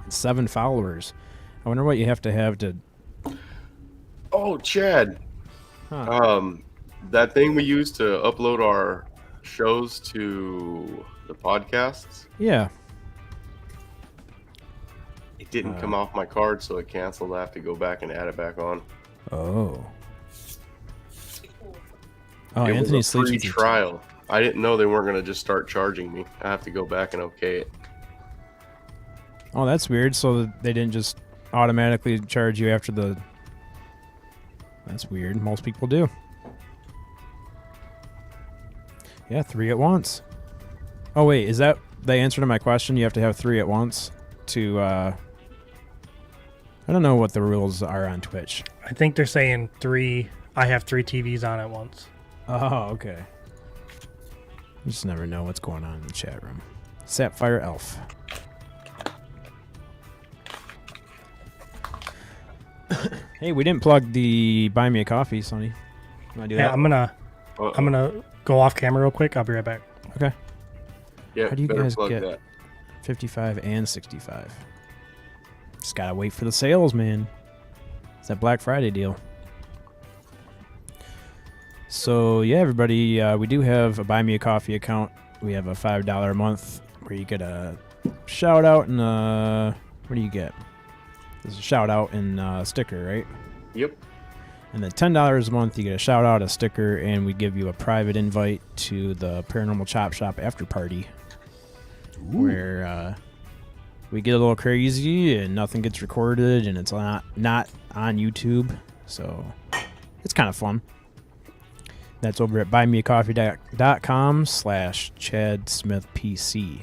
S2: 7 followers. I wonder what you have to.
S3: Oh, Chad. That thing we use to upload our shows to the podcasts,
S2: Yeah.
S3: it didn't come off my card, so it canceled. I have to go back and add it back on.
S2: Oh. Oh,
S3: It
S2: Anthony
S3: was a
S2: sleeps
S3: free
S2: with you.
S3: trial. I didn't know they weren't going to just start charging me. I have to go back and okay it.
S2: Oh, that's weird. So they didn't just automatically charge you after the. That's weird. Most people do. Yeah, 3 at once. Oh wait, is that the answer to my question? You have to have 3 at once to. I don't know what the rules are on Twitch.
S7: I think they're saying 3. I have 3 TVs on at once.
S2: Oh, okay. You just never know what's going on in the chat room. Sapphire Elf. Hey, we didn't plug the Buy Me a Coffee, Sonny. Want to do
S7: Yeah,
S2: that?
S7: I'm gonna go off camera real quick. I'll be right back.
S2: Okay.
S3: Yeah,
S2: How do you
S3: better
S2: guys
S3: plug
S2: get
S3: that.
S2: 55 and 65? Just gotta wait for the sales, man. It's that Black Friday deal. So yeah, everybody, we do have a Buy Me a Coffee account. We have a $5 a month where you get a shout out and what do you get? There's a shout out and a sticker, right?
S3: Yep.
S2: And then $10 a month, you get a shout out, a sticker, and we give you a private invite to the Paranormal Chop Shop after party, where we get a little crazy and nothing gets recorded, and it's not on YouTube, so it's kind of fun. That's over at buymeacoffee.com/ChadSmithPC.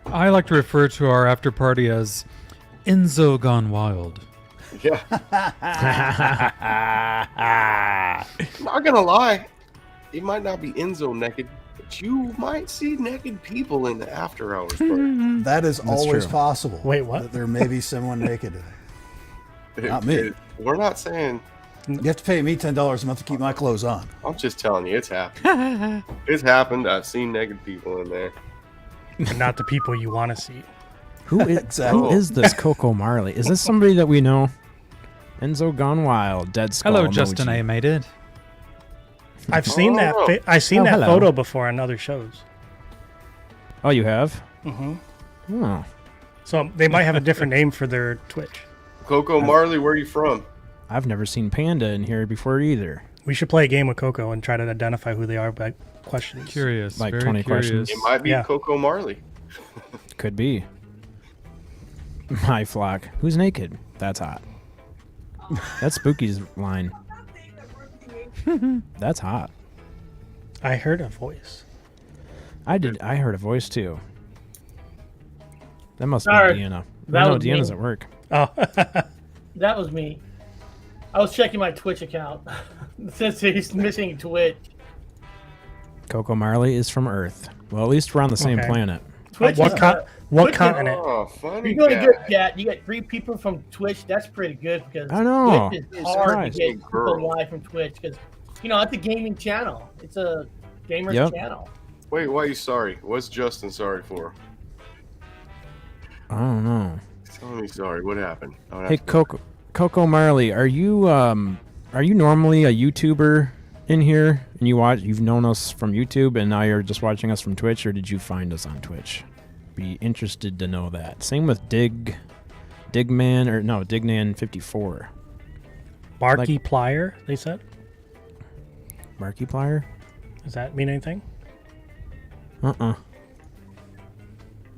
S4: I like to refer to our after party as Enzo Gone Wild.
S3: Yeah. Not gonna lie, it might not be Enzo naked, but you might see naked people in the after hours party.
S5: That is always
S2: true.
S5: possible.
S7: Wait, what?
S5: That there may be someone naked. Not me.
S3: We're not saying.
S5: You have to pay me $10 a month to keep my clothes on.
S3: I'm just telling you, it's happened. It's happened. I've seen naked people in there.
S7: And not the people you want to see.
S2: Who
S5: Exactly.
S2: is this Coco Marley? Is this somebody that we know? Enzo Gone Wild, Dead Skull.
S4: Hello,
S2: emoji.
S4: Justin A. Made it.
S7: I've seen that. I've seen
S2: Oh,
S7: that
S2: hello.
S7: photo before on other shows.
S2: Oh, you have?
S7: Mm-hmm.
S2: Oh.
S7: So they might have a different name for their Twitch.
S3: Coco Marley, where are you from?
S2: I've never seen Panda in here before either.
S7: We should play a game with Coco and try to identify who they are by questions.
S4: Curious.
S2: Like
S4: very
S2: 20
S4: curious.
S2: questions.
S3: It might be
S7: Yeah.
S3: Coco Marley.
S2: Could be. My flock. Who's naked? That's hot. That's Spooky's line. That's hot.
S7: I heard a voice.
S2: I heard a voice too. That must
S6: Sorry.
S2: be Deanna.
S6: That
S2: No,
S6: was me.
S2: Deanna's at work.
S7: Oh,
S6: That was me. I was checking my Twitch account. Since he's missing Twitch.
S2: Coco Marley is from Earth. Well, at least we're on the same
S7: Okay.
S2: planet.
S6: Twitch
S7: what
S6: is,
S7: what
S6: Twitch is-
S7: continent?
S3: Oh, funny
S6: You're doing
S3: guy.
S6: good, chat. You get 3 people from Twitch. That's pretty good because
S2: I know.
S6: Twitch is
S3: I'm
S6: hard to
S2: surprised.
S6: get people
S3: Girl.
S6: live from Twitch because it's a gaming channel. It's a gamer's
S2: Yep.
S6: channel.
S3: Wait, why are you sorry? What's Justin sorry for?
S2: I don't know.
S3: Tell me sorry. What happened?
S2: Hey, Coco Marley, are you normally a YouTuber in here and you've known us from YouTube and now you're just watching us from Twitch, or did you find us on Twitch? Be interested to know that. Same with Digman54.
S7: Barky Plier, they said.
S2: Markiplier?
S7: Does that mean anything?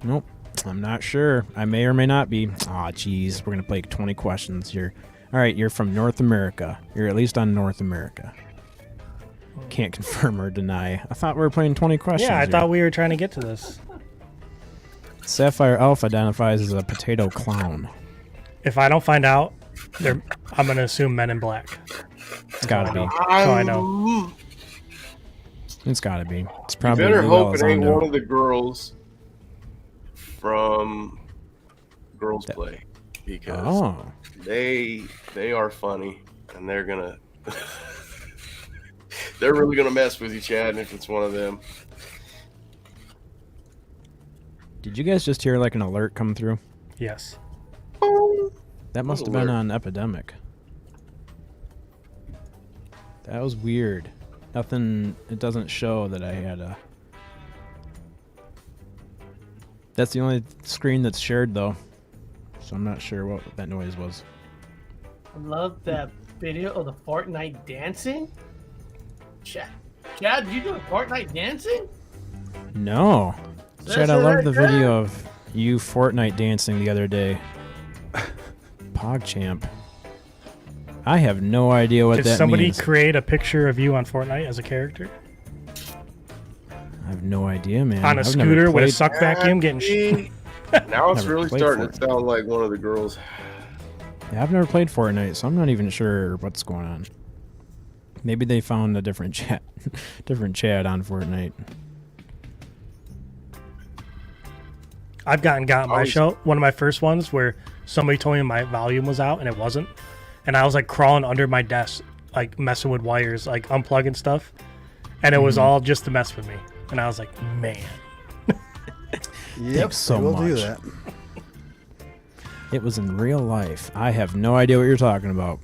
S2: Nope. I'm not sure. I may or may not be. Aw, jeez. We're going to play 20 questions here. All right, you're from North America. You're at least on North America. Can't confirm or deny. I thought we were playing 20 questions.
S7: Yeah, I
S2: here.
S7: thought we were trying to get to this.
S2: Sapphire Elf identifies as a potato clown.
S7: If I don't find out, I'm going to assume Men in Black.
S2: It's gotta be.
S7: So I know.
S2: It's gotta be. It's
S3: You
S2: probably
S3: better
S2: Lou
S3: hope it ain't
S2: Elizondo.
S3: one of the girls from Girls Play, because
S2: Oh,
S3: they are funny and they're really gonna mess with you, Chad. If it's one of them,
S2: did you guys just hear like an alert come through?
S7: Yes.
S2: That must have
S3: alert?
S2: been on Epidemic. That was weird. Nothing. It doesn't show that I had a. That's the only screen that's shared though, so I'm not sure what that noise was.
S6: I love that video of the Fortnite dancing. Chad, did you do a Fortnite dancing?
S2: No,
S6: That's
S2: Chad, I
S6: it
S2: love
S6: right
S2: the
S6: there.
S2: video of you Fortnite dancing the other day. PogChamp. I have no idea what
S7: Did
S2: that
S7: somebody
S2: means.
S7: create a picture of you on Fortnite as a character?
S2: I have no idea, man.
S7: On a
S2: I've
S7: scooter
S2: never
S7: with a
S2: played-
S7: suck vacuum getting
S3: now it's
S2: Never
S3: really
S2: played
S3: starting
S2: for
S3: to sound like one of the girls.
S2: Yeah, I've never played Fortnite, so I'm not even sure what's going on. Maybe they found a different chat, different Chad on Fortnite.
S7: I've got my
S3: Always-
S7: show, one of my first ones where somebody told me my volume was out and it wasn't, and I was like crawling under my desk, like messing with wires, like unplugging stuff, and it was all just to mess with me. And I was like, man.
S5: Yep,
S2: so
S5: we'll do
S2: much.
S5: that.
S2: It was in real life. I have no idea what you're talking about.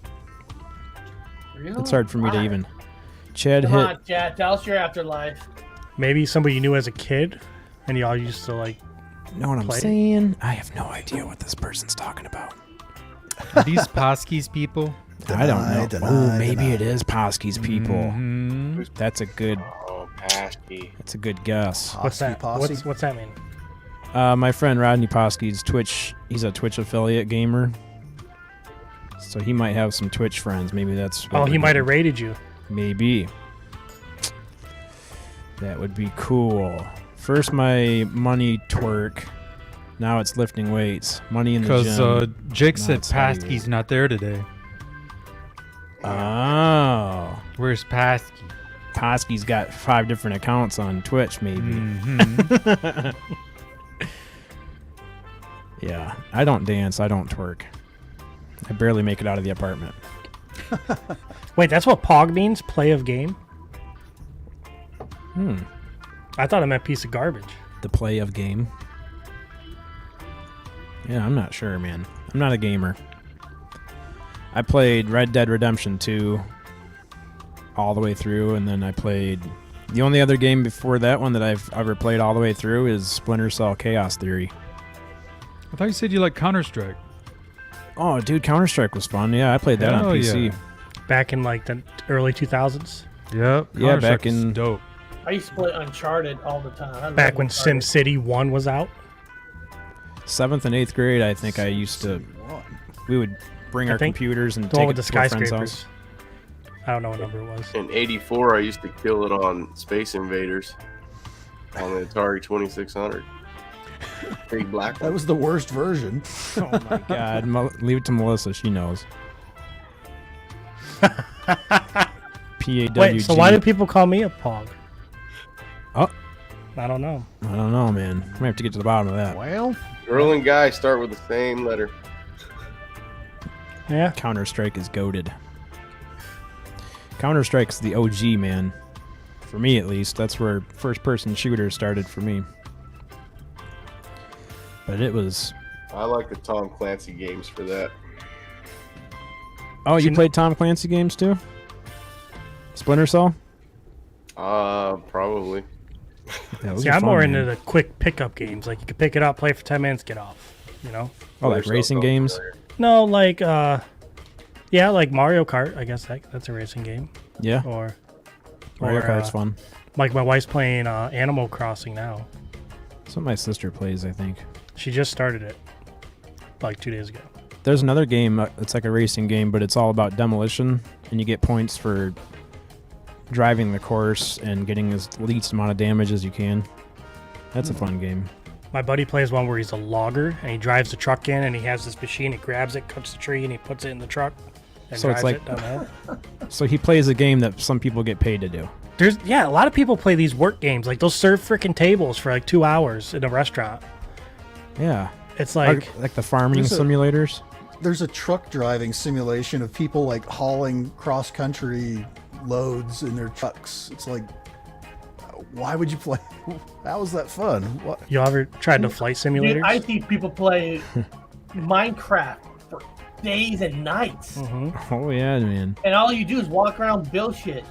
S6: Really?
S2: It's hard for me to
S6: Why?
S2: even. Chad
S6: Come
S2: hit.
S6: on, Chad. Tell us your afterlife.
S7: Maybe somebody you knew as a kid, and y'all used to like.
S2: Know what I'm
S7: Play.
S2: saying? I have no idea what this person's talking about.
S4: Are these Poskies people?
S2: I don't know.
S5: Deny,
S2: Oh, maybe
S5: deny.
S2: it is Poski's people.
S4: Mhm.
S2: That's a good.
S3: Oh, Pasty.
S2: That's a good guess.
S7: What's that?
S5: Posse?
S7: What's that mean?
S2: My friend Rodney Poski's Twitch. He's a Twitch affiliate gamer, so he might have some Twitch friends. Maybe that's.
S7: Oh,
S2: what
S7: he
S2: we're
S7: might have
S2: doing.
S7: raided you.
S2: Maybe. That would be cool. First, my money twerk. Now it's lifting weights. Money in the
S4: Because
S2: gym.
S4: Jake said
S2: That's how you-
S4: Paski's not there today.
S2: Oh.
S4: Where's Pasky?
S2: Poski's got 5 different accounts on Twitch, maybe.
S4: Mhm.
S2: Yeah. I don't dance. I don't twerk. I barely make it out of the apartment.
S7: Wait, that's what POG means? Play of game? I thought it meant piece of garbage.
S2: The play of game. Yeah, I'm not sure, man. I'm not a gamer. I played Red Dead Redemption 2 all the way through, and then I played... The only other game before that one that I've ever played all the way through is Splinter Cell Chaos Theory.
S4: I thought you said you like Counter-Strike.
S2: Oh, dude, Counter-Strike was fun. Yeah, I played that
S4: Hell
S2: on PC.
S4: yeah.
S7: Back in like the early 2000s?
S4: Yep.
S2: Yeah, back
S4: Counter-Strike is
S2: in-
S4: dope.
S6: I used to play Uncharted all the time. I love
S7: Back when
S6: Uncharted.
S7: SimCity 1 was out?
S2: 7th and 8th grade, I think I used to... We would bring
S7: I
S2: our
S7: think
S2: computers and
S7: The one
S2: take
S7: with
S2: it
S7: the
S2: to our friend's
S7: skyscrapers.
S2: house.
S7: I don't know what number it was.
S3: In '84, I used to kill it on Space Invaders on the Atari 2600. Big black
S5: That
S3: one.
S5: was the worst version.
S2: Oh my god. Leave it to Melissa. She knows. PAWG.
S7: Wait, so why do people call me a POG?
S2: Oh.
S7: I don't know.
S2: I don't know, man. We might have to get to the bottom of that.
S5: Well,
S3: Girl and guy start with the same letter.
S7: Yeah.
S2: Counter-Strike is goated. Counter-Strike's the OG, man. For me, at least. That's where first-person shooters started for me. But it was...
S3: I like the Tom Clancy games for that.
S2: Oh, you played Tom Clancy games, too? Splinter Cell?
S3: Probably.
S2: Yeah, those
S7: See,
S2: are
S7: I'm
S2: fun,
S7: more
S2: man.
S7: into the quick pickup games. Like you can pick it up, play for 10 minutes, get off. You know?
S2: Oh, like racing games?
S7: No, like yeah, like Mario Kart. I guess that's a racing game.
S2: Yeah.
S7: Or
S2: Mario
S7: or,
S2: Kart's fun.
S7: like my wife's playing Animal Crossing now.
S2: That's what my sister plays, I think.
S7: She just started it like 2 days ago.
S2: There's another game, it's like a racing game, but it's all about demolition, and you get points for driving the course and getting as least amount of damage as you can. That's a fun game.
S7: My buddy plays one where he's a logger and he drives the truck in and he has this machine. He grabs it, cuts the tree, and he puts it in the truck and
S2: So it's
S7: drives
S2: like-
S7: it down the hill.
S2: So he plays a game that some people get paid to do.
S7: There's a lot of people play these work games. Like they'll serve freaking tables for like 2 hours in a restaurant.
S2: Yeah.
S7: It's like
S2: Like the farming
S5: There's a-
S2: simulators.
S5: there's a truck driving simulation of people like hauling cross country loads in their trucks. It's like, why would you play? How is that fun? What?
S7: you ever tried to flight simulators?
S6: Dude, I see people play Minecraft for days and nights.
S2: Oh, yeah, man.
S6: And all you do is walk around, build shit.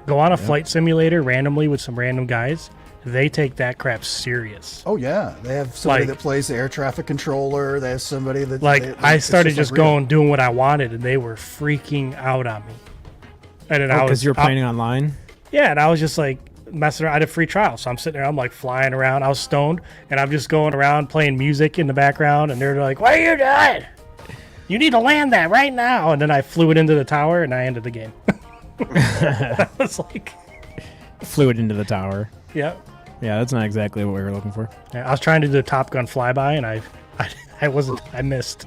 S7: Go on a flight simulator randomly with some random guys. They take that crap serious.
S5: Oh yeah, they have somebody
S7: Like-
S5: that plays the air traffic controller. They have somebody that
S7: Like I
S5: it's
S7: started
S5: like
S7: just
S5: real.
S7: going doing what I wanted, and they were freaking out on me. And then I
S2: Because
S7: was
S2: you're playing online?
S7: yeah, and I was just like messing around. I had a free trial, so I'm sitting there. I'm like flying around. I was stoned, and I'm just going around playing music in the background, and they're like, "What are you doing? You need to land that right now!" And then I flew it into the tower, and I ended the game. I was like,
S2: Flew it into the tower.
S7: yeah.
S2: Yeah, that's not exactly what we were looking for.
S7: Yeah, I was trying to do the Top Gun flyby, and I wasn't. I missed.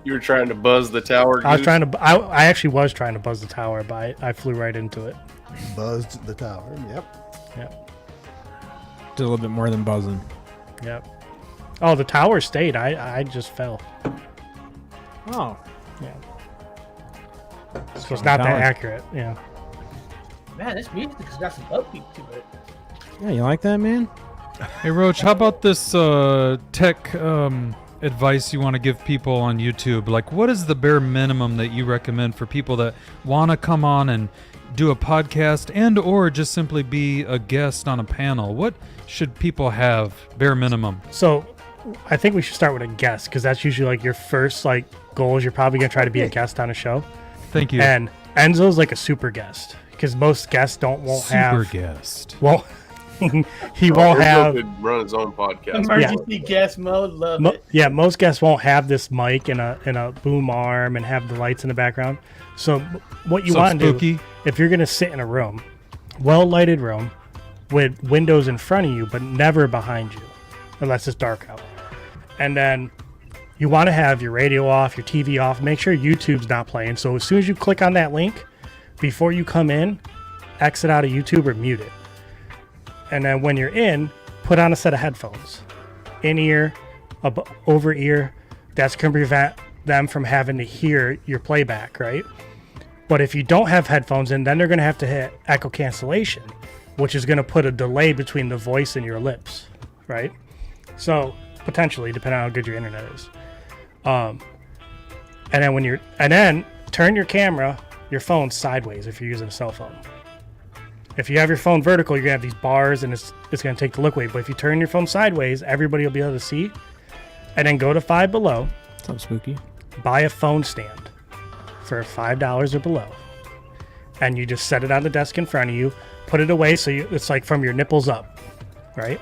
S3: You were trying to buzz the tower.
S7: I was
S3: goose?
S7: trying to. I actually was trying to buzz the tower, but I flew right into it.
S5: buzzed the tower. Yep.
S7: Yep.
S2: Did a little bit more than buzzing.
S7: Yep. Oh, the tower stayed. I just fell.
S2: Oh,
S7: Yeah. So it's not that
S2: tower.
S7: accurate. Yeah.
S6: Man, this music has got some upbeat to it.
S2: yeah, you like that, man?
S4: Hey, Roach, how about this tech advice you want to give people on YouTube? Like, what is the bare minimum that you recommend for people that want to come on and do a podcast and or just simply be a guest on a panel? What should people have, bare minimum?
S7: So I think we should start with a guest because that's usually like your first like goal is you're probably going to try to be a guest on a show.
S4: Thank you.
S7: And Enzo's like a super guest because most guests won't
S4: Super
S7: have
S4: guest.
S7: won't he won't
S3: Enzo
S7: have
S3: could run his own podcast.
S6: Emergency guest mode, love it.
S7: yeah, most guests won't have this mic and a boom arm and have the lights in the background. So what you
S4: What's up,
S7: want to do
S4: Spooky?
S7: if you're going to sit in a room, well lighted room with windows in front of you but never behind you unless it's dark out. And then you want to have your radio off, your TV off, make sure YouTube's not playing. So as soon as you click on that link, before you come in, exit out of YouTube or mute it. And then when you're in, put on a set of headphones. In ear, over ear. That's going to prevent them from having to hear your playback, right? But if you don't have headphones in, then they're going to have to hit echo cancellation, which is going to put a delay between the voice and your lips, right? So potentially, depending on how good your internet is. And then turn your camera, your phone sideways if you're using a cell phone. If you have your phone vertical, you're gonna have these bars, and it's gonna take the look away. But if you turn your phone sideways, everybody will be able to see. And then go to Five Below,
S2: What's up, Spooky?
S7: buy a phone stand for $5 or below, and you just set it on the desk in front of you. Put it away so it's like from your nipples up, right?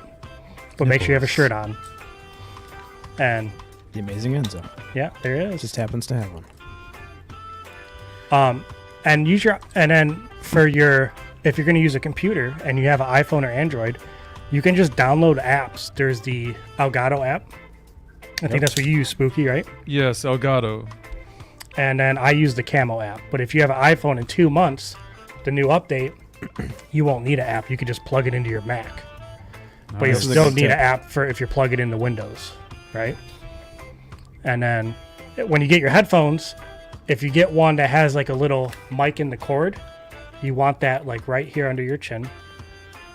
S7: But make sure you have a shirt on. And
S2: The amazing Enzo.
S7: yeah, there it is.
S2: Just happens to have one.
S7: And then for if you're going to use a computer and you have an iPhone or Android, you can just download apps. There's the Elgato app. I think that's what you use, Spooky, right?
S4: Yes, Elgato.
S7: And then I use the Camo app. But if you have an iPhone in 2 months, the new update, you won't need an app. You can just plug it into your Mac. But you'll
S4: Nice.
S7: still need an app for if you're plugging into Windows, right? And then when you get your headphones, if you get one that has like a little mic in the cord, you want that like right here under your chin.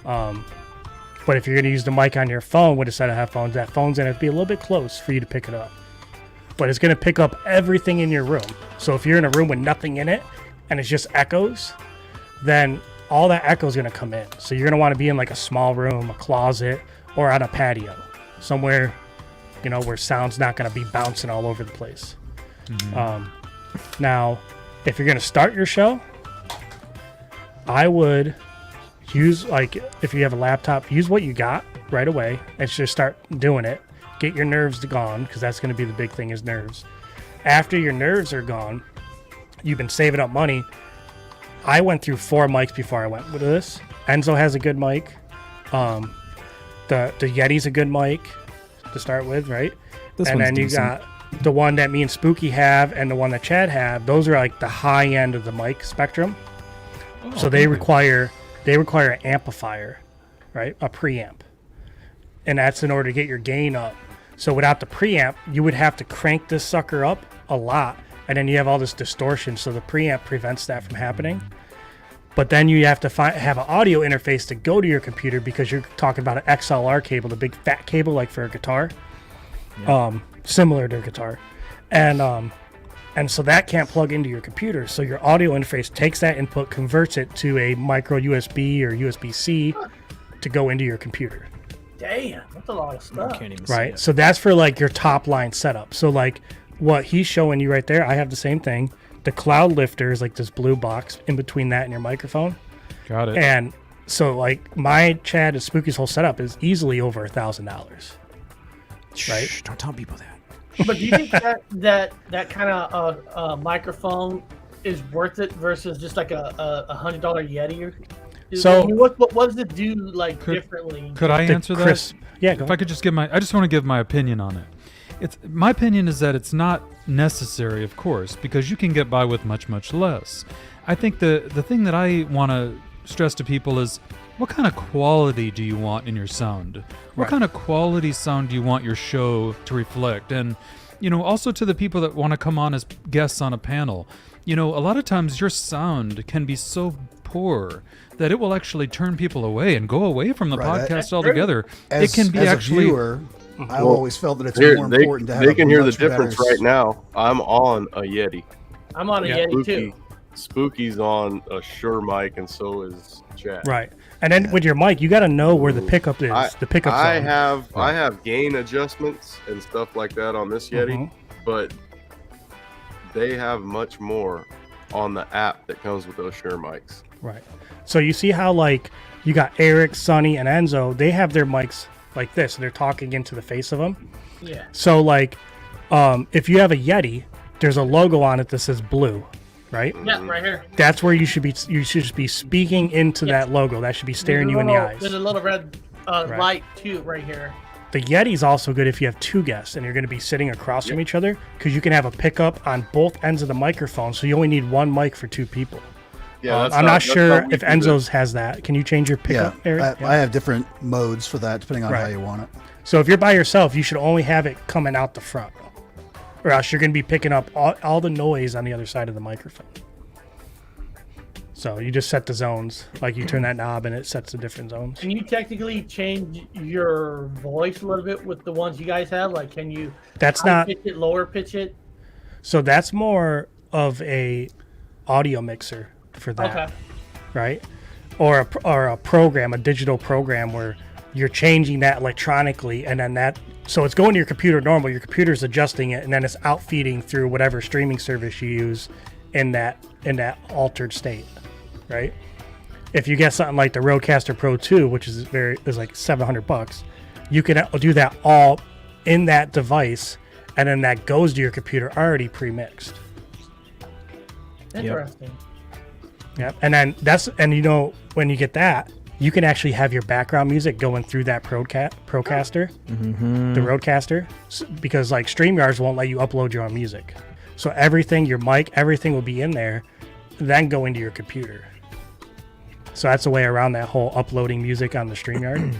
S7: But if you're going to use the mic on your phone with a set of headphones, that phone's going to have to be a little bit close for you to pick it up. But it's going to pick up everything in your room. So if you're in a room with nothing in it and it's just echoes, then all that echo is going to come in. So you're going to want to be in like a small room, a closet, or on a patio, somewhere, where sound's not going to be bouncing all over the place. Now, if you're going to start your show, I would use, if you have a laptop, use what you got right away and just start doing it. Get your nerves gone, because that's going to be the big thing is nerves. After your nerves are gone, you've been saving up money. I went through 4 mics before I went with this. Enzo has a good mic. The Yeti's a good mic to start with, right?
S2: This
S7: And
S2: one's
S7: then you
S2: decent.
S7: got the one that me and Spooky have and the one that Chad have. Those are like the high end of the mic spectrum. So they require an amplifier, right? A preamp. And that's in order to get your gain up. So without the preamp, you would have to crank this sucker up a lot, and then you have all this distortion, so the preamp prevents that from happening. But then you have to have an audio interface to go to your computer, because you're talking about an XLR cable, the big fat cable like for a guitar, similar to a guitar. And so that can't plug into your computer. So your audio interface takes that input, converts it to a micro USB or USB-C to go into your computer.
S6: Damn, that's a lot of stuff.
S2: Can't even see
S7: Right.
S2: it.
S7: So that's for like your top line setup. So like what he's showing you right there, I have the same thing. The cloud lifter is like this blue box in between that and your microphone.
S4: Got it.
S7: And so like my Chad and Spooky's whole setup is easily over $1,000. Right?
S2: Shh, don't tell people that.
S6: But do you think that kind of microphone is worth it versus just like a $100 Yeti?
S7: So-
S6: I mean, what does it do like differently?
S4: Could I
S7: The
S4: answer
S7: crisp. Yeah, go
S4: If I
S7: ahead.
S4: could just I just want to give my opinion on it. My opinion is that it's not necessary, of course, because you can get by with much, much less. I think the thing that I want to stress to people is what kind of quality do you want in your sound? What
S7: Right.
S4: kind of quality sound do you want your show to reflect? And, also to the people that want to come on as guests on a panel, a lot of times your sound can be so poor that it will actually turn people away and go away from the
S5: Right.
S4: podcast altogether.
S5: As,
S4: it can be
S5: as
S4: actually.
S5: a viewer, I've
S3: Well,
S5: always felt that it's
S3: Here,
S5: more important to have
S3: they
S5: a
S3: can hear the
S5: much
S3: difference
S5: better
S3: right now. I'm on a Yeti.
S6: I'm on a
S7: Yeah.
S6: Yeti too.
S3: Spooky's on a Shure mic, and so is Chad.
S7: Right. And then with your mic, you got to know where the pickup is. The pickup
S3: I
S7: zone.
S3: I have gain adjustments and stuff like that on this Yeti,
S7: Mhm.
S3: but they have much more on the app that comes with those Shure mics.
S7: Right. So you see how like you got Eric, Sonny, and Enzo. They have their mics like this. And they're talking into the face of them.
S6: Yeah.
S7: So like, if you have a Yeti, there's a logo on it that says blue, right?
S6: Yeah, right here.
S7: That's where you should be. You should just be speaking into that logo. That should be staring you in the eyes.
S6: There's a little red
S7: Right.
S6: light too right here.
S7: The Yeti's also good if you have two guests and you're going to be sitting across from each other, because you can have a pickup on both ends of the microphone, so you only need one mic for two people.
S3: Yeah, that's
S7: I'm not
S3: that's
S7: sure
S3: how we
S7: if
S3: do
S7: Enzo's has that. Can you change your pickup,
S5: Yeah,
S7: Eric?
S5: I have different modes for that depending on how
S7: Right.
S5: you want it.
S7: So if you're by yourself, you should only have it coming out the front, or else you're going to be picking up all the noise on the other side of the microphone. So you just set the zones, like you turn that knob and it sets the different zones.
S6: Can you technically change your voice a little bit with the ones you guys have? Like, can you
S7: That's
S6: high
S7: not.
S6: pitch it, lower pitch it?
S7: So that's more of a audio mixer for that,
S6: Okay.
S7: right? Or a program, a digital program where you're changing that electronically, and then that. So it's going to your computer normal. Your computer's adjusting it, and then it's out feeding through whatever streaming service you use in that altered state, right? If you get something like the Rodecaster Pro 2, which is like $700, you can do that all in that device, and then that goes to your computer already pre-mixed.
S6: Interesting.
S7: Yep. And then when you get that, you can actually have your background music going through that Procaster, the Rodecaster, because like StreamYards won't let you upload your own music. So everything, your mic, everything will be in there, then go into your computer. So that's a way around that whole uploading music on the StreamYard.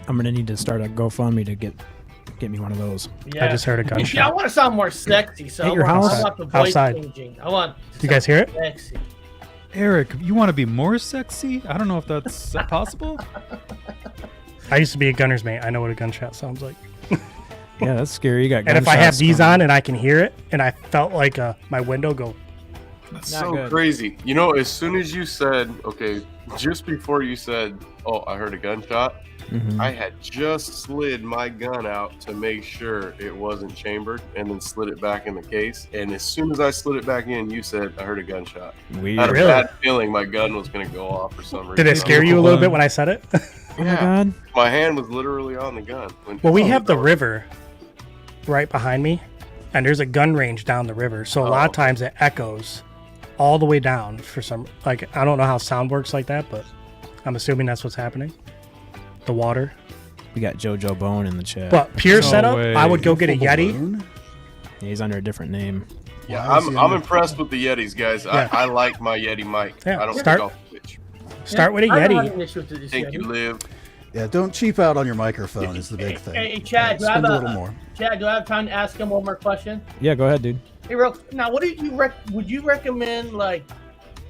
S2: I'm gonna need to start a GoFundMe to get me one of those.
S6: Yeah.
S7: I just heard a
S6: Yeah, I
S7: gunshot.
S6: want to sound more sexy, so
S2: At your
S6: I
S2: house?
S6: want the voice
S7: Outside.
S6: changing. I want. to
S7: You guys
S6: sound
S7: hear it?
S6: Sexy.
S4: Eric, you want to be more sexy? I don't know if that's possible.
S7: I used to be a gunner's mate. I know what a gunshot sounds like.
S2: Yeah, that's scary. You got.
S7: And if I have
S2: gunshots
S7: these
S2: coming.
S7: on and I can hear it, and I felt like my window go,
S3: That's
S2: Not
S3: so
S2: good.
S3: crazy. You know, as soon as you said, okay, just before you said, oh, I heard a gunshot,
S2: Mhm.
S3: I had just slid my gun out to make sure it wasn't chambered and then slid it back in the case. And as soon as I slid it back in, you said, I heard a gunshot.
S2: Weird.
S3: I had a
S7: Really?
S3: bad feeling my gun was going to go off for some reason.
S7: did it scare you a little bit when I said it?
S2: Oh my god.
S3: My hand was literally on the gun.
S7: Well, we have the river right behind me, and there's a gun range down the river. So a lot of times it echoes all the way down for some, like, I don't know how sound works like that, but I'm assuming that's what's happening. The water.
S2: We got JoJo Bone in the chat.
S7: But pure
S4: No
S7: setup,
S4: way.
S7: I would go get a Yeti.
S5: Balloon?
S2: Yeah, he's under a different name.
S3: Yeah,
S5: Why is he
S3: I'm
S5: under-
S3: impressed with the Yetis, guys.
S7: Yeah.
S3: I like my Yeti mic.
S7: Yeah,
S3: I don't
S7: start-
S3: think I'll switch.
S7: Start with a
S6: I don't have
S7: Yeti.
S6: an issue with this
S3: Thank
S6: Yeti.
S3: you, Liv.
S5: Yeah, don't cheap out on your microphone is the big thing.
S6: Hey, Chad, do I
S5: spend
S6: have
S5: a little more.
S6: Chad, do I have time to ask him one more question?
S2: Yeah, go ahead, dude.
S6: Hey, now, what do you would you recommend, like,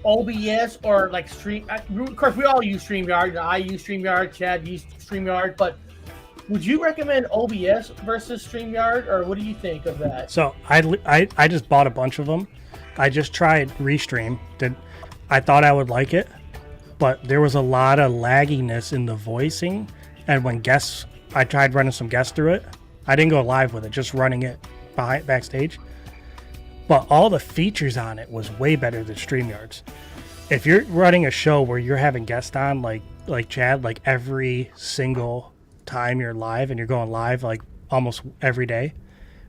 S6: OBS or like Stream? Of course, we all use StreamYard. I use StreamYard. Chad used StreamYard. But would you recommend OBS versus StreamYard, or what do you think of that?
S7: So I just bought a bunch of them. I just tried Restream. I thought I would like it, but there was a lot of lagginess in the voicing. And when I tried running some guests through it. I didn't go live with it, just running it backstage. But all the features on it was way better than StreamYard's. If you're running a show where you're having guests on, like Chad, like every single time you're live and you're going live like almost every day,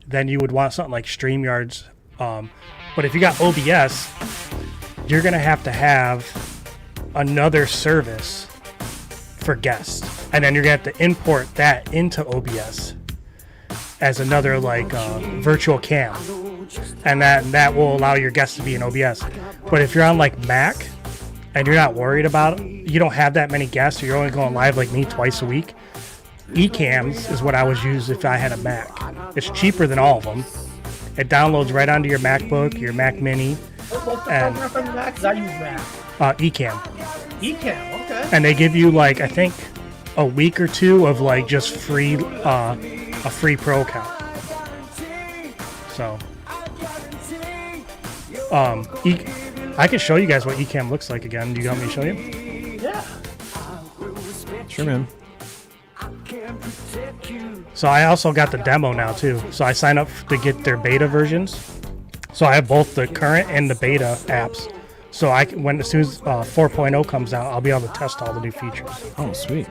S7: then you would want something like StreamYard's. But if you got OBS, you're going to have another service for guests. And then you're going to have to import that into OBS as another virtual cam. And that will allow your guests to be in OBS. But if you're on like Mac and you're not worried about you don't have that many guests, or you're only going live like me twice a week, eCams is what I would use if I had a Mac. It's cheaper than all of them. It downloads right onto your MacBook, your Mac Mini.
S6: What's the
S7: And-
S6: program from the Mac? 'Cause I use Mac.
S7: eCam.
S6: ECam, okay.
S7: And they give you like I think a week or two of like just free a free pro account. So I can show you guys what eCam looks like again. Do you want me to show you?
S6: Yeah.
S2: Sure, man.
S7: So I also got the demo now too. So I signed up to get their beta versions. So I have both the current and the beta apps. So as soon as 4.0 comes out, I'll be able to test all the new features.
S2: Oh, sweet.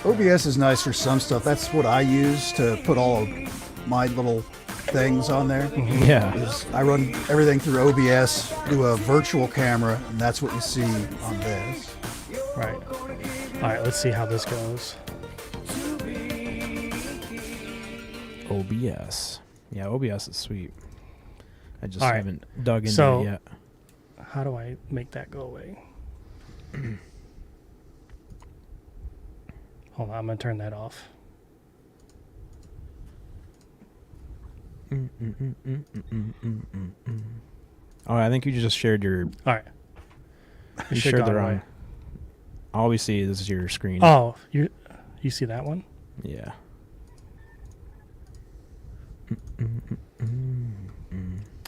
S5: OBS is nice for some stuff. That's what I use to put all of my little things on there.
S2: Yeah.
S5: I run everything through OBS, do a virtual camera, and that's what you see on this.
S7: Right. All right. Let's see how this goes.
S2: OBS. Yeah, OBS is sweet. I just
S7: All right.
S2: haven't dug into
S7: So-
S2: it yet.
S7: How do I make that go away? Hold on. I'm gonna turn that off.
S2: Oh, I think you just shared your.
S7: All right.
S2: You
S7: should
S2: shared
S7: go
S2: the wrong.
S7: away.
S2: All we see is your screen.
S7: Oh, you see that one?
S2: Yeah.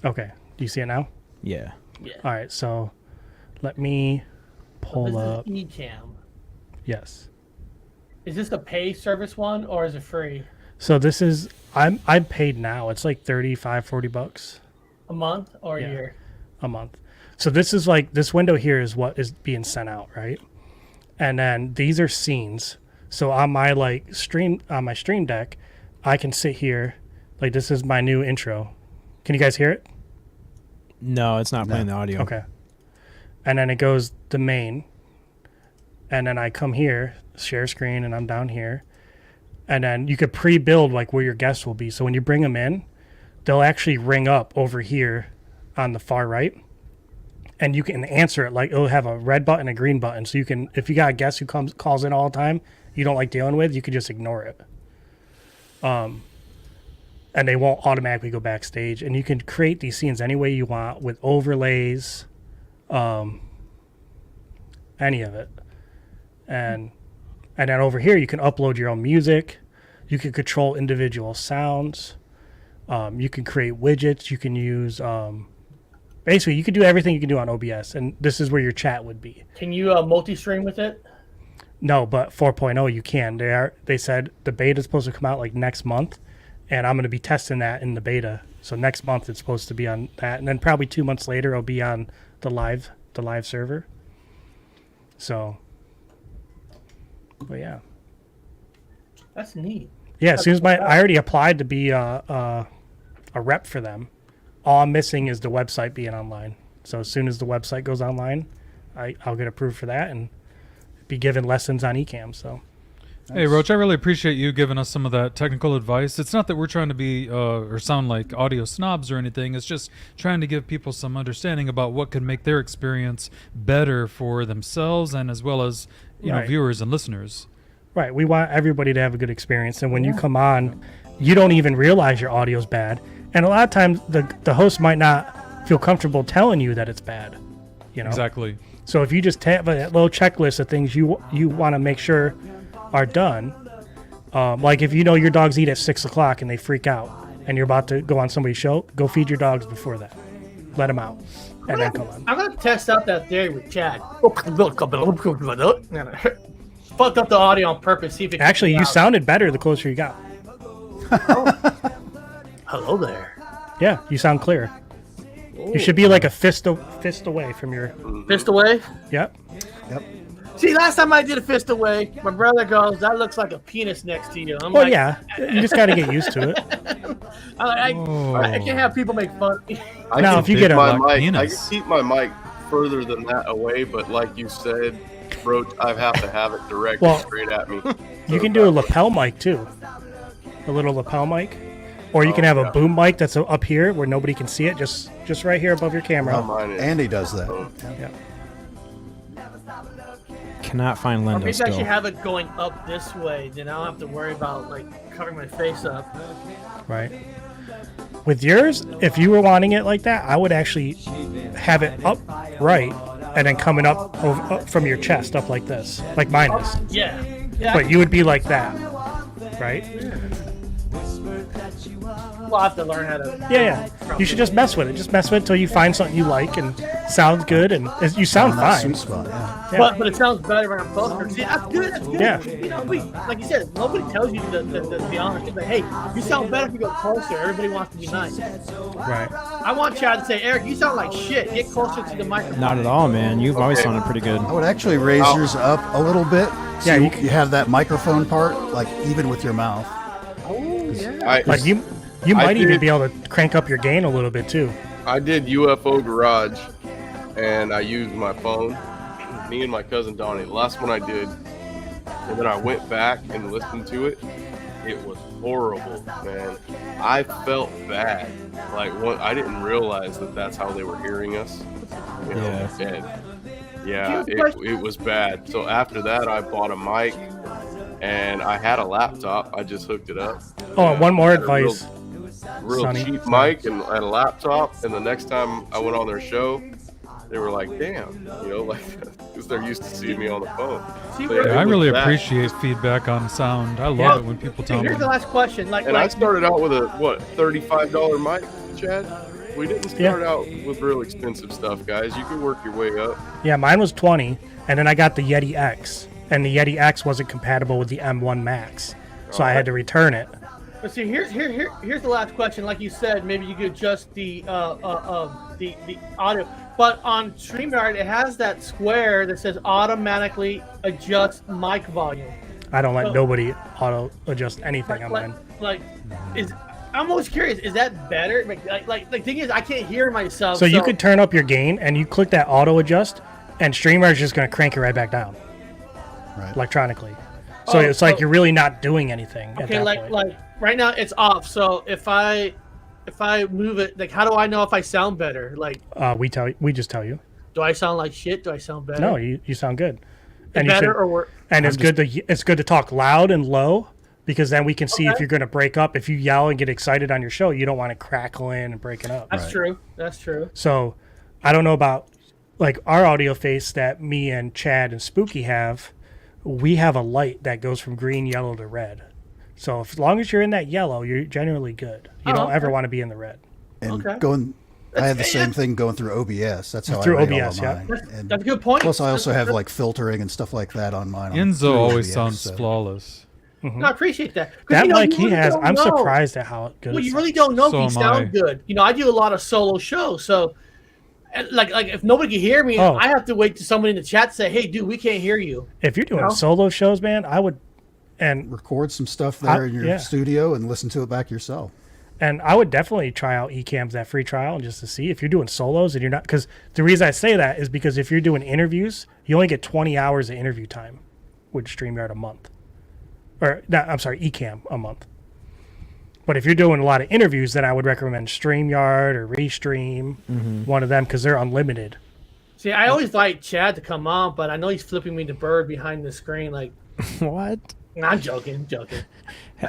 S7: Okay. Do you see it now?
S2: Yeah.
S6: Yeah.
S7: All right. So let me pull
S6: This
S7: up.
S6: is eCam.
S7: Yes.
S6: Is this a pay service one or is it free?
S7: So this is I'm paid now. It's like $35-$40
S6: A month or a
S7: Yeah.
S6: year?
S7: a month. So this is like this window here is what is being sent out, right? And then these are scenes. So on my stream deck, I can sit here like this is my new intro. Can you guys hear it?
S2: No, it's not playing the audio.
S7: Okay. And then it goes the main. And then I come here, share screen, and I'm down here. And then you could pre-build like where your guests will be. So when you bring them in, they'll actually ring up over here on the far right. And you can answer it like it'll have a red button, a green button. So you can, if you got a guest who calls in all the time, you don't like dealing with, you can just ignore it. And they won't automatically go backstage. And you can create these scenes any way you want with overlays, any of it. And then over here, you can upload your own music. You can control individual sounds. You can create widgets. You can use, basically, you can do everything you can do on OBS. And this is where your chat would be.
S6: Can you multi-stream with it?
S7: No, but 4.0 you can. They said the beta is supposed to come out like next month, and I'm going to be testing that in the beta. So next month it's supposed to be on that, and then probably 2 months later it'll be on the live server. So, but yeah,
S6: That's neat.
S7: yeah. As soon as I already applied to be a rep for them. All I'm missing is the website being online. So as soon as the website goes online, I'll get approved for that and be given lessons on eCam. So
S4: Hey, Roach, I really appreciate you giving us some of that technical advice. It's not that we're trying to be or sound like audio snobs or anything. It's just trying to give people some understanding about what could make their experience better for themselves and as well as you know
S7: Right.
S4: viewers and listeners.
S7: right, we want everybody to have a good experience. And when you come on, you don't even realize your audio's bad. And a lot of times the host might not feel comfortable telling you that it's bad. You know?
S4: Exactly.
S7: So if you just have a little checklist of things you want to make sure are done, like if you know your dogs eat at 6 o'clock and they freak out and you're about to go on somebody's show, go feed your dogs before that. Let them out and then come on.
S6: I'm gonna test out that theory with Chad. Fucked up the audio on purpose. See if it
S7: Actually, you
S6: comes out.
S7: sounded better the closer you got.
S6: Hello there.
S7: Yeah, you sound clear. You should be like a fist away from your.
S6: Fist away.
S7: Yep.
S6: See, last time I did a fist away, my brother goes, "That looks like a penis next to you." I'm
S7: Well,
S6: like,
S7: yeah, you just got to get used to it.
S6: I can't have people make fun.
S3: I
S7: Now,
S3: can
S7: if you
S3: keep
S7: get a
S3: my
S4: black
S3: mic, I
S4: penis.
S3: can keep my mic further than that away, but like you said, Roach, I have to have it directed
S7: Well,
S3: straight at me.
S7: You can do a lapel mic too. A little lapel mic. Or you can have
S3: yeah.
S7: a boom mic that's up here where nobody can see it, just right here above your camera.
S3: Not mine is.
S5: Andy does that.
S7: Yeah.
S2: Cannot find
S6: Or
S2: Lindo
S6: maybe I
S2: still.
S6: should have it going up this way. Then I don't have to worry about like covering my face up.
S7: Right. With yours, if you were wanting it like that, I would actually have it up right and then coming up from your chest up like this, like mine is.
S6: Yeah. Yeah.
S7: But you would be like that, right?
S6: We'll have to learn how to.
S7: Yeah. You should just mess with it. Just mess with it until you find something you like and sounds good, and you sound
S5: That
S7: fine.
S5: sweet spot, yeah.
S7: Yeah.
S6: But it sounds better when I'm closer. See, that's good. That's good.
S7: Yeah.
S6: You know, like you said, nobody tells you to be honest. It's like, hey, you sound better if you go closer. Everybody wants to be nice.
S7: Right.
S6: I want Chad to say, Eric, you sound like shit. Get closer to the microphone.
S2: Not at all, man. You've always sounded pretty good.
S5: I would actually raise yours up a little bit. So
S7: Yeah,
S5: you have that microphone part, like even with your mouth.
S6: Oh, yeah.
S7: Like you might even be able to crank up your gain a little bit too.
S3: I did UFO Garage, and I used my phone. Me and my cousin Donnie. The last one I did, and then I went back and listened to it. It was horrible, man. I felt bad. Like I didn't realize that that's how they were hearing us. You know,
S2: Yeah.
S3: and yeah, it was bad. So after that, I bought a mic, and I had a laptop. I just hooked it up.
S7: Oh, and one more
S3: Had a
S7: advice.
S3: real
S7: Sonny.
S3: cheap mic and a laptop, and the next time I went on their show, they were like, damn, you know, like, because they're used to seeing me on the phone.
S6: See,
S3: So,
S6: we're-
S3: it
S4: I
S3: was
S4: really
S3: that.
S4: appreciate feedback on sound. I love
S6: Yeah.
S4: it when people
S6: Dude,
S4: tell me.
S6: here's the last question. Like,
S3: And I started out with a, $35 mic, Chad? We didn't start out with real expensive stuff, guys. You can work your way up.
S7: Yeah, mine was 20, and then I got the Yeti X, and the Yeti X wasn't compatible with the M1 Max, so I had to return it.
S6: But see, here's the last question. Like you said, maybe you could adjust the audio. But on StreamYard, it has that square that says automatically adjust mic volume.
S7: I don't let nobody auto adjust anything on
S6: Like,
S7: mine.
S6: like, I'm always curious. Is that better? Like the thing is, I can't hear myself.
S7: So you could turn up your gain, and you click that auto adjust, and StreamYard is just going to crank it right back down
S5: Right.
S7: electronically. So it's like you're really not doing anything at
S6: Okay,
S7: that
S6: like
S7: point.
S6: like right now it's off. So if I move it, like, how do I know if I sound better? Like,
S7: we just tell you.
S6: do I sound like shit? Do I sound better?
S7: No, you sound good. And
S6: better
S7: you should,
S6: or worse?
S7: and it's good to talk loud and low, because then we can see if you're going to break up. If you yell and get excited on your show, you don't want to crackle in and break it up.
S6: That's true. That's true.
S7: So I don't know about like our audio face that me and Chad and Spooky have. We have a light that goes from green, yellow to red. So as long as you're in that yellow, you're generally good. You don't ever want to be in the red.
S5: And
S6: Okay.
S5: I had the same thing going through OBS. That's how
S7: Through
S5: I rate
S7: OBS,
S5: all
S7: yeah.
S5: of mine. And
S6: That's a good point.
S5: plus, I also have like filtering and stuff like that on mine.
S4: Enzo
S5: through
S4: always
S5: OBS,
S4: sounds
S5: so.
S4: flawless.
S6: No, I appreciate that. 'Cause,
S7: That
S6: you know,
S7: mic
S6: you
S7: he
S6: really
S7: has,
S6: don't
S7: I'm
S6: know.
S7: surprised at how good
S6: Well,
S7: it
S6: you
S7: sounds.
S6: really don't know
S4: So
S6: if he
S4: am I.
S6: sounds good. You know, I do a lot of solo shows, so like if nobody can hear me,
S7: Oh.
S6: I have to wait to somebody in the chat to say, "Hey, dude, we can't hear you."
S7: If you're doing
S6: No.
S7: solo shows, man, I would, and
S5: Record some stuff there in your
S7: yeah.
S5: studio and listen to it back yourself.
S7: I would definitely try out Ecams, that free trial, and just to see if you're doing solos and you're not. Because the reason I say that is because if you're doing interviews, you only get 20 hours of interview time with StreamYard a month, or no, I'm sorry, Ecamm a month. But if you're doing a lot of interviews, then I would recommend StreamYard or Restream, one of them, because they're unlimited.
S6: See, I always like Chad to come on, but I know he's flipping me the bird behind the screen. Like,
S2: What?
S6: I'm joking.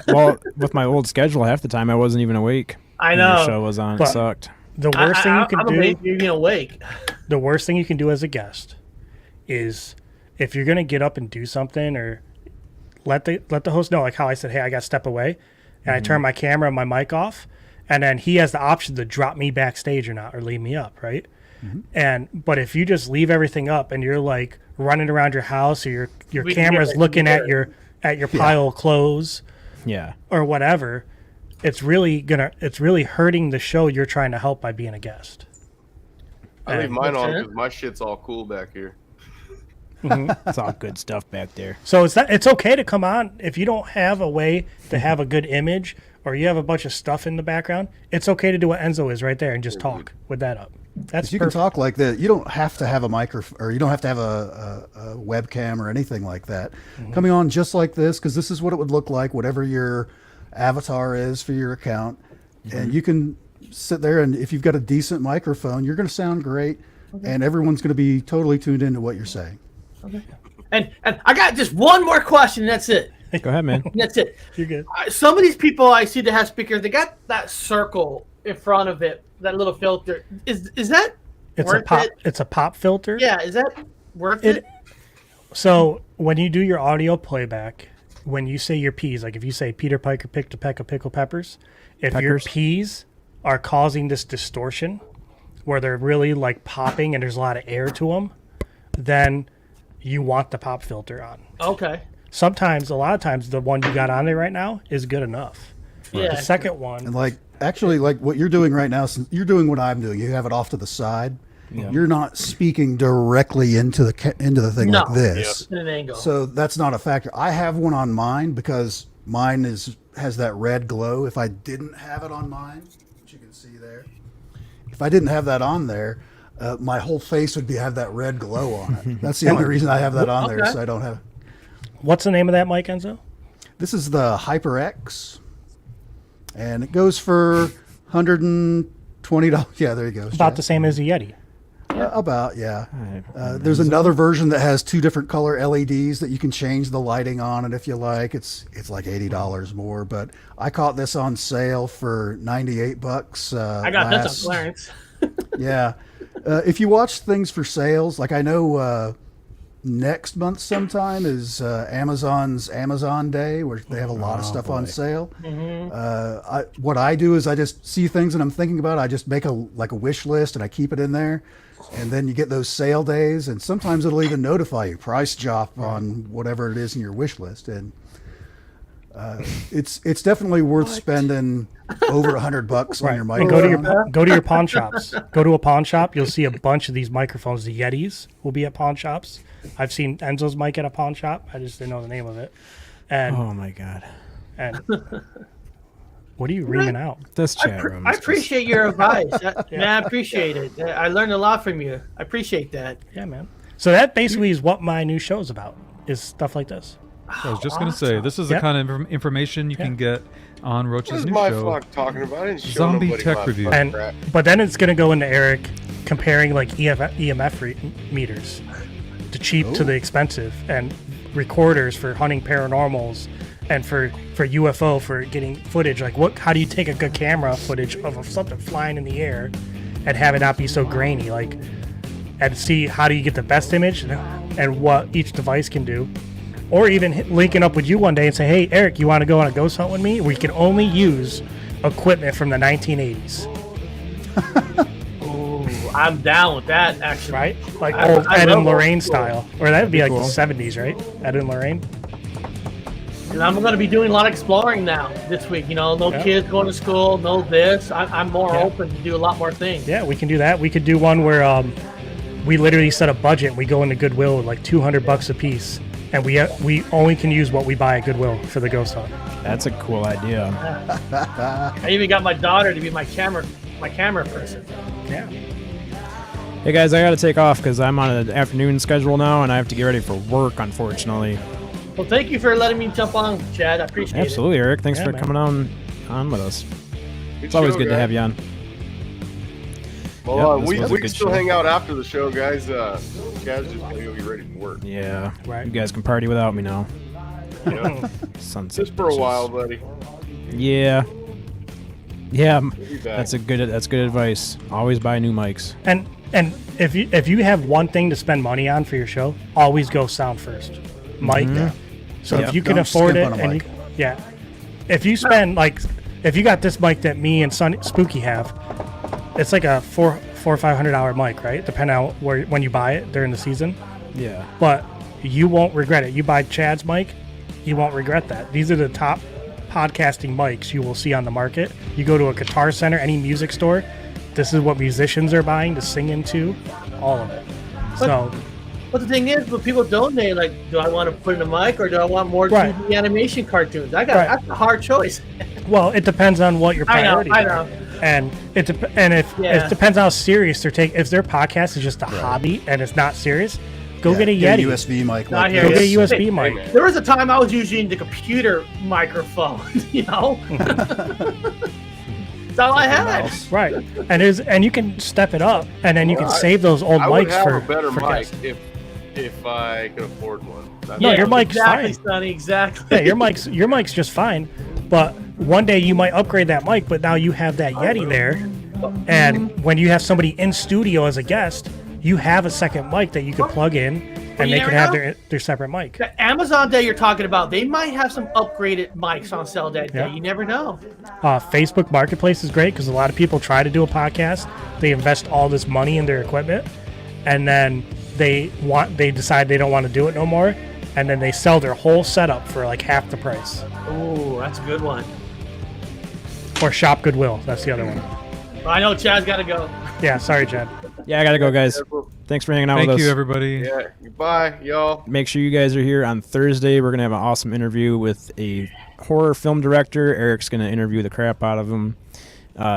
S2: Well, with my old schedule, half the time I wasn't even awake.
S6: I
S2: when
S6: know.
S2: the show was on. It
S7: But-
S2: sucked.
S7: The worst thing you can
S6: I'm
S7: do.
S6: amazed you're being awake.
S7: The worst thing you can do as a guest is if you're gonna get up and do something, or let the host know, like how I said, hey, I got to step away, and I turn my camera and my mic off, and then he has the option to drop me backstage or not, or leave me up, right? But if you just leave everything up and you're like running around your house, or your
S6: We can
S7: camera's
S6: get-
S7: looking at your pile of clothes
S2: Yeah.
S7: or whatever, it's really hurting the show you're trying to help by being a guest.
S3: I leave mine on
S6: sense.
S3: because my shit's all cool back here.
S2: It's all good stuff back there.
S7: So it's okay to come on if you don't have a way to have a good image, or you have a bunch of stuff in the background. It's okay to do what Enzo is right there and just talk with that up. That's
S5: If you can
S7: perfect.
S5: talk like that, you don't have to have a microphone, or you don't have to have a webcam or anything like that. Coming on just like this, because this is what it would look like, whatever your avatar is for your account. and you can sit there, and if you've got a decent microphone, you're going to sound great, and everyone's going to be totally tuned into what you're saying.
S6: Okay. And I got just one more question. And that's it.
S2: Go ahead, man.
S6: That's it.
S7: You're good.
S6: Some of these people I see that have speakers, they got that circle in front of it, that little filter. Is that
S7: It's
S6: worth
S7: a pop.
S6: it?
S7: It's a pop filter.
S6: Yeah, is that worth it?
S7: So when you do your audio playback, when you say your P's, like if you say Peter Piker picked a peck of pickled peppers, if your
S2: Peckers.
S7: P's are causing this distortion where they're really like popping and there's a lot of air to them, then you want the pop filter on.
S6: Okay.
S7: Sometimes, a lot of times, the one you got on there right now is good enough.
S6: Yeah.
S7: The second one,
S5: And like what you're doing right now, since you're doing what I'm doing, you have it off to the side. You're not speaking directly into the thing
S6: No.
S5: like this.
S6: In an angle.
S5: So that's not a factor. I have one on mine because mine has that red glow. If I didn't have it on mine, which you can see there, if I didn't have that on there, my whole face would have that red glow on it. That's the only reason I have that on there,
S6: Okay.
S5: so I don't have.
S7: what's the name of that mic, Enzo?
S5: This is the HyperX, and it goes for $120. Yeah, there you go.
S7: About the same as the Yeti.
S5: There's another version that has 2 different color LEDs that you can change the lighting on it if you like. It's like $80 more, but I caught this on sale for $98.
S6: I got this on clearance.
S5: Yeah. If you watch things for sales, like I know next month sometime is Amazon's Amazon Day, where they have a lot of stuff on sale. What I do is I just see things that I'm thinking about. I just make a wish list and I keep it in there. And then you get those sale days, and sometimes it'll even notify you price drop on whatever it is in your wish list. And it's definitely worth spending over $100 on your
S7: And
S5: microphone.
S7: go to your pawn shops. Go to a pawn shop. You'll see a bunch of these microphones. The Yetis will be at pawn shops. I've seen Enzo's mic at a pawn shop. I just didn't know the name of it. And
S2: Oh my god.
S7: and what are you reaming out?
S2: This chat room.
S6: I
S2: is just-
S6: appreciate your advice. Man, I appreciate it. I learned a lot from you. I appreciate that.
S7: Yeah, man. So that basically is what my new show's about. Is stuff like this.
S4: I was just gonna say, this is the
S7: Yep.
S4: kind of information you can get on
S3: What
S4: Roach's
S3: is
S4: new
S3: my
S4: show.
S3: flock talking about? I didn't show
S4: Zombie
S3: nobody
S4: Tech
S3: my
S4: Review.
S3: fucking
S7: And
S3: crap.
S7: but then it's gonna go into Eric comparing like EMF meters, the cheap to the expensive, and recorders for hunting paranormals, and for UFO for getting footage. Like how do you take a good camera footage of something flying in the air and have it not be so grainy? Like, and see how do you get the best image and what each device can do. Or even linking up with you one day and say, hey, Eric, you want to go on a ghost hunt with me? We can only use equipment from the 1980s.
S6: Ooh, I'm down with that, actually.
S7: Right? Like
S6: I-
S7: old
S6: I
S7: Ed
S6: love
S7: and
S6: old
S7: Lorraine
S6: school.
S7: style. Or that would be like
S2: cool.
S7: the 70s, right? Ed and Lorraine.
S6: And I'm going to be doing a lot of exploring now this week. You know, no
S7: Yeah.
S6: kids going to school, no this. I'm more
S7: Yeah.
S6: open to do a lot more things.
S7: Yeah, we can do that. We could do one where we literally set a budget and we go into Goodwill with like $200 a piece. And we only can use what we buy at Goodwill for the ghost hunt.
S2: That's a cool idea.
S6: I even got my daughter to be my camera person.
S7: Yeah.
S2: Hey guys, I gotta take off because I'm on an afternoon schedule now, and I have to get ready for work. Unfortunately.
S6: Well, thank you for letting me jump on, Chad. I appreciate it.
S2: Absolutely, Eric. Thanks
S7: Yeah,
S2: for
S7: man.
S2: coming on with us.
S3: Good
S2: It's always
S3: show,
S2: good to
S3: guys.
S2: have you on.
S3: Well,
S2: Yep, this
S3: we
S2: was a
S3: can
S2: good
S3: still
S2: show.
S3: hang out after the show, guys. Guys, just gotta go get ready for work.
S2: Yeah.
S7: Right.
S2: You guys can party without me now.
S3: You know?
S2: Sunset.
S3: Just for a
S2: bitches.
S3: while, buddy.
S2: Yeah. Yeah.
S3: We'll be back.
S2: That's good advice. Always buy new mics.
S7: And if you have one thing to spend money on for your show, always go sound first. Mic. So
S2: Yep.
S7: if you can
S5: Don't
S7: afford it,
S5: skimp on a
S7: and
S5: mic.
S7: if you spend if you got this mic that me and Sonny Spooky have, it's like a $400 or $500 mic, right? Depending on when you buy it during the season.
S2: Yeah.
S7: But you won't regret it. You buy Chad's mic, you won't regret that. These are the top podcasting mics you will see on the market. You go to a Guitar Center, any music store, this is what musicians are buying to sing into, all of it.
S6: But the thing is, when people donate, like, do I want to put in a mic or do I want more
S7: Right.
S6: 2D animation cartoons?
S7: Right.
S6: That's a hard choice.
S7: Well, it depends on what your
S6: I know,
S7: priorities
S6: I
S7: are.
S6: know.
S7: And it depends how serious they're taking. If their podcast is just a hobby and it's not serious, go get a
S5: Get
S7: Yeti.
S5: USB mic.
S6: Not
S5: Like
S6: here.
S7: Go
S5: this.
S7: get a USB
S6: Hey,
S7: mic.
S3: man.
S6: There was a time I was using the computer microphone, you know? That's all I had.
S5: mouse.
S7: Right, and you can step it up, and then you can save those old
S3: I would
S7: mics
S3: have
S7: for
S3: a better
S7: for
S3: mic
S7: guests.
S3: if I could afford one.
S7: No, your mic's
S6: exactly,
S7: fine.
S6: Sonny, exactly.
S7: Yeah, your mic's just fine. But one day you might upgrade that mic, but now you have that Yeti there, and when you have somebody in studio as a guest, you have a second mic that you can plug in, and
S6: you
S7: they
S6: never
S7: can have
S6: know.
S7: their separate mic.
S6: The Amazon Day you're talking about, they might have some upgraded mics on sale that day.
S7: Yeah.
S6: You never know.
S7: Facebook Marketplace is great because a lot of people try to do a podcast. They invest all this money in their equipment, and then they decide they don't want to do it no more, and then they sell their whole setup for like half the price.
S6: Ooh, that's a good one.
S7: Or Shop Goodwill, that's the other one.
S6: I know Chad's got to go.
S7: Yeah, sorry, Chad.
S2: Yeah, I gotta go, guys. Thanks for hanging out
S4: Thank
S2: with us.
S4: you, everybody.
S3: Yeah, goodbye, y'all.
S2: Make sure you guys are here on Thursday. We're gonna have an awesome interview with a horror film director. Eric's gonna interview the crap out of him.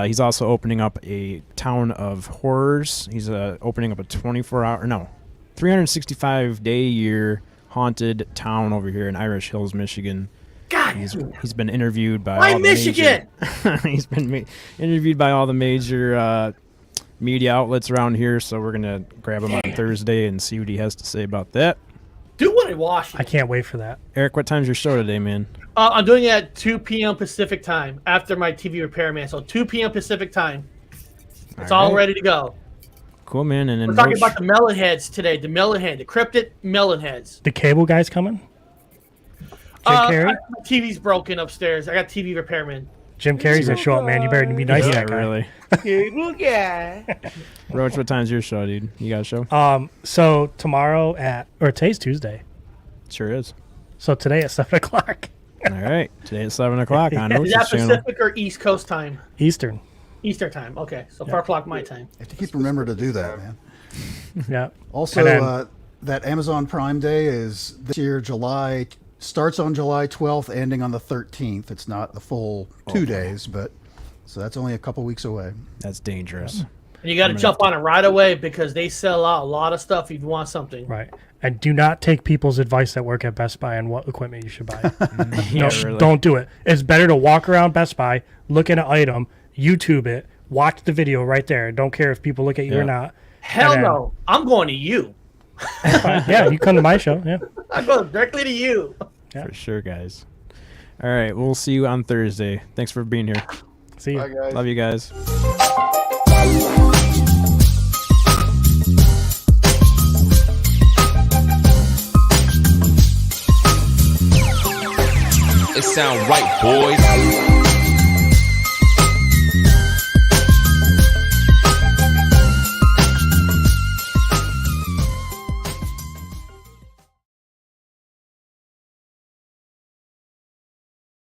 S2: He's also opening up a town of horrors. He's opening up a 365-day-a-year haunted town over here in Irish Hills, Michigan.
S6: God,
S2: He's been interviewed by
S6: why
S2: all the
S6: Michigan?
S2: he's been interviewed by all the major media outlets around here. So we're gonna grab him on Thursday and see what he has to say about that.
S6: Do one in Washington.
S7: I can't wait for that.
S2: Eric, what time's your show today, man?
S6: I'm doing it at 2 p.m. Pacific time after my TV repairman. So 2 p.m. Pacific time. It's all
S2: right.
S6: ready to go.
S2: Cool, man. And then
S6: We're talking
S2: Roach-
S6: about the melon heads today. The melon head, the cryptid melon heads.
S7: The cable guy's coming. Jim Carrey.
S6: My TV's broken upstairs. I got TV repairman.
S7: Jim Carrey's gonna show up, man. You better be nice to
S2: yeah,
S7: that guy.
S2: really.
S6: Cable guy.
S2: Roach, what time's your show, dude? You got a show?
S7: So tomorrow today's Tuesday.
S2: Sure is.
S7: So today at 7:00
S2: All right. Today at 7 o'clock on
S6: Is
S2: Roach's
S6: that
S2: channel.
S6: Pacific or East Coast time?
S7: Eastern.
S6: Eastern time. Okay, so 4 o'clock my time.
S5: You have to keep remember to do that, man.
S7: Yeah.
S5: Also,
S7: And then-
S5: that Amazon Prime Day is this year, starts on July 12th, ending on the 13th. It's not the full 2 days, but so that's only a couple weeks away.
S2: That's dangerous.
S6: And you got to jump on it right away because they sell out a lot of stuff if you want something.
S7: Right. And do not take people's advice that work at Best Buy on what equipment you should buy.
S2: Yeah, really.
S7: Don't do it. It's better to walk around Best Buy, look at an item, YouTube it, watch the video right there. Don't care if people look at you or
S2: Yeah.
S7: not.
S6: Hell
S7: And then-
S6: no. I'm going to you.
S7: Yeah, you come to my show. Yeah.
S6: I'm going directly to you.
S2: For sure, guys. All right. We'll see you on Thursday. Thanks for being here.
S7: See you.
S3: Bye, guys.
S2: Love you guys.
S1: It sound right, boys.